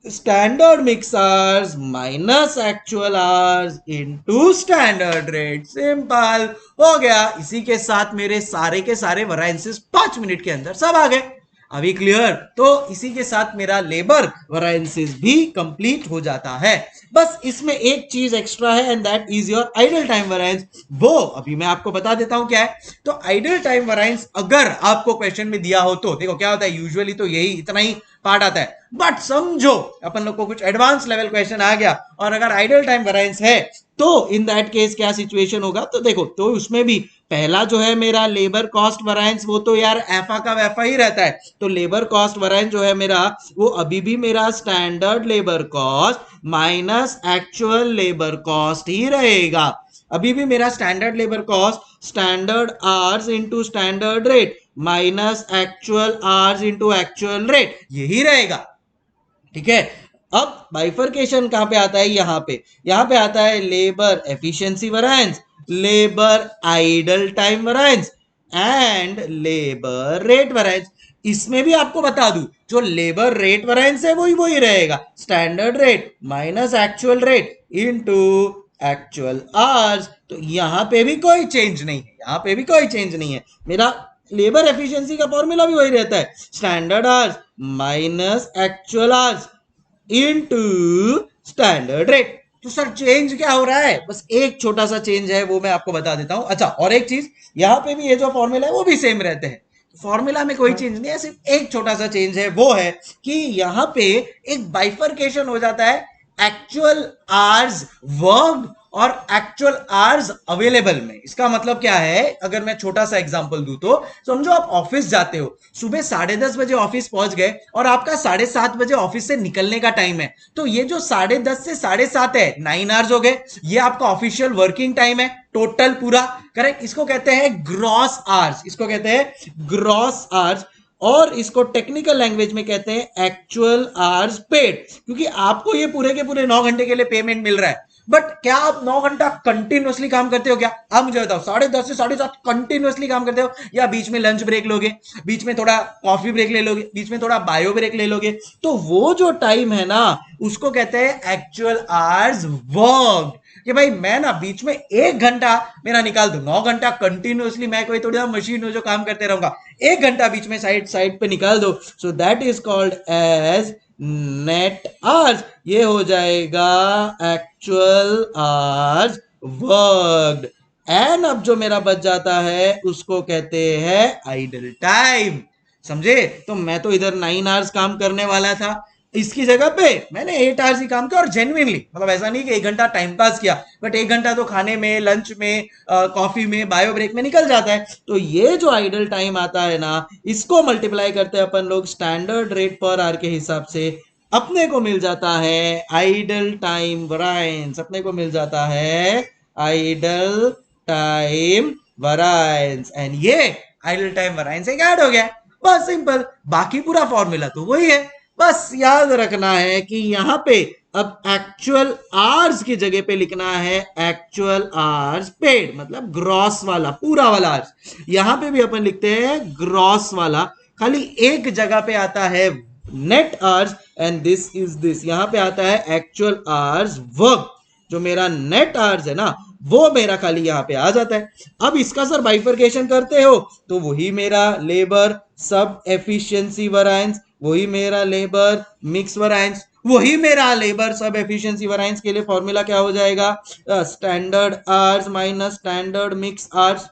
standard mix hours minus actual hours into standard rate, simple हो गया। इसी के साथ मेरे सारे के सारे वैरिएंसेस 5 मिनट के अंदर सब आ गए, अभी क्लियर। तो इसी के साथ मेरा लेबर वैरिएंसेस भी कंप्लीट हो जाता है। बस इसमें एक चीज एक्स्ट्रा है, and that is your idle time variance. वो अभी मैं आपको बता देता हूं क्या है। तो आइडल टाइम वैरिएंस अगर आपको क्वेश्चन में दिया हो तो देखो क्या होता है, यूजुअली तो यही इतना ही पार्ट आता है। बट समझो अपन लोग को कुछ एडवांस लेवल क्वेश्चन आ गया और अगर आइडल टाइम वेरिएंस है तो इन दैट केस क्या सिचुएशन होगा, तो देखो, तो उसमें भी पहला जो है मेरा लेबर कॉस्ट वेरिएंस वो तो यार एफा का वैफा ही रहता है, तो लेबर कॉस्ट वेरिएंस जो है मेरा वो अभी भी मेरा standard labour cost minus actual labour cost ही रहेगा। अभी भी मेरा standard labour cost standard hours into standard rate minus actual hours into actual rate यही रहेगा। ठीक है, अब बाइफर्केशन कहां पे आता है, यहां पे आता है labour efficiency variance, labour idle time variance and labour rate variance. इसमें भी आपको बता दूं जो लेबर रेट वेरिएंस है वही रहेगा, standard rate minus actual rate into actual hours. तो यहां पे भी कोई चेंज नहीं है, यहां पे भी कोई चेंज नहीं है, मेरा लेबर एफिशिएंसी का फॉर्मूला भी वही रहता है, standard hours minus actual hours into standard rate. तो सर चेंज क्या हो रहा है, बस एक छोटा सा चेंज है वो मैं आपको बता देता हूं। अच्छा, और एक चीज, यहां पे भी ये जो फॉर्मूला है वो भी सेम रहते हैं, फॉर्मूला में कोई चेंज नहीं है, सिर्फ एक छोटा सा चेंज है, वो है कि यहां पे एक बाइफर्केशन हो जाता है एक्चुअल आवर्स वर्क और एक्चुअल आवर्स अवेलेबल में। इसका मतलब क्या है, अगर मैं छोटा सा एग्जांपल दूं तो समझो आप ऑफिस जाते हो, सुबह 10:30 बजे ऑफिस पहुंच गए और आपका 7:30 बजे ऑफिस से निकलने का टाइम है, तो ये जो 10:30 से 7:30 है 9 आवर्स हो गए, ये आपका ऑफिशियल वर्किंग टाइम है टोटल पूरा, करेक्ट। इसको कहते हैं ग्रॉस आवर्स, इसको कहते हैं ग्रॉस आवर्स, और इसको टेक्निकल लैंग्वेज में कहते हैं एक्चुअल आवर्स पेड, क्योंकि आपको ये पूरे के पूरे 9 घंटे के लिए पेमेंट मिल रहा है। बट क्या आप 9 घंटा कंटिन्यूअसली काम करते हो क्या, आप मुझे बताओ, 10:30 से 7:30 कंटिन्यूअसली काम करते हो या बीच में लंच ब्रेक लोगे, बीच में थोड़ा कॉफी ब्रेक ले लोगे, बीच में थोड़ा बायो ब्रेक ले लोगे, तो वो जो टाइम है ना उसको कहते हैं एक्चुअल आवर्स वर्क। कि भाई मैं ना बीच में 1 घंटा मेरा निकाल दू, 9 घंटा कंटिन्यूअसली मैं कोई थोड़ा मशीन हो जो काम करते रहूंगा, 1 घंटा बीच में साइड पे निकाल दो, so that is called as net hours, ये हो जाएगा एक्चुअल आवर्स वर्कड। एंड अब जो मेरा बच जाता है उसको कहते हैं आइडल टाइम, समझे। तो मैं तो इधर 9 आवर्स काम करने वाला था, इसकी जगह पे मैंने 8 आवर्स ही काम किया, और जेन्युइनली मतलब ऐसा नहीं कि 1 घंटा टाइम पास किया, बट 1 घंटा तो खाने में, लंच में, कॉफी में, बायो ब्रेक में निकल जाता है। तो ये जो आइडल टाइम आता है ना, इसको मल्टीप्लाई करते हैं अपन लोग स्टैंडर्ड रेट पर आवर के हिसाब से, अपने को मिल जाता है आइडल टाइम वेरिएंस, अपने को मिल जाता है आइडल टाइम वेरिएंस, एंड ये आइडल टाइम वेरिएंस एक ऐड हो गया, बस सिंपल। बाकी पूरा फॉर्मूला तो वही है, बस याद रखना है कि यहां पे अब एक्चुअल आवर्स की जगह पे लिखना है एक्चुअल आवर्स पेड, मतलब ग्रॉस वाला पूरा वाला आवर्स। यहां पे भी अपन लिखते हैं ग्रॉस वाला, खाली एक जगह पे आता है net hours and this is this, यहां पे आता है एक्चुअल आवर्स वर्क। जो मेरा नेट आवर्स है ना वो मेरा खाली यहां पे आ जाता है। अब इसका सर बाइफर्केशन करते हो तो वही मेरा लेबर सब एफिशिएंसी वेरिएंस, वही मेरा लेबर मिक्स वेरिएंस, वही मेरा लेबर सब एफिशिएंसी वेरिएंस के लिए फॉर्मूला क्या हो जाएगा, standard hours minus standard mix hours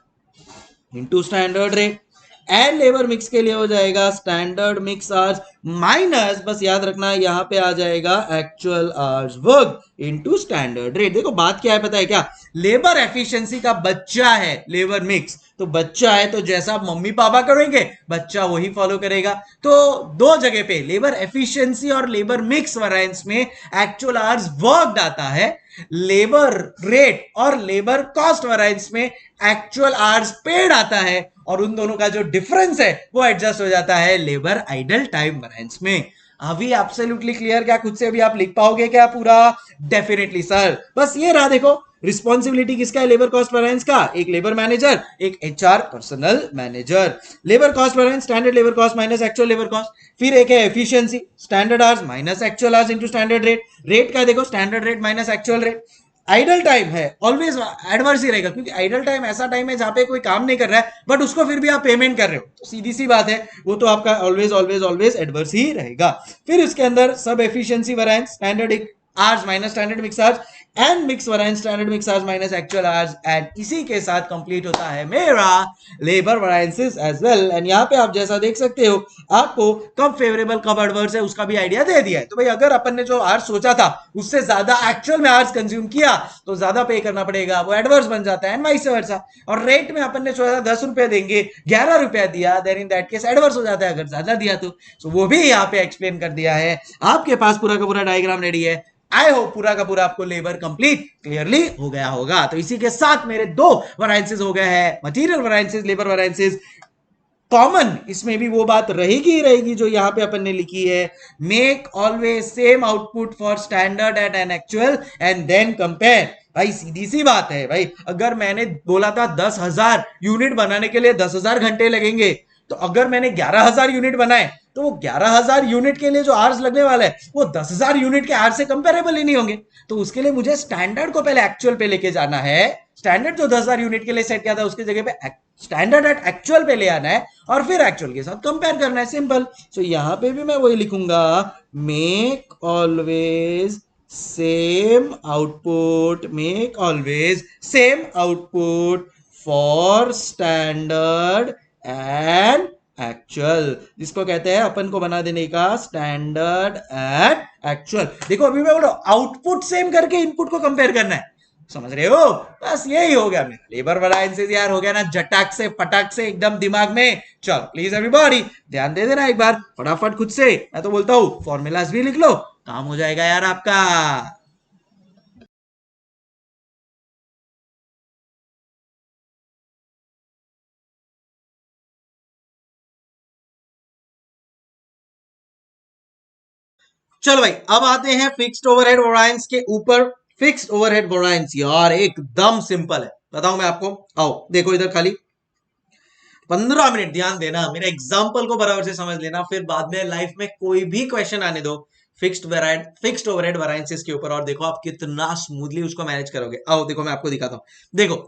into standard rate, and labour mix के लिए हो जाएगा स्टैंडर्ड मिक्स आवर्स माइनस, बस याद रखना यहां पे आ जाएगा actual hours work into standard rate. देखो बात क्या है पता है क्या, लेबर एफिशिएंसी का बच्चा है लेबर मिक्स, तो बच्चा है तो जैसा मम्मी पापा करेंगे बच्चा वही फॉलो करेगा। तो दो जगह पे लेबर एफिशिएंसी और लेबर मिक्स वेरिएंस में एक्चुअल आवर्स वर्कड आता है, लेबर रेट और लेबर कॉस्ट वेरिएंस में एक्चुअल आवर्स पेड आता है, और उन दोनों का जो डिफरेंस है वो एडजस्ट हो जाता है लेबर आइडल टाइम वेरिएंस में। अभी एब्सोल्युटली क्लियर क्या, खुद से भी आप लिख पाओगे क्या पूरा, डेफिनेटली सर। बस ये रहा, देखो रिस्पॉन्सिबिलिटी किसका है लेबर कॉस्ट वेरिएंस का, एक लेबर मैनेजर, एक HR personal manager. Labour cost variance standard labour cost minus actual labour cost, फिर एक है efficiency standard hours minus actual hours into standard rate, rate का देखो standard rate minus actual rate. Idle time है always adverse ही रहेगा, क्योंकि idle time ऐसा टाइम है जहां पे कोई काम नहीं कर रहा है बट उसको फिर भी आप पेमेंट कर रहे हो, तो सीधी सी बात है वो तो आपका ऑलवेज ऑलवेज ऑलवेज एडवर्स ही रहेगा। फिर इसके अंदर सब efficiency variance standard hours minus standard mix hours, and mix variance standard mix hours minus actual hours, and इसी के साथ कंप्लीट होता है मेरा labour variances as well. And यहाँ पे आप जैसा देख सकते हो आपको कब फेवरेबल कब एडवर्स है उसका भी आइडिया दे दिया है। तो भाई अगर अपन ने जो आवर्स सोचा था उससे ज्यादा एक्चुअल में आवर्स कंज्यूम किया तो ज्यादा पे करना पड़ेगा, वो एडवर्स बन जाता है, एंड वाइस वर्सा। और रेट में अपन ने सोचा 10 रुपए देंगे, 11 रुपया दिया, then in that case adverse हो जाता है अगर ज्यादा दिया तो। सो वो भी यहाँ पे एक्सप्लेन कर दिया है। आपके पास पूरा का पूरा डायग्राम रेडी है। आई होप पूरा का पूरा आपको लेबर कंप्लीट क्लियरली हो गया होगा। तो इसी के साथ मेरे दो वैरायंसेस हो गए हैं, मटेरियल वैरायंसेस, लेबर वैरायंसेस। कॉमन इसमें भी वो बात रहेगी ही रहेगी जो यहां पे अपन ने लिखी है, make always same output for standard and an actual and then compare. भाई सीधी सी बात है भाई, अगर मैंने बोला था 10,000 यूनिट बनाने के लिए 10,000 घंटे लगेंगे, तो अगर मैंने 11,000 यूनिट बनाए तो वो 11,000 यूनिट के लिए जो आवर्स लगने वाला है वो 10,000 यूनिट के आवर्स से कंपेरेबल ही नहीं होंगे। तो उसके लिए मुझे स्टैंडर्ड को पहले एक्चुअल पे लेके जाना है। स्टैंडर्ड जो 10,000 यूनिट के लिए सेट किया था उसकी जगह पे स्टैंडर्ड एट एक्चुअल पे ले आना है और फिर एक्चुअल के साथ कंपेयर करना है, सिंपल। सो यहां पे भी मैं वही लिखूंगा, make always same output, make always same output for standard and actual, जिसको कहते हैं अपन को बना देने का स्टैंडर्ड एट एक्चुअल। देखो अभी मैं बोलो आउटपुट सेम करके इनपुट को कंपेयर करना है, समझ रहे हो? बस यही हो गया मेरा लेबर वेरिएंसेस यार, हो गया ना जटाक से पटाक से एकदम दिमाग में। चलो प्लीज एवरीबॉडी ध्यान दे देना एक बार फटाफट खुद से, मैं तो बोलता हूँ फॉर्मूलाज भी लिख लो, काम हो जाएगा यार आपका। चलो भाई अब आते हैं फिक्स्ड ओवरहेड वेरिएंस के ऊपर। फिक्स्ड ओवरहेड वेरिएंस यार एकदम सिंपल है, बताऊं मैं आपको। आओ देखो इधर खाली 15 मिनट ध्यान देना, मेरे एग्जाम्पल को बराबर से समझ लेना, फिर बाद में लाइफ में कोई भी क्वेश्चन आने दो फिक्स्ड ओवरहेड वेरिएंसेस के ऊपर, और देखो आप कितना स्मूथली उसको मैनेज करोगे। आओ देखो मैं आपको दिखाता हूं। देखो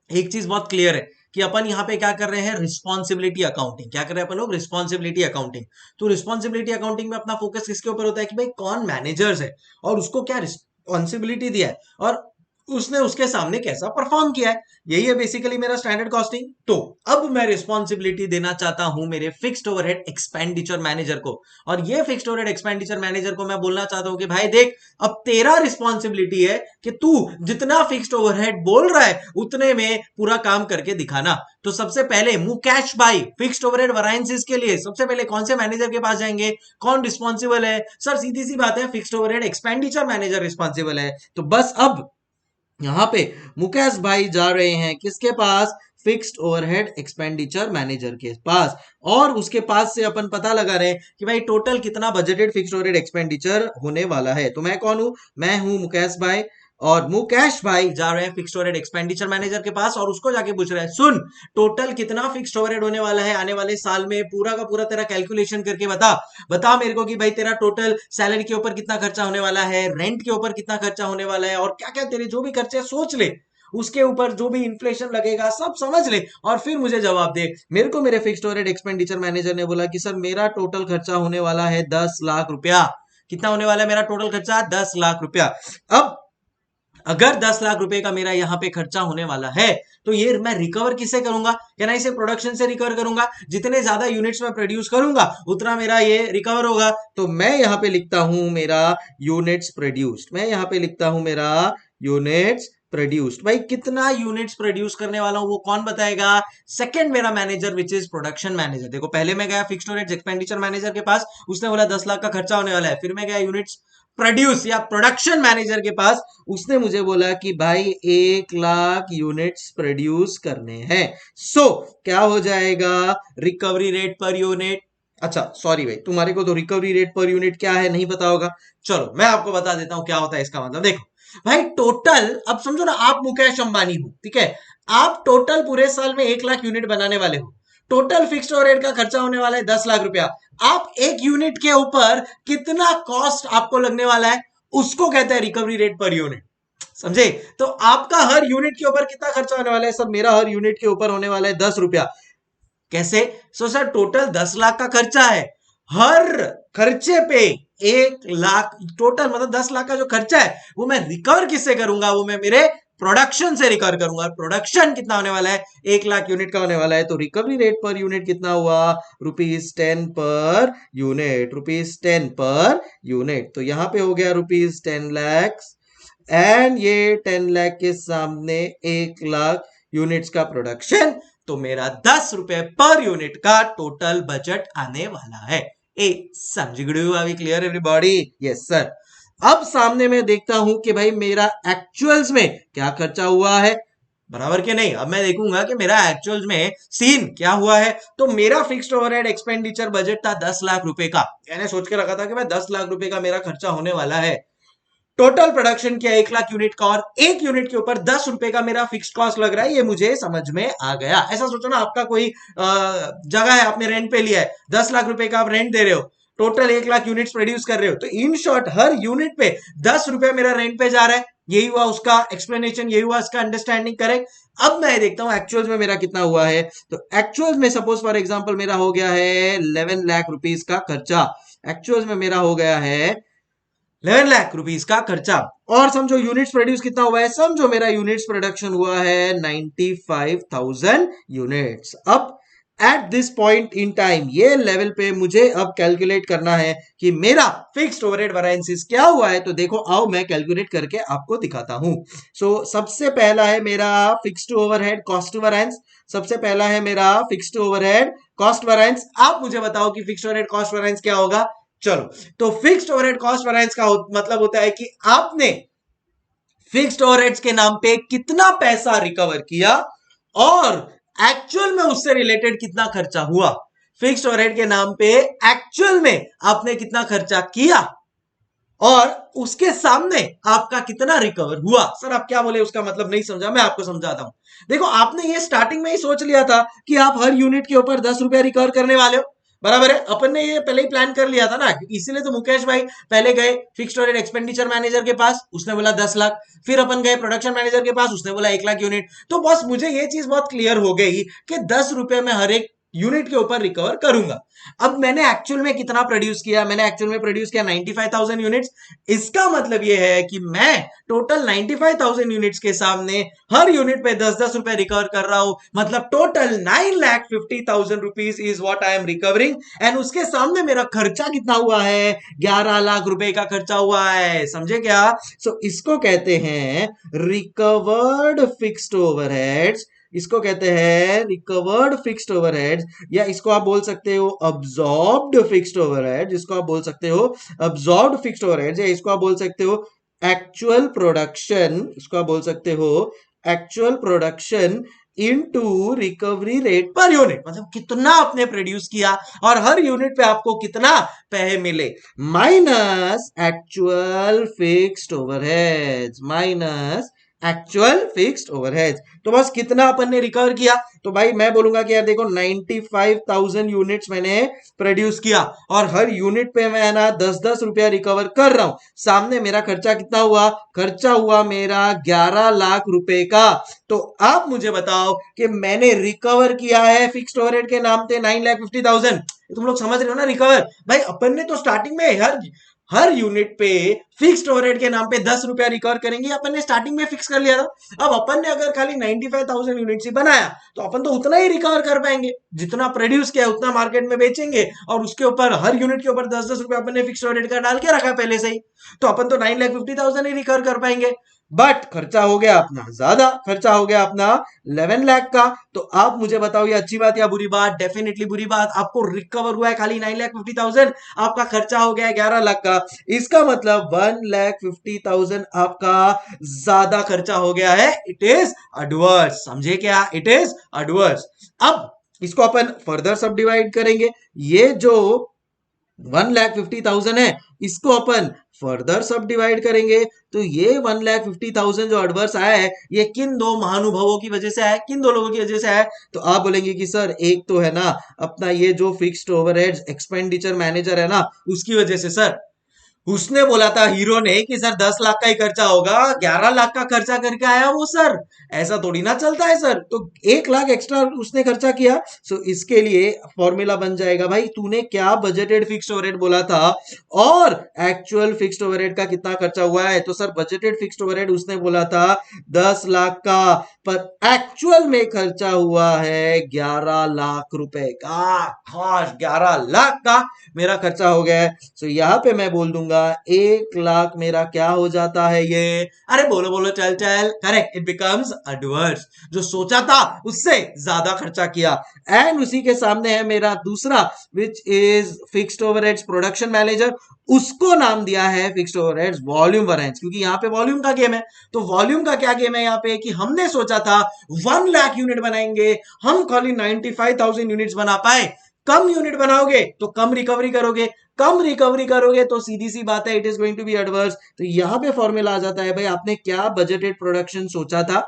एक चीज बहुत क्लियर है कि अपन यहाँ पे क्या कर रहे हैं, रिस्पॉन्सिबिलिटी अकाउंटिंग। क्या कर रहे हैं अपन लोग, रिस्पॉन्सिबिलिटी अकाउंटिंग। तो रिस्पॉन्सिबिलिटी अकाउंटिंग में अपना फोकस किसके ऊपर होता है कि भाई कौन मैनेजर्स है और उसको क्या रिस्पॉन्सिबिलिटी दिया है और उसने उसके सामने कैसा परफॉर्म किया है। यही है बेसिकली मेरा स्टैंडर्ड कॉस्टिंग। तो अब मैं रिस्पॉन्सिबिलिटी देना चाहता हूं मेरे फिक्स्ड ओवरहेड एक्सपेंडिचर मैनेजर को, और ये फिक्स्ड ओवरहेड एक्सपेंडिचर मैनेजर को मैं बोलना चाहता हूं कि भाई देख अब तेरा रिस्पॉन्सिबिलिटी है कि तू जितना फिक्स्ड ओवरहेड बोल रहा है उतने में पूरा काम करके दिखाना। तो सबसे पहले मुकेश भाई फिक्स्ड ओवरहेड वेरिएंसेस के लिए सबसे पहले कौन से मैनेजर के पास जाएंगे, कौन रिस्पॉन्सिबल है? सर सीधी सी बात है, fixed overhead expenditure manager responsible है। तो बस अब यहां पे मुकेश भाई जा रहे हैं किसके पास, फिक्स्ड ओवरहेड एक्सपेंडिचर मैनेजर के पास, और उसके पास से अपन पता लगा रहे हैं कि भाई टोटल कितना बजटेड फिक्स्ड ओवरहेड एक्सपेंडिचर होने वाला है। तो मैं कौन हूं, मैं हूं मुकेश भाई, और मुकेश भाई जा रहे हैं फिक्स्ड ओवरहेड एक्सपेंडिचर मैनेजर के पास और उसको जाके पूछ रहे हैं, सुन टोटल कितना फिक्स्ड ओवरहेड होने वाला है आने वाले साल में, पूरा का पूरा तेरा कैलकुलेशन करके बता मेरे को कि भाई तेरा टोटल सैलरी के ऊपर कितना खर्चा होने वाला है, रेंट के ऊपर कितना खर्चा होने वाला है, और क्या क्या तेरे जो भी खर्चे सोच ले, उसके ऊपर जो भी इन्फ्लेशन लगेगा सब समझ ले और फिर मुझे जवाब दे। मेरे को मेरे फिक्स्ड ओवरहेड एक्सपेंडिचर मैनेजर ने बोला कि सर मेरा टोटल खर्चा होने वाला है 10 लाख रुपया। कितना होने वाला है मेरा टोटल खर्चा, 10 लाख रुपया। अब अगर 10 लाख रुपए का मेरा यहाँ पे खर्चा होने वाला है तो ये मैं रिकवर किससे करूंगा, क्या ना इसे प्रोडक्शन से रिकवर करूंगा। जितने ज्यादा यूनिट्स में प्रोड्यूस करूंगा उतना मेरा ये रिकवर होगा। तो मैं यहाँ पे लिखता हूं मेरा यूनिट्स प्रोड्यूस्ड, मैं यहाँ पे लिखता हूं मेरा यूनिट्स प्रोड्यूस्ड। भाई कितना यूनिट्स प्रोड्यूस करने वाला हूं वो कौन बताएगा, सेकंड मेरा manager which is production manager. देखो पहले मैं गया फिक्स्ड ओवरहेड एक्सपेंडिचर मैनेजर के पास, उसने बोला 10 लाख का खर्चा होने वाला है। फिर मैं गया यूनिट्स प्रोड्यूस या प्रोडक्शन मैनेजर के पास, उसने मुझे बोला कि भाई 1 लाख यूनिट्स प्रोड्यूस करने हैं। सो क्या हो जाएगा, रिकवरी रेट पर यूनिट। अच्छा सॉरी भाई, तुम्हारे को तो रिकवरी रेट पर यूनिट क्या है नहीं पता होगा, चलो मैं आपको बता देता हूं क्या होता है इसका मतलब। देखो भाई टोटल, अब समझो ना आप मुकेश अंबानी हो, ठीक है, आप टोटल पूरे साल में 1 लाख यूनिट बनाने वाले हो, टोटल फिक्स्ड ओवरहेड का खर्चा होने वाला है 10 लाख रुपया। आप एक यूनिट के ऊपर कितना कॉस्ट आपको लगने वाला है उसको कहते हैं रिकवरी रेट पर यूनिट, समझे? तो आपका हर यूनिट के ऊपर कितना खर्चा होने वाला है, सब मेरा हर यूनिट के ऊपर होने वाला है 10 रुपया। कैसे? सो सर टोटल 10 लाख का खर्चा है, हर खर्चे पे 1 लाख टोटल, मतलब 10 लाख का जो खर्चा है वो मैं रिकवर किससे करूंगा, वो मैं मेरे प्रोडक्शन से रिकवर करूंगा। प्रोडक्शन कितना होने वाला है, 1 लाख यूनिट का होने वाला है। तो रिकवरी रेट पर यूनिट कितना हुआ, ₹10 पर यूनिट, ₹10 पर यूनिट। तो यहां पे हो गया ₹10 लाख, एंड ये 10 लाख के सामने 1 लाख यूनिट्स का प्रोडक्शन। तो मेरा ₹10 पर यूनिट का टोटल बजट आने वाला है। ए समझ गए, क्लियर एवरीबॉडी? Yes sir. अब सामने मैं देखता हूं कि भाई मेरा एक्चुअल्स में क्या खर्चा हुआ है, बराबर के नहीं। अब मैं देखूंगा कि मेरा एक्चुअल्स में सीन क्या हुआ है। तो मेरा फिक्स्ड ओवरहेड एक्सपेंडिचर बजट था ₹10 लाख का। मैंने सोच के रखा था कि भाई ₹10 लाख का मेरा खर्चा होने वाला है। टोटल प्रोडक्शन किया 1 लाख यूनिट का, और 1 यूनिट के ऊपर ₹10 का मेरा फिक्स्ड कॉस्ट लग रहा है, ये मुझे समझ में आ गया। ऐसा सोचो ना, आपका कोई जगह है, आपने रेंट पे लिया है, ₹10 लाख का आप रेंट दे रहे हो, टोटल 1 लाख यूनिट्स प्रोड्यूस कर रहे हो। तो इन शॉर्ट हर यूनिट पे ₹10 मेरा रेंट पे जा रहा है। यही हुआ उसका एक्सप्लेनेशन, यही हुआ उसका अंडरस्टैंडिंग, करेक्ट। अब मैं देखता हूं एक्चुअल्स में मेरा कितना हुआ है। तो एक्चुअल्स में सपोज फॉर एग्जांपल मेरा हो गया है ₹11 लाख का खर्चा। एक्चुअल्स में मेरा हो गया है ₹11 लाख का खर्चा। और समझो यूनिट्स प्रोड्यूस कितना हुआ है, समझो मेरा यूनिट्स प्रोडक्शन हुआ है 95,000 यूनिट्स। अब at this point in time, ये लेवल पे मुझे अब कैलकुलेट करना है कि मेरा फिक्स्ड ओवरहेड वेरिएंसेस क्या हुआ है। तो देखो आओ मैं कैलकुलेट करके आपको दिखाता हूं। सबसे पहला है मेरा फिक्स्ड ओवरहेड कॉस्ट वेरिएंस। सबसे पहला है मेरा फिक्स्ड ओवरहेड कॉस्ट वेरिएंस। आप मुझे बताओ कि फिक्स्ड ओवरहेड कॉस्ट वेरिएंस क्या होगा। चलो, तो फिक्स्ड ओवरहेड कॉस्ट वेरिएंस का मतलब होता है कि आपने फिक्स्ड ओवरहेड्स के नाम पे कितना पैसा रिकवर किया और एक्चुअल में उससे रिलेटेड कितना खर्चा हुआ। फिक्स्ड ओवरहेड के नाम पे एक्चुअल में आपने कितना खर्चा किया और उसके सामने आपका कितना रिकवर हुआ। सर आप क्या बोले, उसका मतलब नहीं समझा, मैं आपको समझाता हूं। देखो, आपने ये स्टार्टिंग में ही सोच लिया था कि आप हर यूनिट के ऊपर ₹10 रिकवर करने वाले हो, बराबर है। अपन ने ये पहले ही प्लान कर लिया था ना, इसीलिए तो मुकेश भाई पहले गए फिक्स्ड ओवरहेड एक्सपेंडिचर मैनेजर के पास, उसने बोला 10 लाख। फिर अपन गए प्रोडक्शन मैनेजर के पास, उसने बोला 1 लाख यूनिट। तो बस मुझे ये चीज बहुत क्लियर हो गई कि ₹10 में हर एक यूनिट के ऊपर रिकवर करूंगा। अब मैंने एक्चुअल में कितना प्रोड्यूस किया, मैंने एक्चुअल में प्रोड्यूस किया 95,000 यूनिट्स। इसका मतलब यह है कि मैं टोटल 95,000 यूनिट्स के सामने हर यूनिट पे 10-10 रुपए रिकवर कर रहा हूं। मतलब total 9,50,000 rupees is what I am recovering. And उसके सामने मेरा खर्चा कितना हुआ है, ₹11 लाख का खर्चा हुआ है। समझे क्या? इसको कहते हैं रिकवर्ड फिक्स्ड ओवरहेड्स। इसको कहते हैं रिकवर्ड फिक्स्ड ओवरहेड्स, या इसको आप बोल सकते हो अब्सॉर्ब्ड फिक्स्ड ओवरहेड, जिसको आप बोल सकते हो अब्सॉर्ब्ड फिक्स्ड ओवरहेड्स, या इसको आप बोल सकते हो एक्चुअल प्रोडक्शन। इसको आप बोल सकते हो actual production into recovery rate per unit. मतलब कितना आपने प्रोड्यूस किया और हर यूनिट पे आपको कितना पैसे मिले, minus actual fixed overheads, minus actual fixed overheads. तो बस कितना अपन ने रिकवर किया। तो भाई मैं बोलूंगा कि यार देखो 95,000 यूनिट्स मैंने प्रोड्यूस किया और हर यूनिट पे मैं ना 10-10 रुपया रिकवर कर रहा हूं। सामने मेरा खर्चा कितना हुआ, खर्चा हुआ मेरा ₹11 लाख का। तो आप मुझे बताओ कि मैंने रिकवर किया है फिक्स्ड ओवरहेड के नाम पे 9,50,000। तुम लोग समझ रहे हो ना रिकवर? भाई अपन ने तो स्टार्टिंग में हर यूनिट पे फिक्स्ड ओवरहेड के नाम पे ₹10 रिकवर करेंगे, अपन ने स्टार्टिंग में फिक्स कर लिया था। अब अपन ने अगर खाली 95,000 यूनिट्स ही बनाया तो अपन तो उतना ही रिकवर कर पाएंगे, जितना प्रोड्यूस किया उतना मार्केट में बेचेंगे, और उसके ऊपर हर यूनिट के ऊपर 10-10 रुपए अपन ने फिक्स्ड ओवरहेड का डाल के रखा पहले से ही, तो अपन तो 9,50,000 ही रिकवर कर पाएंगे। बट खर्चा हो गया अपना ज्यादा, खर्चा हो गया अपना 11 लाख का। तो आप मुझे बताओ ये अच्छी बात या बुरी बात? डेफिनेटली बुरी बात। आपको रिकवर हुआ है खाली 9,50,000, आपका खर्चा हो गया है 11 लाख का। इसका मतलब 1,50,000 आपका ज्यादा खर्चा हो गया है। It is adverse. समझे क्या? It is adverse. अब इसको अपन फर्दर सब डिवाइड करेंगे। ये जो 1,50,000 है इसको अपन फर्दर सब डिवाइड करेंगे। तो ये 1,50,000 जो एडवर्स आया है, ये किन दो महानुभावों की वजह से आया, किन दो लोगों की वजह से आया? तो आप बोलेंगे कि सर एक तो है ना अपना ये जो फिक्स्ड ओवरहेड्स एक्सपेंडिचर मैनेजर है ना, उसकी वजह से। सर उसने बोला था हीरो ने कि सर 10 लाख का ही खर्चा होगा, 11 लाख का खर्चा करके आया वो सर। ऐसा थोड़ी ना चलता है सर। तो 1 लाख एक्स्ट्रा उसने खर्चा किया। सो इसके लिए फॉर्मूला बन जाएगा भाई, तूने क्या बजटेड फिक्स्ड ओवरहेड बोला था और एक्चुअल फिक्स्ड ओवरहेड का कितना खर्चा हुआ है। तो सर बजटेड फिक्स्ड ओवरहेड उसने बोला था 10 लाख का, पर एक्चुअल में खर्चा हुआ है 11 लाख रुपए का। खास 11 लाख का मेरा खर्चा हो गया है। सो यहां पे मैं बोल दूंगा 1 लाख मेरा क्या हो जाता है ये। अरे बोलो बोलो, चल चल, करेक्ट, इट बिकम्स एडवर्स। जो सोचा था उससे ज्यादा खर्चा किया। एंड उसी के सामने है मेरा दूसरा, which is fixed overheads production manager. उसको नाम दिया है फिक्स्ड ओवरहेड्स वॉल्यूम वेरिएंस, क्योंकि यहाँ पे वॉल्यूम का गेम है। तो वॉल्यूम का क्या गेम है यहाँ पे कि हमने सोचा था 1 लाख यूनिट बनाएंगे, हम खाली 95,000 यूनिट्स बना पाए। कम यूनिट बनाओगे तो कम रिकवरी करोगे, कम रिकवरी करोगे तो सीधी सी बात है it is going to be adverse. तो यहां पे फॉर्मूला आ जाता है भाई, आपने क्या बजटेड प्रोडक्शन सोचा था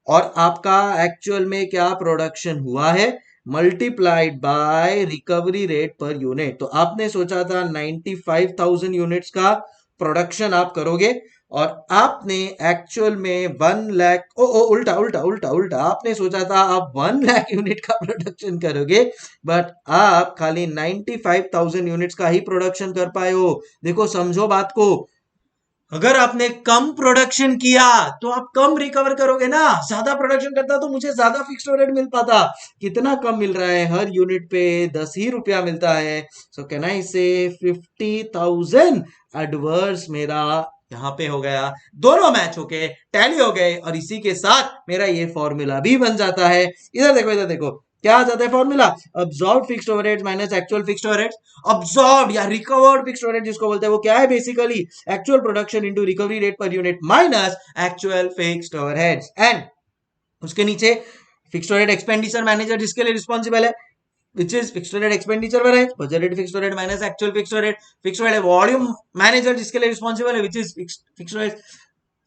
और आपका एक्चुअल में क्या प्रोडक्शन हुआ है, multiplied by recovery rate per unit. तो आपने सोचा था 95,000 यूनिट्स का प्रोडक्शन आप करोगे और आपने एक्चुअल में 1 लाख, ओ उल्टा उल्टा उल्टा उल्टा, आपने सोचा था आप 1 लाख यूनिट का प्रोडक्शन करोगे, बट आप खाली 95,000 यूनिट्स का ही प्रोडक्शन कर पाए हो। देखो समझो बात को, अगर आपने कम प्रोडक्शन किया तो आप कम रिकवर करोगे ना। ज्यादा प्रोडक्शन करता तो मुझे ज्यादा फिक्स्ड ओवरहेड मिल पाता। कितना कम मिल रहा है, हर यूनिट पे 10 ही रुपया मिलता है। सो कैन आई से 50,000 एडवर्स मेरा यहां पे हो गया। दोनों मैच हो गए, टैली हो गए और इसी के साथ मेरा ये फॉर्मूला भी बन जाता है। इधर देखो इधर देखो, क्या आ जाता है formula, absorb fixed overheads minus actual fixed overheads. Absorb या रिकवर्ड फिक्स्ड ओवरहेड जिसको बोलते हैं वो क्या है, basically actual production into recovery rate per unit minus actual fixed overheads. And उसके नीचे फिक्स्ड ओवरहेड एक्सपेंडिचर मैनेजर जिसके लिए रिस्पॉन्सिबल है, which is fixed overhead expenditure variance, budgeted fixed overhead minus actual fixed overhead, fixed overhead volume manager जिसके लिए responsible है, which is fixed overhead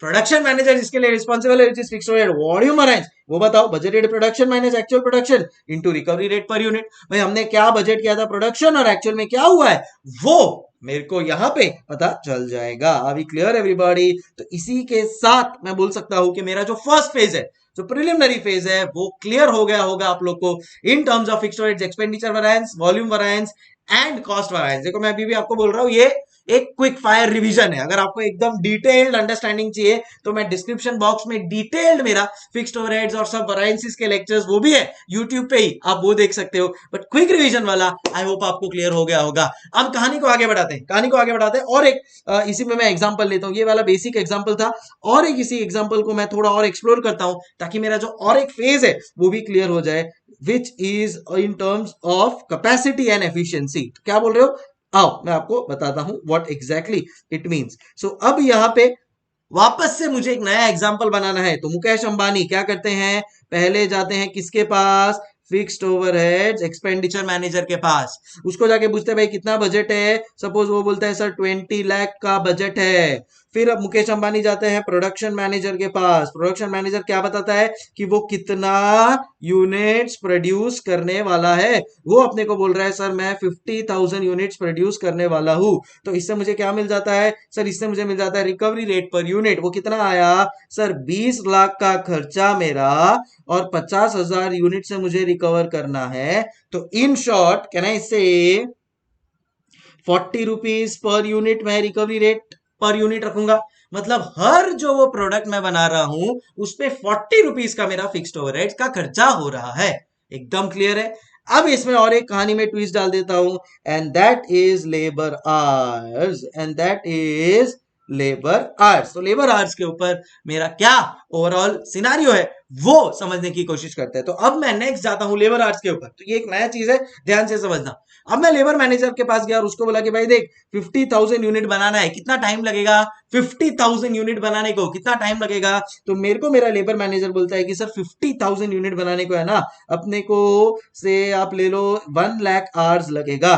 production manager जिसके लिए रिस्पॉन्सिबल है, which is fixed overhead volume arrange. वो बताओ, budgeted production minus actual production into recovery rate per unit. भाई हमने क्या बजट किया था प्रोडक्शन और एक्चुअल में क्या हुआ है वो मेरे को यहाँ पे पता चल जाएगा। अभी क्लियर एवरीबॉडी। तो इसी के साथ मैं बोल सकता हूं कि मेरा जो फर्स्ट फेज है, जो प्रिलिमिनरी फेज है, वो क्लियर हो गया होगा आप लोग को इन terms of fixed overheads expenditure variance, volume variance and cost variance. देखो मैं अभी भी आपको बोल रहा हूं ये एक क्विक फायर रिवीजन है। अगर आपको एकदम डिटेल्ड अंडरस्टैंडिंग चाहिए तो मैं डिस्क्रिप्शन बॉक्स में डिटेल्ड मेरा फिक्स्ड ओवरहेड्स और सब वेरिएंसेस के लेक्चर्स वो भी है यूट्यूब पे ही, आप वो देख सकते हो। बट क्विक रिवीजन वाला आई होप आपको क्लियर हो गया होगा। अब कहानी को आगे बढ़ाते हैं, कहानी को आगे बढ़ाते हैं और एक इसी में मैं एग्जांपल लेता हूं। ये वाला बेसिक एग्जांपल था और एक इसी एग्जांपल को मैं थोड़ा और एक्सप्लोर करता हूं ताकि मेरा जो और एक फेज है वो भी क्लियर हो जाए, which is in terms of capacity and efficiency. क्या बोल रहे हो, आओ मैं आपको बताता हूं व्हाट एग्जैक्टली इट मींस। सो अब यहां पे वापस से मुझे एक नया एग्जांपल बनाना है। तो मुकेश अंबानी क्या करते हैं, पहले जाते हैं किसके पास, फिक्स्ड ओवरहेड्स एक्सपेंडिचर मैनेजर के पास। उसको जाके पूछते हैं भाई कितना बजट है। सपोज वो बोलता है सर 20 लाख का बजट है। फिर अब मुकेश अंबानी जाते हैं प्रोडक्शन मैनेजर के पास। प्रोडक्शन मैनेजर क्या बताता है कि वो कितना यूनिट्स प्रोड्यूस करने वाला है। वो अपने को बोल रहा है सर मैं 50,000 यूनिट्स प्रोड्यूस करने वाला हूं। तो इससे मुझे क्या मिल जाता है सर, इससे मुझे मिल जाता है रिकवरी रेट पर यूनिट। वो कितना आया सर, 20 लाख का खर्चा मेरा और 50,000 यूनिट से मुझे रिकवर करना है। तो इन शॉर्ट कैन आई से 40 रुपीज पर यूनिट मैं रिकवरी रेट पर यूनिट रखूंगा। मतलब हर जो वो प्रोडक्ट मैं बना रहा हूं उस पे 40 रुपीज का मेरा फिक्स्ड ओवरहेड का खर्चा हो रहा है। एकदम क्लियर है। अब इसमें और एक कहानी में ट्विस्ट डाल देता हूं, and that is labour hours, and that is labour hours. तो लेबर आवर्स के ऊपर मेरा क्या ओवरऑल सिनारियो है वो समझने की कोशिश करते हैं। तो अब मैं नेक्स्ट जाता हूं लेबर आवर्स के ऊपर। तो ये एक नया चीज है, ध्यान से समझना। अब मैं लेबर मैनेजर के पास गया और उसको बोला कि भाई देख 50,000 यूनिट बनाना है, कितना टाइम लगेगा, 50,000 यूनिट बनाने को कितना टाइम लगेगा। तो मेरे को मेरा लेबर मैनेजर बोलता है कि सर 50,000 यूनिट बनाने को है ना, अपने को से आप ले लो 1 लाख आवर्स लगेगा।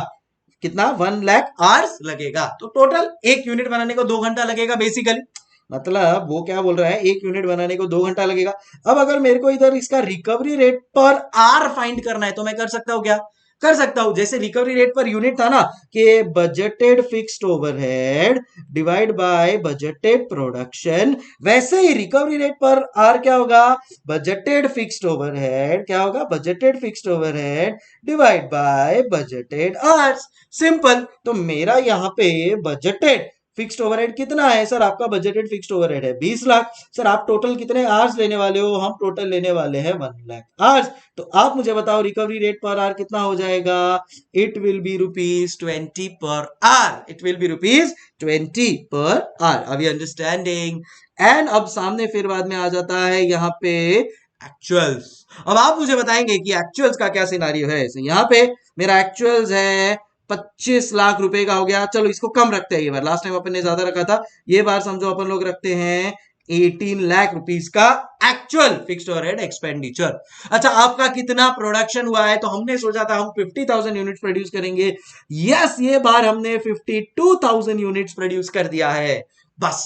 कितना, 1 लाख आवर्स लगेगा। तो टोटल एक यूनिट बनाने को 2 घंटा लगेगा बेसिकली। मतलब वो क्या बोल रहा है, एक यूनिट बनाने को 2 घंटा लगेगा। अब अगर मेरे को इधर इसका recovery rate per are find करना है तो मैं कर सकता हूं क्या, कर सकता हूं। जैसे रिकवरी रेट पर यूनिट था ना कि budgeted fixed overhead divide by budgeted production, वैसे ही रिकवरी रेट पर आर क्या होगा, बजटेड फिक्स्ड ओवरहेड क्या होगा, budgeted fixed overhead divide by budgeted hours. Simple. तो मेरा यहां पे बजटेड फिक्स्ड ओवरहेड कितना है सर, आपका बजटेड फिक्स्ड ओवरहेड है 20 लाख। सर आप टोटल कितने आवर्स लेने वाले हो, हम टोटल लेने वाले हैं 1 लाख आवर्स। तो आप मुझे बताओ रिकवरी रेट पर आर कितना हो जाएगा, इट विल बी ₹20 पर आवर, इट विल बी ₹20 पर hour. Are you understanding? And अब सामने फिर बाद में आ जाता है यहाँ पे एक्चुअल्स। अब आप मुझे बताएंगे कि एक्चुअल्स का क्या सिनारियो है। यहाँ पे मेरा एक्चुअल्स है 25 लाख रुपए का हो गया। चलो इसको कम रखते हैं, ये बार लास्ट टाइम अपन ने ज्यादा रखा था, ये बार समझो अपन लोग रखते हैं 18 लाख रुपीस का एक्चुअल फिक्स्ड ओवरहेड एक्सपेंडिचर। अच्छा आपका कितना प्रोडक्शन हुआ है, तो हमने सोचा था हम 50,000 यूनिट्स प्रोड्यूस करेंगे। यस, ये बार हमने 52,000 यूनिट्स प्रोड्यूस कर दिया है। बस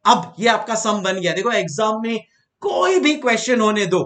अब ये आपका सम बन गया। देखो एग्जाम में कोई भी क्वेश्चन होने दो,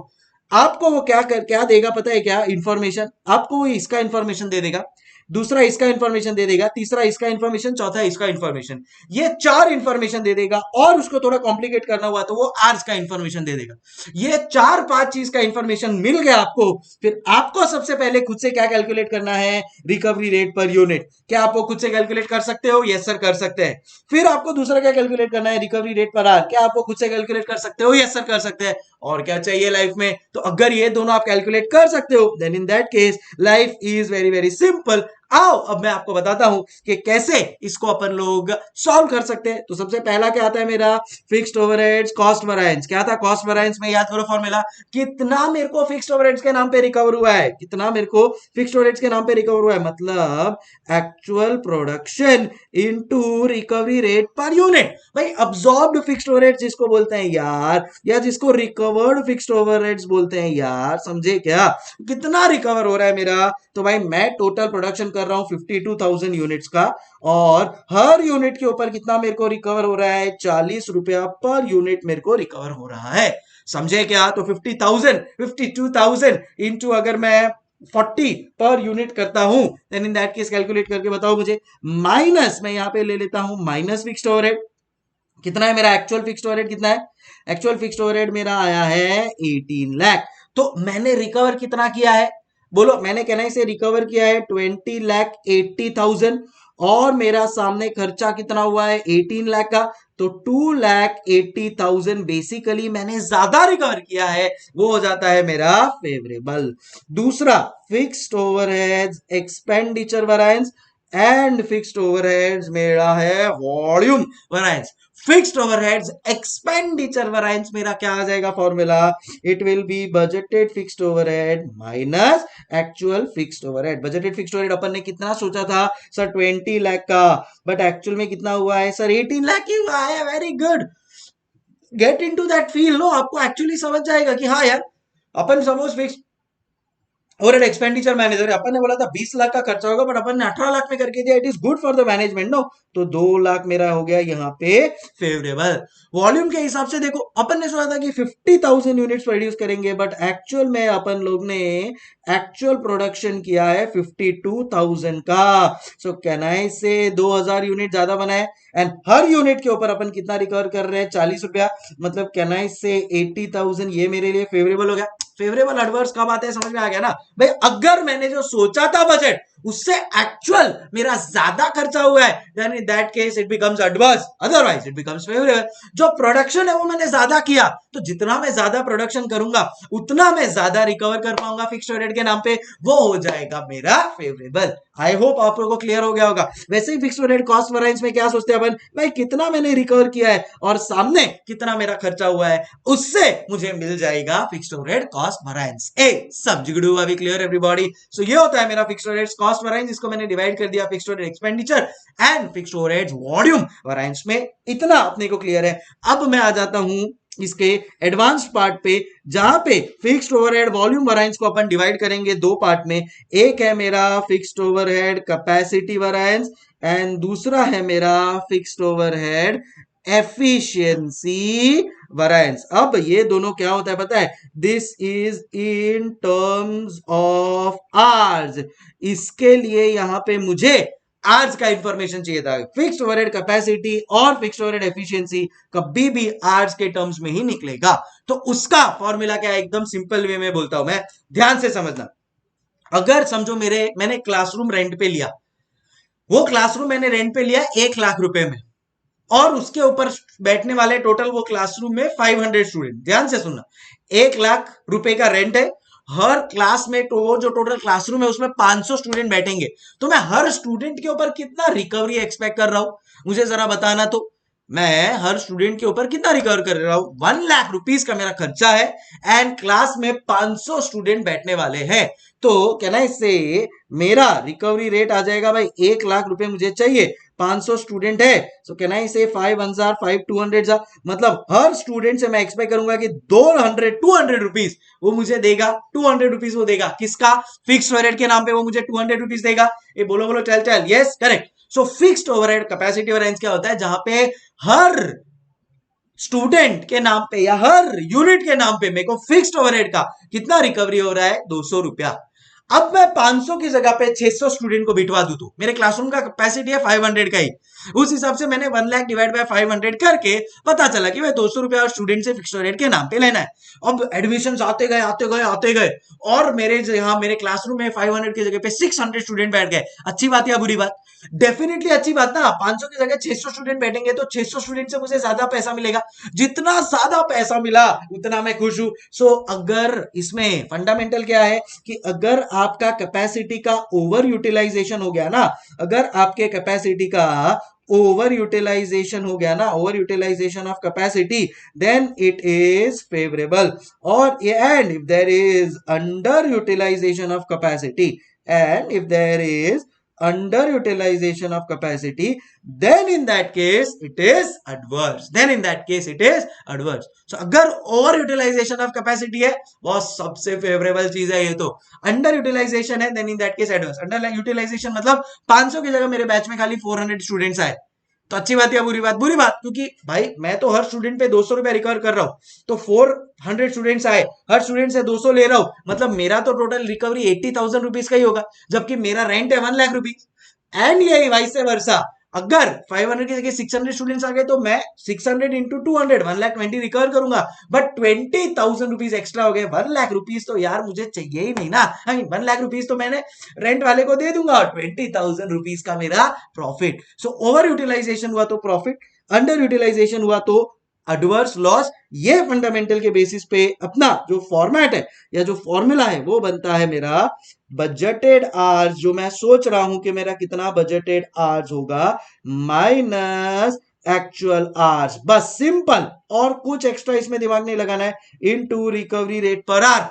आपको वो क्या देगा पता है क्या, इंफॉर्मेशन। आपको वो इसका इंफॉर्मेशन दे देगा, दूसरा इसका इंफॉर्मेशन दे देगा, तीसरा इसका इंफॉर्मेशन, चौथा इसका इंफॉर्मेशन, ये 4 इंफॉर्मेशन दे देगा। और उसको थोड़ा कॉम्प्लिकेट करना हुआ तो वो आर्स का इंफॉर्मेशन दे देगा। ये 4-5 चीज का इंफॉर्मेशन मिल गया आपको, फिर आपको सबसे पहले खुद से क्या कैलकुलेट करना है, रिकवरी रेट पर यूनिट। क्या आप वो खुद से कैलकुलेट कर सकते हो? यस सर कर सकते हैं। फिर आपको दूसरा क्या कैलकुलेट करना है, रिकवरी रेट पर आर। क्या आप वो खुद से कैलकुलेट कर सकते हो? यस सर कर सकते हैं। और क्या चाहिए लाइफ में? तो अगर ये दोनों आप कैलकुलेट कर सकते हो, then in that case life is very very simple. आओ अब मैं आपको बताता हूं कि कैसे इसको अपन लोग सॉल्व कर सकते हैं। तो सबसे पहला क्या आता है मेरा, फिक्स्ड ओवरहेड्स कॉस्ट वैरिएंस। क्या था कॉस्ट वैरिएंस में, याद करो फॉर्मूला, कितना मेरे को फिक्स्ड ओवरहेड्स के नाम पे रिकवर हुआ है, कितना मेरे को फिक्स्ड ओवरहेड्स के नाम पे रिकवर हुआ है, मतलब actual production into recovery rate per unit. भाई अब्सॉर्ब्ड फिक्स्ड ओवरहेड्स जिसको बोलते हैं यार, या जिसको रिकवर्ड फिक्स्ड ओवरहेड्स बोलते हैं यार, समझे क्या, कितना रिकवर हो रहा है मेरा। तो भाई मैं टोटल प्रोडक्शन कर रहा हूं 52,000 यूनिट्स का, और हर यूनिट के ऊपर कितना मेरे को रिकवर हो रहा है, 40 रुपया पर यूनिट मेरे को रिकवर हो रहा है। समझे क्या? तो 50,000 52,000 इंटू अगर मैं 40 पर यूनिट करता हूं, then in that case calculate करके बताओ मुझे, माइनस मैं यहां पे ले लेता हूं माइनस फिक्स्ड ओवरहेड। कितना है मेरा एक्चुअल फिक्स्ड ओवरहेड, कितना है एक्चुअल फिक्स्ड ओवरहेड मेरा आया है 18 लाख। तो मैंने रिकवर कितना किया है, बोलो। मैंने कहना से रिकवर किया है 20,80,000, और मेरा सामने खर्चा कितना हुआ है 18 लाख का, तो 2,80,000 बेसिकली मैंने ज्यादा रिकवर किया है, वो हो जाता है मेरा फेवरेबल। दूसरा fixed overheads expenditure variance and fixed overheads मेरा है volume variance. Fixed overheads expenditure variance मेरा क्या आ जाएगा formula, it will be budgeted fixed overhead minus actual fixed overhead. Budgeted fixed overhead अपन ने कितना सोचा था सर 20 लाख का, बट एक्चुअल में कितना हुआ है सर 18 लाख ही हुआ है। Very good, get into that feel no, आपको एक्चुअली समझ जाएगा कि हाँ यार अपन suppose fix overhead expenditure manager, अपन ने बोला था 20 लाख का खर्चा होगा, बट अपन ने 18 लाख में करके दिया, it is good for the management no. तो 2 लाख मेरा हो गया यहाँ पे फेवरेबल। वॉल्यूम के हिसाब से देखो, अपन ने सोचा था कि 50,000 यूनिट्स प्रोड्यूस करेंगे, बट एक्चुअल में अपन लोग ने एक्चुअल प्रोडक्शन किया है 52,000 का। सो कैन आई से 2,000 यूनिट ज्यादा बनाए, एंड हर यूनिट के ऊपर अपन कितना रिकवर कर रहे हैं 40 रुपया, मतलब कैन आई से 80,000। ये मेरे लिए फेवरेबल हो गया। फेवरेबल एडवर्स कब आते हैं समझ में आ गया ना भाई। अगर मैंने जो सोचा था बजट उससे एक्चुअल मेरा ज्यादा खर्चा हुआ है, then in that case it becomes adverse, otherwise it becomes favourable. जो प्रोडक्शन है वो मैंने ज्यादा किया, तो जितना मैं ज्यादा प्रोडक्शन करूंगा उतना मैं ज्यादा रिकवर कर पाऊंगा फिक्स्ड ओवरहेड के नाम पे, वो हो जाएगा मेरा फेवरेबल। आई होप आप लोगों को क्लियर हो गया होगा। वैसे ही फिक्स्ड ओवरहेड कॉस्ट वैरिएंस में क्या सोचते हैं अपन, भाई कितना मैंने रिकवर किया है और सामने कितना मेरा खर्चा हुआ है, उससे मुझे मिल जाएगा फिक्स्ड ओवरहेड कॉस्ट वैरिएंस। ए सब जिगड़ू अभी क्लियर एवरीबॉडी? सो ये होता है मेरा फिक्स्ड ओवरहेड कॉस्ट वैरिएंस, इसको मैंने डिवाइड कर दिया fixed overhead expenditure and fixed overhead volume variance में। इतना अपने को क्लियर है। अब मैं आ जाता हूं इसके एडवांस पार्ट पे, जहां पे फिक्स्ड ओवरहेड वॉल्यूम वैरिएंस को अपन डिवाइड करेंगे 2 पार्ट में। एक है मेरा fixed overhead capacity variance and दूसरा है मेरा फिक्स्ड ओवरहेड एफिशिएंसी वरायंस। अब ये दोनों क्या होता है पता है, this is in terms of hours. इसके लिए यहां पे मुझे आवर्स का इंफॉर्मेशन चाहिए था। फिक्स्ड ओवरहेड कैपेसिटी और फिक्स्ड ओवरहेड एफिशिएंसी कभी भी आवर्स के टर्म्स में ही निकलेगा। तो उसका फॉर्मूला क्या है, एकदम सिंपल वे में बोलता हूं मैं, ध्यान से समझना। अगर समझो मैंने क्लासरूम रेंट पे लिया, वो क्लासरूम मैंने रेंट पे लिया 1 लाख रुपए में, और उसके ऊपर बैठने वाले टोटल वो क्लासरूम में 500 स्टूडेंट। ध्यान से सुनना, 1 लाख रुपए का रेंट है, हर क्लास में तो वो जो टोटल क्लासरूम है उसमें 500 स्टूडेंट बैठेंगे, तो मैं हर स्टूडेंट के ऊपर कितना रिकवरी एक्सपेक्ट कर रहा हूं, मुझे जरा बताना। तो मैं हर स्टूडेंट के ऊपर कितना रिकवर कर रहा हूं, 1 लाख रुपीज का मेरा खर्चा है, एंड क्लास में 500 स्टूडेंट बैठने वाले हैं। तो कहना इससे मेरा रिकवरी रेट आ जाएगा भाई, 1 लाख रुपए मुझे चाहिए, 500 स्टूडेंट है, सो कैन आई से 5 5 200, मतलब हर स्टूडेंट से मैं एक्सपेक्ट करूंगा कि 200 रुपीज वो मुझे देगा, 200 रुपीज वो देगा, किसका, फिक्स्ड ओवरहेड के नाम पे वो मुझे 200 रुपीज देगा। ये बोलो बोलो चल चल, यस करेक्ट। सो फिक्स्ड ओवरहेड कैपेसिटी वेरिएंस क्या होता है, जहां पे हर स्टूडेंट के नाम पे या हर यूनिट के नाम पे मेरे को फिक्स्ड ओवरहेड का कितना रिकवरी हो रहा है, 200 रुपया। अब मैं 500 की जगह पे 600 स्टूडेंट को बिठवा दूं, तो मेरे क्लासरूम का कैपेसिटी है 500 का ही, उस हिसाब से मैंने 1 लाख डिवाइड बाय 500 करके पता चला कि भाई 200 रुपया और स्टूडेंट से फिक्स्ड रेट के नाम पे लेना है। अब एडमिशन आते गए आते गए आते गए, और मेरे यहाँ मेरे क्लासरूम में 500 की जगह पे 600 स्टूडेंट बैठ गए। अच्छी बात या बुरी बात, डेफिनेटली अच्छी बात ना। 500 की जगह 600 स्टूडेंट बैठेंगे तो 600 स्टूडेंट से मुझे ज्यादा पैसा मिलेगा, जितना ज्यादा पैसा मिला उतना मैं खुश हूं। सो अगर इसमें फंडामेंटल क्या है कि अगर आपका कैपेसिटी का ओवर यूटिलाइजेशन हो गया ना, अगर आपके कैपेसिटी का ओवर यूटिलाइजेशन हो गया ना, over utilisation of capacity, then it is favourable. और and if there is under utilisation of capacity, and if there is underutilization of capacity, then in that case it is adverse, then in that case it is adverse. So अगर over utilization of capacity है, वो सबसे favourable चीज है। ये तो under utilisation है, then in that case adverse। Under utilisation मतलब 500 की जगह मेरे बैच में खाली 400 स्टूडेंट्स आए, तो अच्छी बात या बुरी बात, बुरी बात, क्योंकि भाई मैं तो हर स्टूडेंट पे 200 रुपया रिकवर कर रहा हूं, तो 400 स्टूडेंट्स आए, हर स्टूडेंट से 200 ले रहा हूं, मतलब मेरा तो टोटल रिकवरी 80,000 रुपीज का ही होगा, जबकि मेरा रेंट है 1 लाख रुपीज। एंड यही वाइस वर्सा, अगर 500 की जगह 600 स्टूडेंट्स आ गए तो मैं 600 इंटू 200 1,20,000 रिकवर करूंगा, बट 20,000 रुपीज एक्स्ट्रा हो गए। 1 लाख रुपीज तो यार मुझे चाहिए ही नहीं ना, 1 लाख रुपीज तो मैंने रेंट वाले को दे दूंगा, और 20,000 रुपीज का मेरा प्रॉफिट। सो ओवर यूटिलाइजेशन हुआ तो प्रॉफिट, अंडर यूटिलाइजेशन हुआ तो एडवर्स लॉस। ये फंडामेंटल के बेसिस पे अपना जो फॉर्मेट है या जो फॉर्मूला है वो बनता है मेरा बजटेड आवर्स, जो मैं सोच रहा हूं कि मेरा कितना बजटेड आवर्स होगा, माइनस एक्चुअल आवर्स। बस सिंपल, और कुछ एक्स्ट्रा इसमें दिमाग नहीं लगाना है, into recovery rate per our.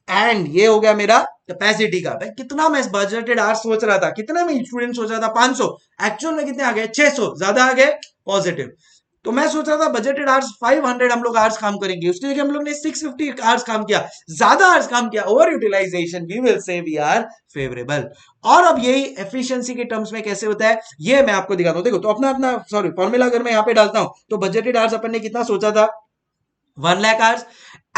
And ये हो गया मेरा कैपेसिटी का। भाई कितना मैं बजटेड आवर्स सोच रहा था, कितना मैं स्टूडेंट सोच रहा था 500, एक्चुअल में कितने आ गए 600, ज्यादा आ गए पॉजिटिव। तो मैं सोच रहा था बजटेड आवर्स 500 हम लोग आवर्स काम करेंगे, उसकी जगह हम लोग ने 650 आवर्स काम किया, ज्यादा आवर्स काम किया, over utilisation, we will say we are favourable. और अब यही एफिशिएंसी के टर्म्स में कैसे होता है ये मैं आपको दिखाता हूं। देखो, तो अपना अपना सॉरी फॉर्मूला अगर मैं यहां पे डालता हूं, तो बजटेड आवर्स अपन ने कितना सोचा था, 1 लाख आवर्स।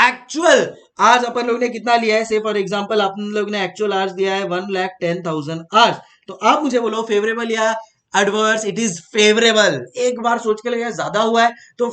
एक्चुअल आज अपन लोग ने कितना लिया है, से फॉर एग्जांपल अपन लोग ने एक्चुअल आवर्स दिया है 1,10,000 आवर्स। तो आप मुझे बोलो फेवरेबल या एडवर्स। It is favourable. एक बार सोच के लगे ज्यादा हुआ है तो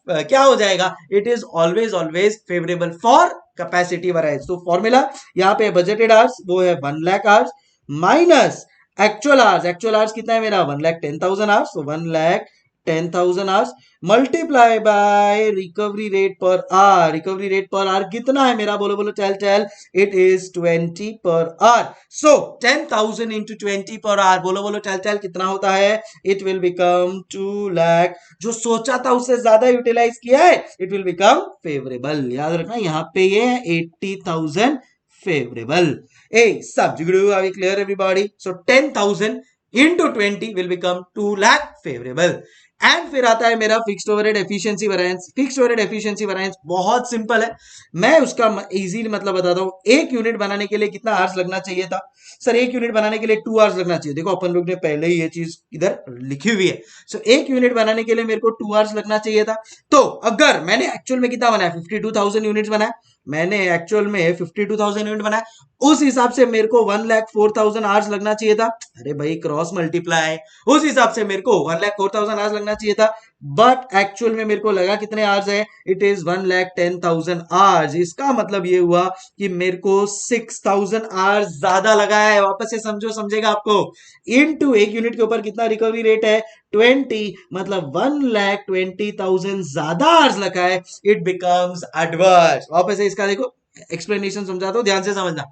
क्या हो जाएगा, it is always always favourable for capacity varies. तो फॉर्मूला यहाँ पे बजटेड आवर्स वो है 1 lakh hours minus actual hours. Actual hours कितना है मेरा 1,10,000 आवर्स, तो 1,10,000 hours multiply by recovery rate per hour. Recovery rate per hour कितना है मेरा, बोलो बोलो चल चल, इट इज 20 पर आवर। सो 10,000 इंटू 20 पर आवर, बोलो बोलो चल चल कितना होता है, इट विल बिकम 2 लाख। जो सोचा था उससे ज्यादा यूटिलाइज किया है, इट विल बिकम फेवरेबल। याद रखना यहाँ पे ये है 80,000 फेवरेबल। ए सब जिगड़ू, are we clear everybody? So 10,000 into 20 will become 2 lakh favorable. And फिर आता है मेरा fixed overhead efficiency variance. Fixed overhead efficiency variance बहुत सिंपल है, मैं उसका इजीली मतलब बताता हूँ। एक यूनिट बनाने के लिए कितना आवर्स लगना चाहिए था सर? एक यूनिट बनाने के लिए 2 आवर्स लगना चाहिए। देखो अपन लोग ने पहले ही ये चीज इधर लिखी हुई है। सो एक यूनिट बनाने के लिए मेरे को 2 आवर्स लगना चाहिए था। तो अगर मैंने एक्चुअल में कितना बनाया, 52,000 यूनिट्स बनाया, मैंने एक्चुअल में 52,000 यूनिट बनाया, उस हिसाब से मेरे को 1,04,000 आवर्स लगना चाहिए था। अरे भाई क्रॉस मल्टीप्लाई, उस हिसाब से मेरे को 1,04,000 आवर्स लगना चाहिए था। बट एक्चुअल में मेरे को लगा कितने आवर्स है? It is 1,10,000 hours. इसका मतलब ये हुआ कि मेरे को 6,000 आवर्स ज्यादा लगा है। वापस से समझो, समझेगा आपको। इनटू एक यूनिट के ऊपर कितना रिकवरी रेट है? 20, मतलब 1,20,000 ज्यादा आवर्स लगा है। It becomes adverse. वापस से इसका देखो एक्सप्लेनेशन समझाता हूं, ध्यान से समझना।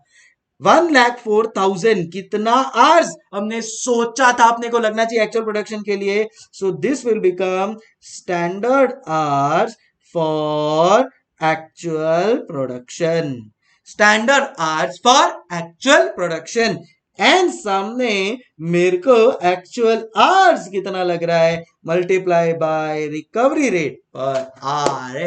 1,04,000 कितना आवर्स हमने सोचा था अपने को लगना चाहिए एक्चुअल प्रोडक्शन के लिए। So this will become standard hours for actual production. Standard hours for actual production. And सामने मेरे को एक्चुअल आवर्स कितना लग रहा है, multiply by recovery rate per are.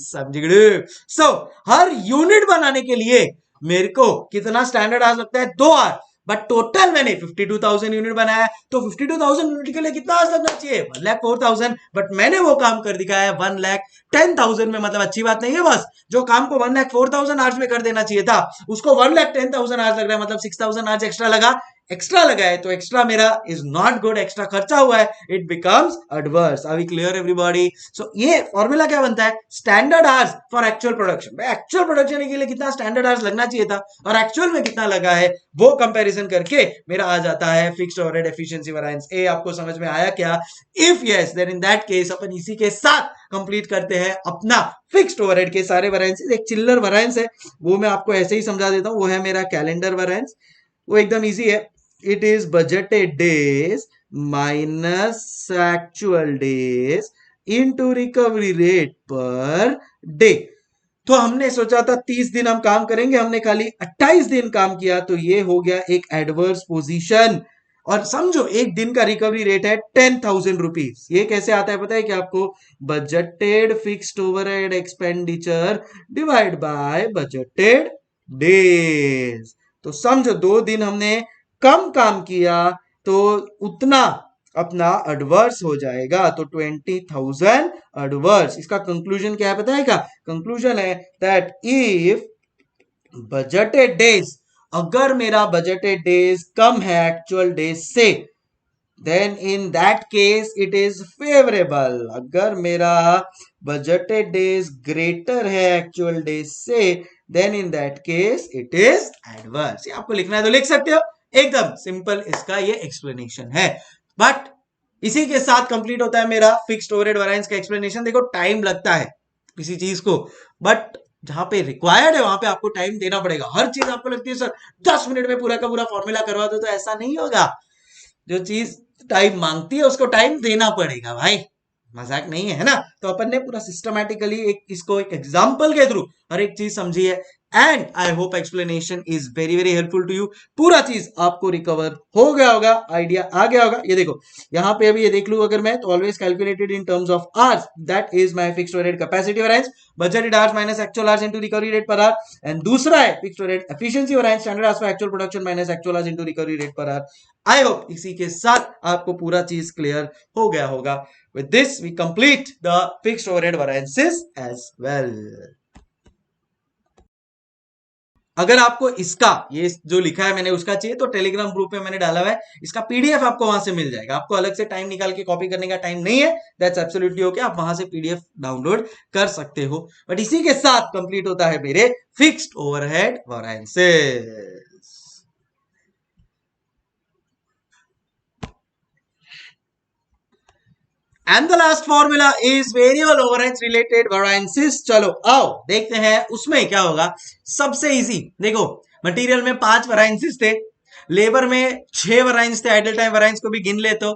समझ गए? सो हर यूनिट बनाने के लिए मेरे को कितना स्टैंडर्ड आवर्स लगता है? 2 आवर। बट टोटल मैंने 52,000 यूनिट बनाया, तो 52,000 यूनिट के लिए कितना आवर्स लगना चाहिए? 1,04,000। बट मैंने वो काम कर दिखाया 1,10,000 में। मतलब अच्छी बात नहीं है बस, जो काम को 1,04,000 आवर्स में कर देना चाहिए था उसको 1,10,000 आवर्स लग रहा है, मतलब 6,000 आवर्स एक्स्ट्रा लगा। एक्स्ट्रा लगा है तो एक्स्ट्रा मेरा इज नॉट गुड, एक्स्ट्रा खर्चा हुआ है, it becomes adverse. Are we clear everybody? So ये फॉर्मूला क्या बनता है? Standard hours for actual production. Actual production के लिए कितना स्टैंडर्ड आवर्स लगना चाहिए था और एक्चुअल में कितना लगा है, वो कंपैरिजन करके मेरा आ जाता है फिक्स्ड ओवरहेड एफिशिएंसी वेरिएंस। ए आपको समझ में आया क्या? If yes then in that case अपन इसी के साथ कंप्लीट करते हैं अपना फिक्स्ड ओवरहेड के सारे वेरिएंसेस। एक चिल्लर वेरिएंस है, वो मैं आपको ऐसे ही समझा देता हूं, वो है मेरा कैलेंडर वेरिएंस। वो एकदम इजी है। It is budgeted days minus actual days into recovery rate per day. तो हमने सोचा था 30 दिन हम काम करेंगे, हमने खाली 28 दिन काम किया, तो ये हो गया एक एडवर्स पोजीशन। और समझो एक दिन का रिकवरी रेट है 10,000 रुपीज। ये कैसे आता है पता है क्या आपको? Budgeted fixed overhead expenditure divide by budgeted days. तो समझो 2 दिन हमने कम काम किया तो उतना अपना एडवर्स हो जाएगा, तो 20,000 एडवर्स। इसका कंक्लूजन क्या है पता है क्या? कंक्लूजन है दैट इफ बजटेड डेज, अगर मेरा बजटेड डेज कम है एक्चुअल डेज से, then in that case it is favourable. अगर मेरा बजटेड डेज ग्रेटर है एक्चुअल डेज से, then in that case it is adverse. ये आपको लिखना है तो लिख सकते हो, एकदम सिंपल इसका ये एक्सप्लेनेशन है। बट इसी के साथ कंप्लीट होता है मेरा फिक्स्ड ओवरहेड वेरिएंस का एक्सप्लेनेशन। देखो टाइम लगता है किसी चीज को, बट जहां पे रिक्वायर्ड है वहां पे आपको टाइम देना पड़ेगा। हर चीज आपको लगती है सर 10 मिनट में पूरा का पूरा फॉर्मूला करवा दो, तो ऐसा नहीं होगा। जो चीज टाइम मांगती है उसको टाइम देना पड़ेगा भाई, मजाक नहीं है ना? तो अपन ने पूरा सिस्टमैटिकली इसको एक एग्जांपल के थ्रू हर एक चीज समझी है। And I hope explanation is very very helpful to you. पूरा चीज आपको रिकवर हो गया होगा, आइडिया आ गया होगा। ये देखो यहाँ पे अभी ये देख लू अगर मैं, तो always calculated in terms of hours, that is my fixed overhead capacity variance, budgeted hours minus actual hours into recovery rate per our. And दूसरा है fixed overhead efficiency variance, standard hours for actual production minus actual hours into recovery rate per our. I hope इसी के साथ आपको पूरा चीज clear हो गया होगा। With this, we complete the fixed overhead variances as well. अगर आपको इसका ये जो लिखा है मैंने उसका चाहिए तो टेलीग्राम ग्रुप में मैंने डाला हुआ है, इसका पीडीएफ आपको वहां से मिल जाएगा। आपको अलग से टाइम निकाल के कॉपी करने का टाइम नहीं है, दैट्स एब्सोल्युटली ओके, आप वहां से पीडीएफ डाउनलोड कर सकते हो। बट इसी के साथ कंप्लीट होता है मेरे fixed overhead variances. And the last formula is variable overheads related variances. चलो आओ देखते हैं उसमें क्या होगा। सबसे इजी देखो, मटेरियल में 5 वेरिएंसेस थे, लेबर में 6 वेरिएंस थे, आइडल टाइम वेरिएंस को भी गिन ले तो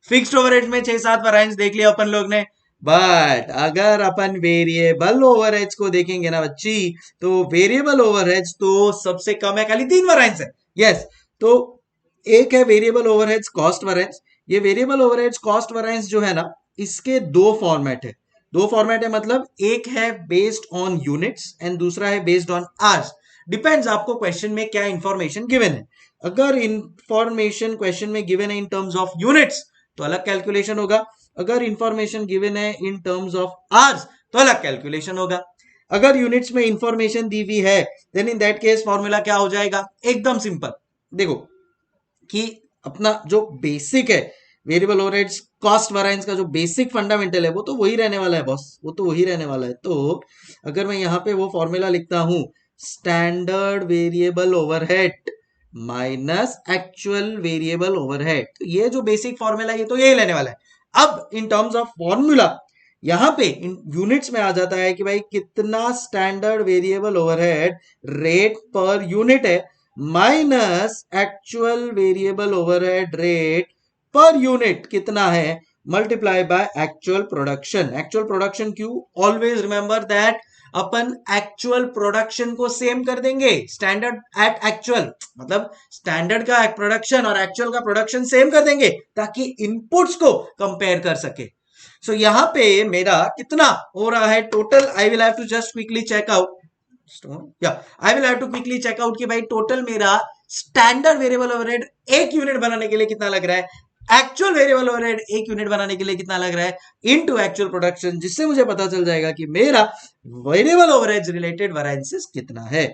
फिक्स्ड ओवरहेड में 6-7 वेरिएंस देख लिया अपन लोग ने। बट अगर अपन वेरिएबल ओवरहेड्स को देखेंगे ना बच्ची, तो वेरिएबल ओवरहेड्स तो सबसे कम है, खाली 3 वेरिएंस है। यस, तो एक है वेरिएबल ओवरहेड्स कॉस्ट वेरिएंस। ये वेरिएबल ओवरहेड्स कॉस्ट वेरिएंस जो है ना, इसके दो फॉर्मेट है, दो फॉर्मेट है मतलब एक है बेस्ड ऑन यूनिट्स एंड दूसरा है बेस्ड ऑन आवर्स। डिपेंड्स आपको क्वेश्चन में क्या इंफॉर्मेशन गिवन है। अगर इंफॉर्मेशन क्वेश्चन में गिवन है इन टर्म्स ऑफ यूनिट्स तो अलग कैलकुलेशन होगा, अगर इंफॉर्मेशन गिवन है इन टर्म्स ऑफ आवर्स तो अलग कैलकुलेशन होगा। अगर यूनिट्स में इंफॉर्मेशन दी हुई है then in that case formula क्या हो जाएगा, एकदम सिंपल। देखो कि अपना जो बेसिक है वेरिएबल ओवरहेड्स कॉस्ट वेरिएंस का जो बेसिक फंडामेंटल है वो तो वही रहने वाला है बॉस, वो तो वही रहने वाला है। तो अगर मैं यहाँ पे वो फॉर्मूला लिखता हूं standard variable overhead minus actual variable overhead, तो ये जो बेसिक फॉर्मूला है ये तो यही लेने वाला है। अब इन टर्म्स ऑफ फॉर्मूला यहां पे इन यूनिट्स में आ जाता है कि भाई कितना standard variable overhead rate per unit है minus actual variable overhead rate per unit कितना है multiply by actual production. Actual production क्यों, ऑलवेज रिमेंबर दैट अपन एक्चुअल प्रोडक्शन को सेम कर देंगे, स्टैंडर्ड एट एक्चुअल मतलब स्टैंडर्ड का प्रोडक्शन और एक्चुअल का प्रोडक्शन सेम कर देंगे ताकि इनपुट्स को कंपेयर कर सके। सो यहां पे मेरा कितना हो रहा है total, I will have to just quickly check out, I will have to quickly check out कि भाई टोटल मेरा स्टैंडर्ड वेरिएबल ओवरहेड एक यूनिट बनाने के लिए कितना लग रहा है, एक्चुअल वेरिएबल ओवरहेड एक यूनिट बनाने के लिए कितना लग रहा है इनटू एक्चुअल प्रोडक्शन, जिससे मुझे पता चल जाएगा कि मेरा वेरिएबल ओवरहेड रिलेटेड वेरिएंसेस कितना है।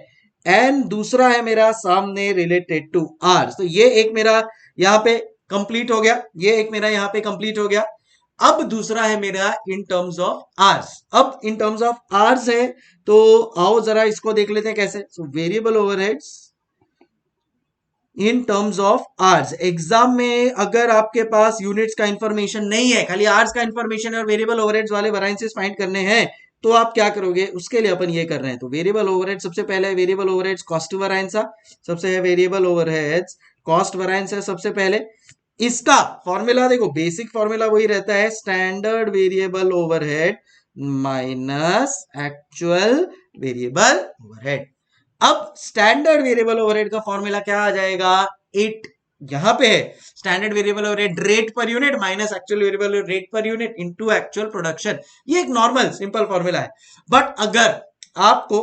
एंड दूसरा है मेरा सामने रिलेटेड टू आर, तो ये एक मेरा यहाँ पे कंप्लीट हो गया, ये एक मेरा यहाँ पे कंप्लीट हो गया। अब दूसरा है मेरा इन टर्म्स ऑफ आर्स, अब इन टर्म्स ऑफ आर्स है तो आओ जरा इसको देख लेते हैं कैसे। So variable overheads in terms of hours, exam में अगर आपके पास यूनिट्स का इंफॉर्मेशन नहीं है, खाली आर्स का इंफॉर्मेशन है और वेरिएबल ओवरहेड्स वाले वेरिएंसेस फाइंड करने हैं तो आप क्या करोगे, उसके लिए अपन ये कर रहे हैं। तो वेरिएबल ओवरहेड सबसे पहले है वेरिएबल ओवरहेड्स कॉस्ट वेरिएंस, सबसे है वेरिएबल ओवरहेड्स कॉस्ट वेरिएंस है सबसे पहले। इसका फॉर्मूला देखो बेसिक फॉर्मूला वही रहता है standard variable overhead minus actual variable overhead. अब स्टैंडर्ड वेरिएबल ओवरहेड का फॉर्मूला क्या आ जाएगा, इट यहां पे है standard variable overhead rate per unit minus actual variable rate per unit into actual production. ये एक नॉर्मल सिंपल फॉर्मूला है, बट अगर आपको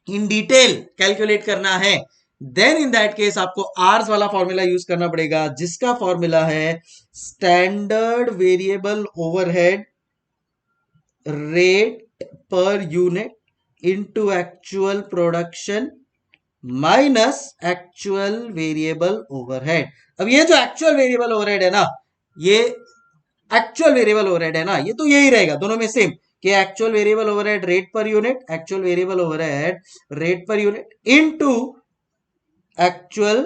इन डिटेल कैलकुलेट करना है देन इन दैट केस आपको आर्स वाला फॉर्मूला यूज करना पड़ेगा, जिसका फॉर्मूला है standard variable overhead rate per unit into actual production minus actual variable overhead. अब ये जो एक्चुअल वेरिएबल ओवरहेड है ना, ये एक्चुअल वेरिएबल ओवरहेड है ना, ये तो यही रहेगा दोनों में सेम कि actual variable overhead rate per unit, actual variable overhead rate per unit into actual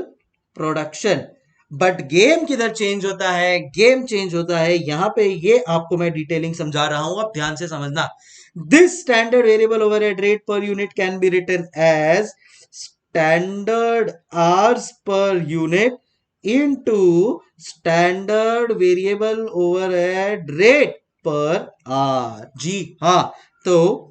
production. But game किधर चेंज होता है, गेम चेंज होता है यहां पे, ये आपको मैं डिटेलिंग समझा रहा हूं, अब ध्यान से समझना। This standard variable overhead rate per unit can be written as standard hours per unit into standard variable overhead rate per hour. जी हाँ, तो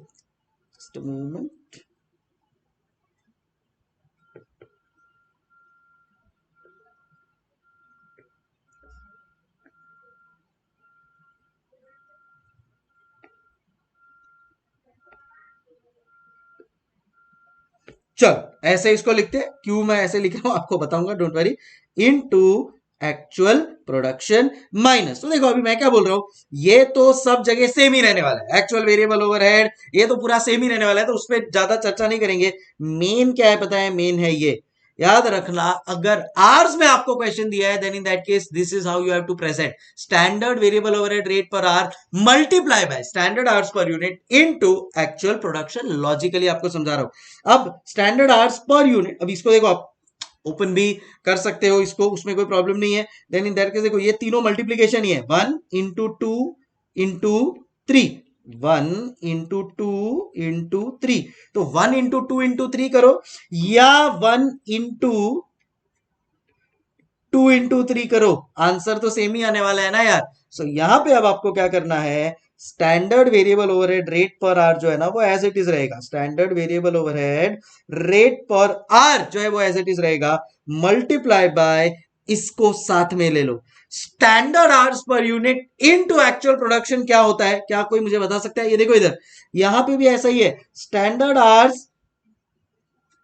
चलो ऐसे इसको लिखते हैं, क्यों मैं ऐसे लिख रहा हूं आपको बताऊंगा, don't worry. Into actual production minus, तो देखो अभी मैं क्या बोल रहा हूं, ये तो सब जगह सेम ही रहने वाला है, एक्चुअल वेरिएबल ओवरहेड ये तो पूरा सेम ही रहने वाला है, तो उस पर ज्यादा चर्चा नहीं करेंगे। मेन क्या है पता है, मेन है ये याद रखना, अगर आवर्स में आपको क्वेश्चन दिया है then in that case this is how you have to present standard variable overhead rate per hour multiply by standard hours per unit into actual production. Logically आपको समझा रहा हूं। अब स्टैंडर्ड आवर्स पर यूनिट, अब इसको देखो आप open भी कर सकते हो इसको, उसमें कोई प्रॉब्लम नहीं है। देन इन दैट केस देखो ये तीनों मल्टीप्लीकेशन ही है, 1 इंटू 2 इंटू 3, 1 इंटू 2 इंटू 3, तो 1 इंटू 2 इंटू 3 करो या 1 इंटू 2 इंटू 3 करो, आंसर तो सेम ही आने वाला है ना यार। सो यहां पे अब आपको क्या करना है, standard variable overhead rate per hour जो है ना वो एज इट इज रहेगा, standard variable overhead rate per hour जो है वो एज इट इज रहेगा, मल्टीप्लाई बाय इसको साथ में ले लो। Standard hours per unit into actual production क्या होता है, क्या कोई मुझे बता सकता है? ये देखो इधर, यहां पे भी ऐसा ही है, standard hours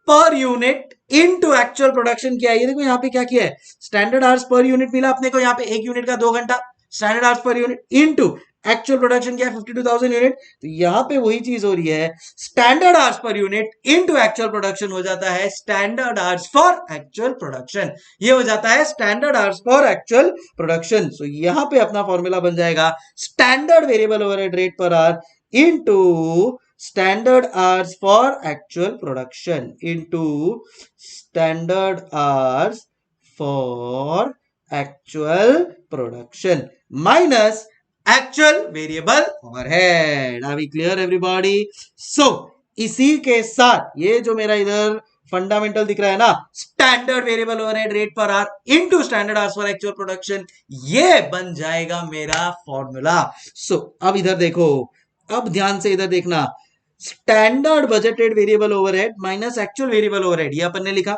per unit into actual production क्या है। ये देखो यहाँ पे क्या किया है, स्टैंडर्ड आवर्स पर यूनिट मिला अपने को, यहाँ पे एक यूनिट का 2 घंटा, standard hours per unit into actual production क्या है 52,000 यूनिट। तो यहां पे वही चीज हो रही है, standard hours per unit into actual production हो जाता है standard hours for actual production. ये हो जाता है standard hours for actual production. So यहां पे अपना फॉर्मूला बन जाएगा standard variable overhead rate per hour into standard hours for actual production into standard hours for actual production minus actual variable overhead. Are we clear everybody? So इसी के साथ ये जो मेरा इधर फंडामेंटल दिख रहा है ना, standard variable overhead rate per hour into standard hours for actual production, ये बन जाएगा मेरा फॉर्मूला। सो अब इधर देखो, अब ध्यान से इधर देखना, standard budgeted variable overhead minus actual variable overhead, ये अपन ने लिखा।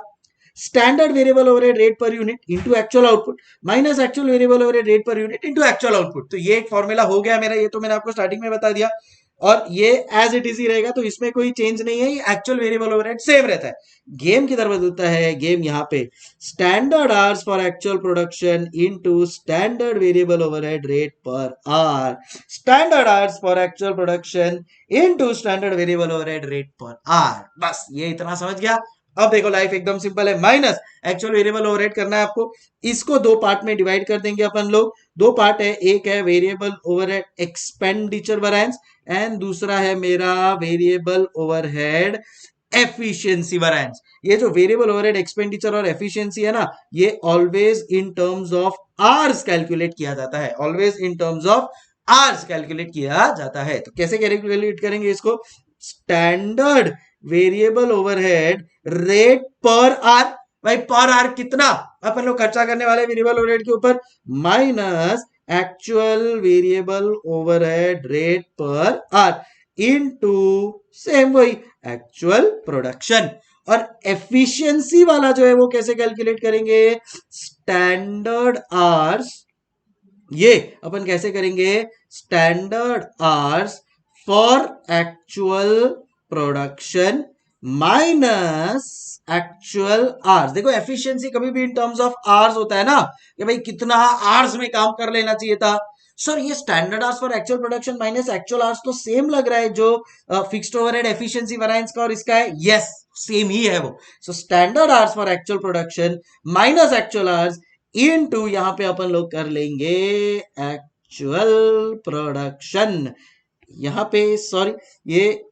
Standard variable overhead rate per unit into actual output minus actual variable overhead rate per unit into actual output. तो ये एक फॉर्मूला हो गया मेरा, ये तो मैंने आपको स्टार्टिंग में बता दिया, और ये एज इट इज ही रहेगा, तो इसमें कोई चेंज नहीं है, ये एक्चुअल वेरिएबल ओवरहेड सेम रहता है। गेम की तरफ बदलता है, गेम यहाँ पे standard hours for actual production into standard variable overhead rate per our, standard hours for actual production into standard variable overhead rate per our. बस ये इतना समझ गया। अब देखो लाइफ एकदम सिंपल है, माइनस एक्चुअल वेरिएबल ओवरहेड करना है आपको, इसको दो पार्ट में डिवाइड कर देंगे अपन लोग। दो पार्ट है, एक है variable overhead expenditure variance and दूसरा है मेरा वेरिएबल ओवरहेड एफिशिएंसी वेरिएंस। ये जो वेरिएबल ओवरहेड एक्सपेंडिचर और एफिशिएंसी है ना, ये always in terms of hours calculate किया जाता है, always in terms of hours calculate किया जाता है। तो कैसे कैलकुलेट करेंगे इसको, standard variable overhead rate per our, भाई पर आवर कितना अपन लोग खर्चा करने वाले वेरिएबल ओवरहेड के ऊपर, minus actual variable overhead rate per hour into same वही एक्चुअल प्रोडक्शन। और एफिशिएंसी वाला जो है वो कैसे कैलकुलेट करेंगे, स्टैंडर्ड आवर्स, ये अपन कैसे करेंगे, standard hours for actual production minus actual hours. देखो एफिशिएंसी कभी भी इन टर्म्स ऑफ आवर्स होता है ना, कि भाई कितना आवर्स में काम कर लेना चाहिए था। सर ये standard hours for actual production minus actual hours तो सेम लग रहा है जो फिक्स्ड ओवरहेड एफिशिएंसी वेरिएंस का और इसका है, यस सेम ही है वो। So standard hours for actual production minus actual hours into यहां पे अपन लोग कर लेंगे एक्चुअल प्रोडक्शन। यहां पे सॉरी ये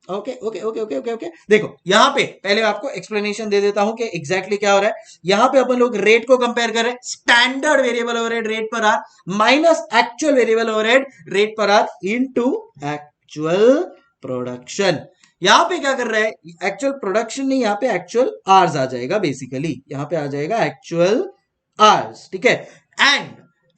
okay okay okay okay okay okay देखो यहां पे पहले आपको एक्सप्लेनेशन दे देता हूं कि एग्जैक्टली क्या हो रहा है। यहां पे अपन लोग रेट को कंपेयर कर रहे हैं, standard variable overhead rate per our minus actual variable overhead rate per hour into actual production. यहां पे क्या कर रहा है, एक्चुअल प्रोडक्शन नहीं, यहां पे एक्चुअल आवर्स आ जाएगा, बेसिकली यहां पे आ जाएगा एक्चुअल आवर्स, ठीक है। एंड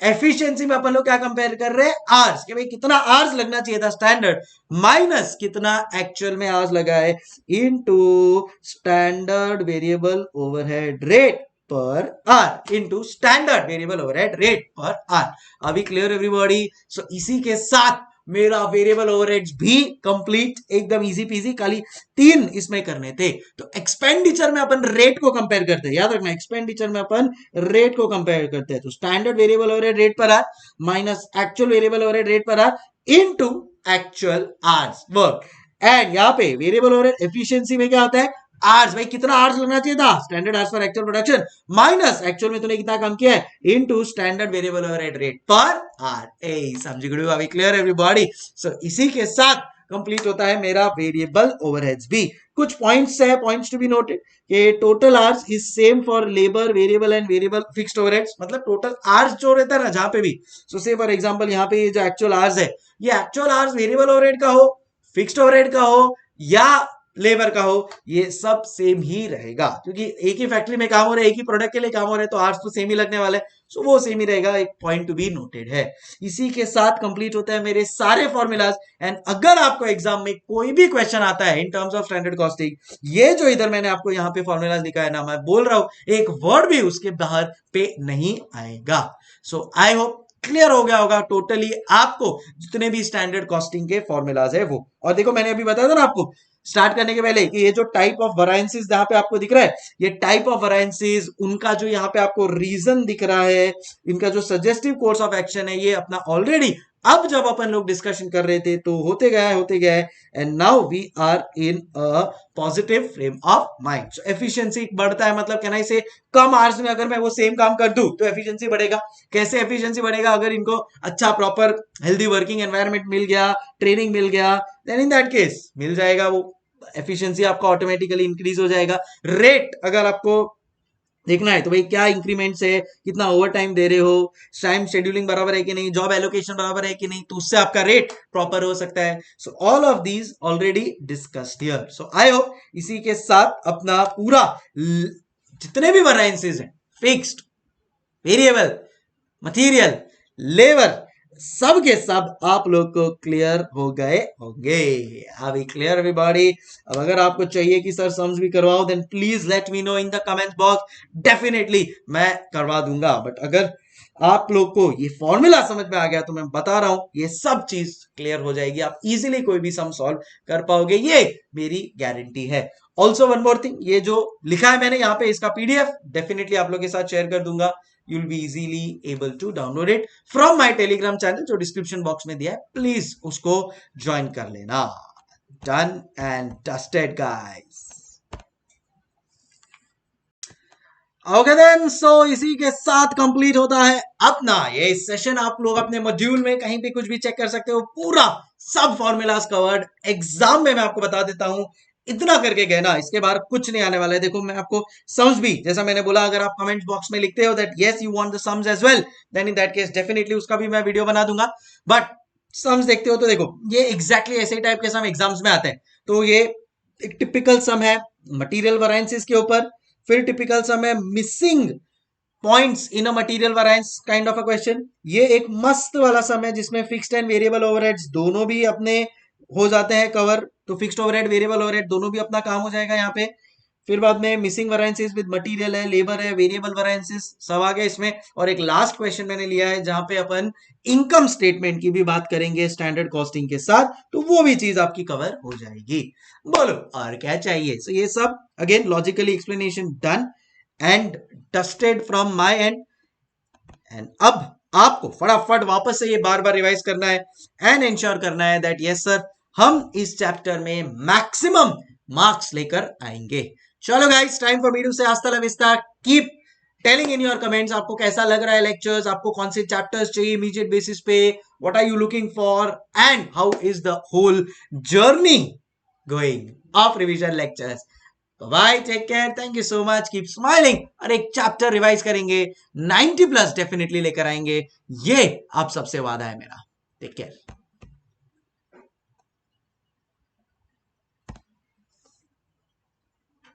एफिशिएंसी में अपन लोग क्या कंपेयर कर रहे हैं, आवर्स, कि भाई कितना आवर्स लगना चाहिए था स्टैंडर्ड, माइनस कितना एक्चुअल में आवर्स लगा है into standard variable overhead rate per hour into standard variable overhead rate per hour. अभी क्लियर एवरीबॉडी? सो इसी के साथ मेरा वेरिएबल ओवरहेड्स भी कंप्लीट, एकदम इजी पीजी, खाली 3 इसमें करने थे। तो एक्सपेंडिचर में अपन रेट को कंपेयर करते हैं, याद रखना एक्सपेंडिचर में अपन रेट को कंपेयर करते हैं। तो standard variable overhead rate per hour minus actual variable overhead rate per hour into actual hours work. And यहाँ पे वेरिएबल ओवरहेड एफिशिएंसी में क्या होता है, आवर्स, भाई कितना आवर्स लगना चाहिए था standard hours for actual production minus actual में तूने कितना काम किया है into standard variable overhead rate per are. ए समझ गए? अभी क्लियर एवरीबॉडी? सो इसी के साथ कंप्लीट होता है मेरा वेरिएबल ओवरहेड्स भी। कुछ पॉइंट्स है, पॉइंट्स टू बी नोटेड कि total hours is same for labour variable and variable fixed overheads, मतलब टोटल आवर्स जो रहता है ना जहां पे भी, सो से फॉर एग्जांपल यहाँ पे ये जो एक्चुअल आवर्स है, ये एक्चुअल आवर्स वेरिएबल ओवरहेड का हो, फिक्स्ड ओवरहेड का हो या लेबर का हो, ये सब सेम ही रहेगा, क्योंकि एक ही फैक्ट्री में काम हो रहा है, एक ही प्रोडक्ट के लिए काम हो रहा है, तो आवर्स तो सेम ही लगने वाले। सो वो सेम ही रहेगा, एक पॉइंट टू बी नोटेड है। इसी के साथ कंप्लीट होता है मेरे सारे फॉर्मूलाज। एंड अगर आपको एग्जाम में कोई भी क्वेश्चन आता है इन टर्म्स ऑफ स्टैंडर्ड कॉस्टिंग, ये जो इधर मैंने आपको यहाँ पे फॉर्मूलाज लिखा है ना, मैं बोल रहा हूं एक वर्ड भी उसके बाहर पे नहीं आएगा। सो आई होप क्लियर हो गया होगा टोटली आपको जितने भी स्टैंडर्ड कॉस्टिंग के फॉर्मूलाज है वो। और देखो मैंने अभी बताया था ना आपको स्टार्ट करने के पहले कि ये जो टाइप ऑफ वैरिएंसेस जहां पे आपको दिख रहा है, ये टाइप ऑफ वैरिएंसेस, उनका जो यहाँ पे आपको रीजन दिख रहा है, इनका जो सजेस्टिव कोर्स ऑफ एक्शन है, ये अपना ऑलरेडी अब जब अपन लोग डिस्कशन कर रहे थे तो होते गया and now we are in a positive frame of mind. So efficiency बढ़ता है, मतलब कहना इसे कम आवर्स में अगर मैं वो सेम काम कर दूं तो एफिशिएंसी बढ़ेगा। कैसे एफिशिएंसी बढ़ेगा? अगर इनको अच्छा प्रॉपर हेल्दी वर्किंग एनवायरनमेंट मिल गया, ट्रेनिंग मिल गया, देन इन दैट केस मिल जाएगा वो एफिशिएंसी आपका ऑटोमेटिकली इंक्रीज हो जाएगा। रेट अगर आपको देखना है तो भाई क्या इंक्रीमेंट्स है, कितना ओवर टाइम दे रहे हो, टाइम शेड्यूलिंग बराबर है कि नहीं, जॉब एलोकेशन बराबर है कि नहीं, तो उससे आपका रेट प्रॉपर हो सकता है। सो all of these already discussed here. So I hope इसी के साथ अपना पूरा जितने भी वैरिएंसेस हैं, फिक्स्ड, वेरिएबल, मटेरियल, लेबर, सब के सब आप लोग को क्लियर हो गए होंगे। अभी क्लियर एवरीबॉडी? अब अगर आपको चाहिए कि सर सम्स भी करवाओ then please let me know in the comment box, definitely मैं करवा दूंगा। बट अगर आप लोग को ये फॉर्मूला समझ में आ गया तो मैं बता रहा हूं ये सब चीज क्लियर हो जाएगी, आप इजीली कोई भी सम सॉल्व कर पाओगे, ये मेरी गारंटी है। ऑल्सो वन मोर थिंग, ये जो लिखा है मैंने यहाँ पे इसका पीडीएफ डेफिनेटली आप लोग के साथ शेयर कर दूंगा। you'll be easily able to download it from my telegram channel जो डिस्क्रिप्शन बॉक्स में दिया है, प्लीज उसको ज्वाइन कर लेना। Done and dusted guys. Okay then, so इसी के साथ कंप्लीट होता है अपना ये सेशन। आप लोग अपने मॉड्यूल में कहीं पे कुछ भी चेक कर सकते हो, पूरा सब फॉर्मूलाज कवर्ड। एग्जाम में मैं आपको बता देता हूं, इतना करके गए ना, इसके बाहर कुछ नहीं आने वाला है। देखो मैं आपको सम्स भी, जैसा मैंने बोला, अगर आप कमेंट बॉक्स में लिखते हो that yes you want the sums as well, then in that case definitely उसका भी मैं वीडियो बना दूंगा। बट सम्स देखते हो तो देखो ये एग्जैक्टली ऐसे टाइप के सम एग्जाम्स में आते हैं। तो ये एक टिपिकल सम है मटेरियल वेरिएंसेस के ऊपर, फिर टिपिकल सम है missing points in a material variance kind of a question. ये एक मस्त वाला सम है जिसमें फिक्स्ड एंड वेरिएबल ओवरहेड्स दोनों भी अपने हो जाते हैं कवर। तो फिक्स्ड ओवरहेड, वेरिएबल ओवरहेड दोनों भी अपना काम हो जाएगा यहाँ पे। फिर बाद में मिसिंग वेरिएंसेस विद मटेरियल है, लेबर है, वेरिएबल वेरिएंसेस सब आ गए इसमें। और एक लास्ट क्वेश्चन मैंने लिया है जहां पे अपन इनकम स्टेटमेंट की भी बात करेंगे स्टैंडर्ड कॉस्टिंग के साथ, तो वो भी चीज आपकी कवर हो जाएगी। बोलो और क्या चाहिए? सो ये सब again logically explanation done and dusted from my and. And अब आपको फटाफट वापस से ये बार बार रिवाइज करना है एंड इंश्योर करना है दैट यस सर हम इस चैप्टर में मैक्सिमम मार्क्स लेकर आएंगे। चलो guys, time for me to say हasta la vista। Keep telling in your comments आपको कैसा लग रहा है लेक्चर्स, आपको कौन से चैप्टर्स चाहिए इमीडिएट बेसिस पे, what are you looking for and how is the whole journey going of revision lectures. Bye, take care, thank you so much, keep smiling. और एक चैप्टर रिवाइज करेंगे, 90 प्लस डेफिनेटली लेकर आएंगे, ये आप सबसे वादा है मेरा। Take care.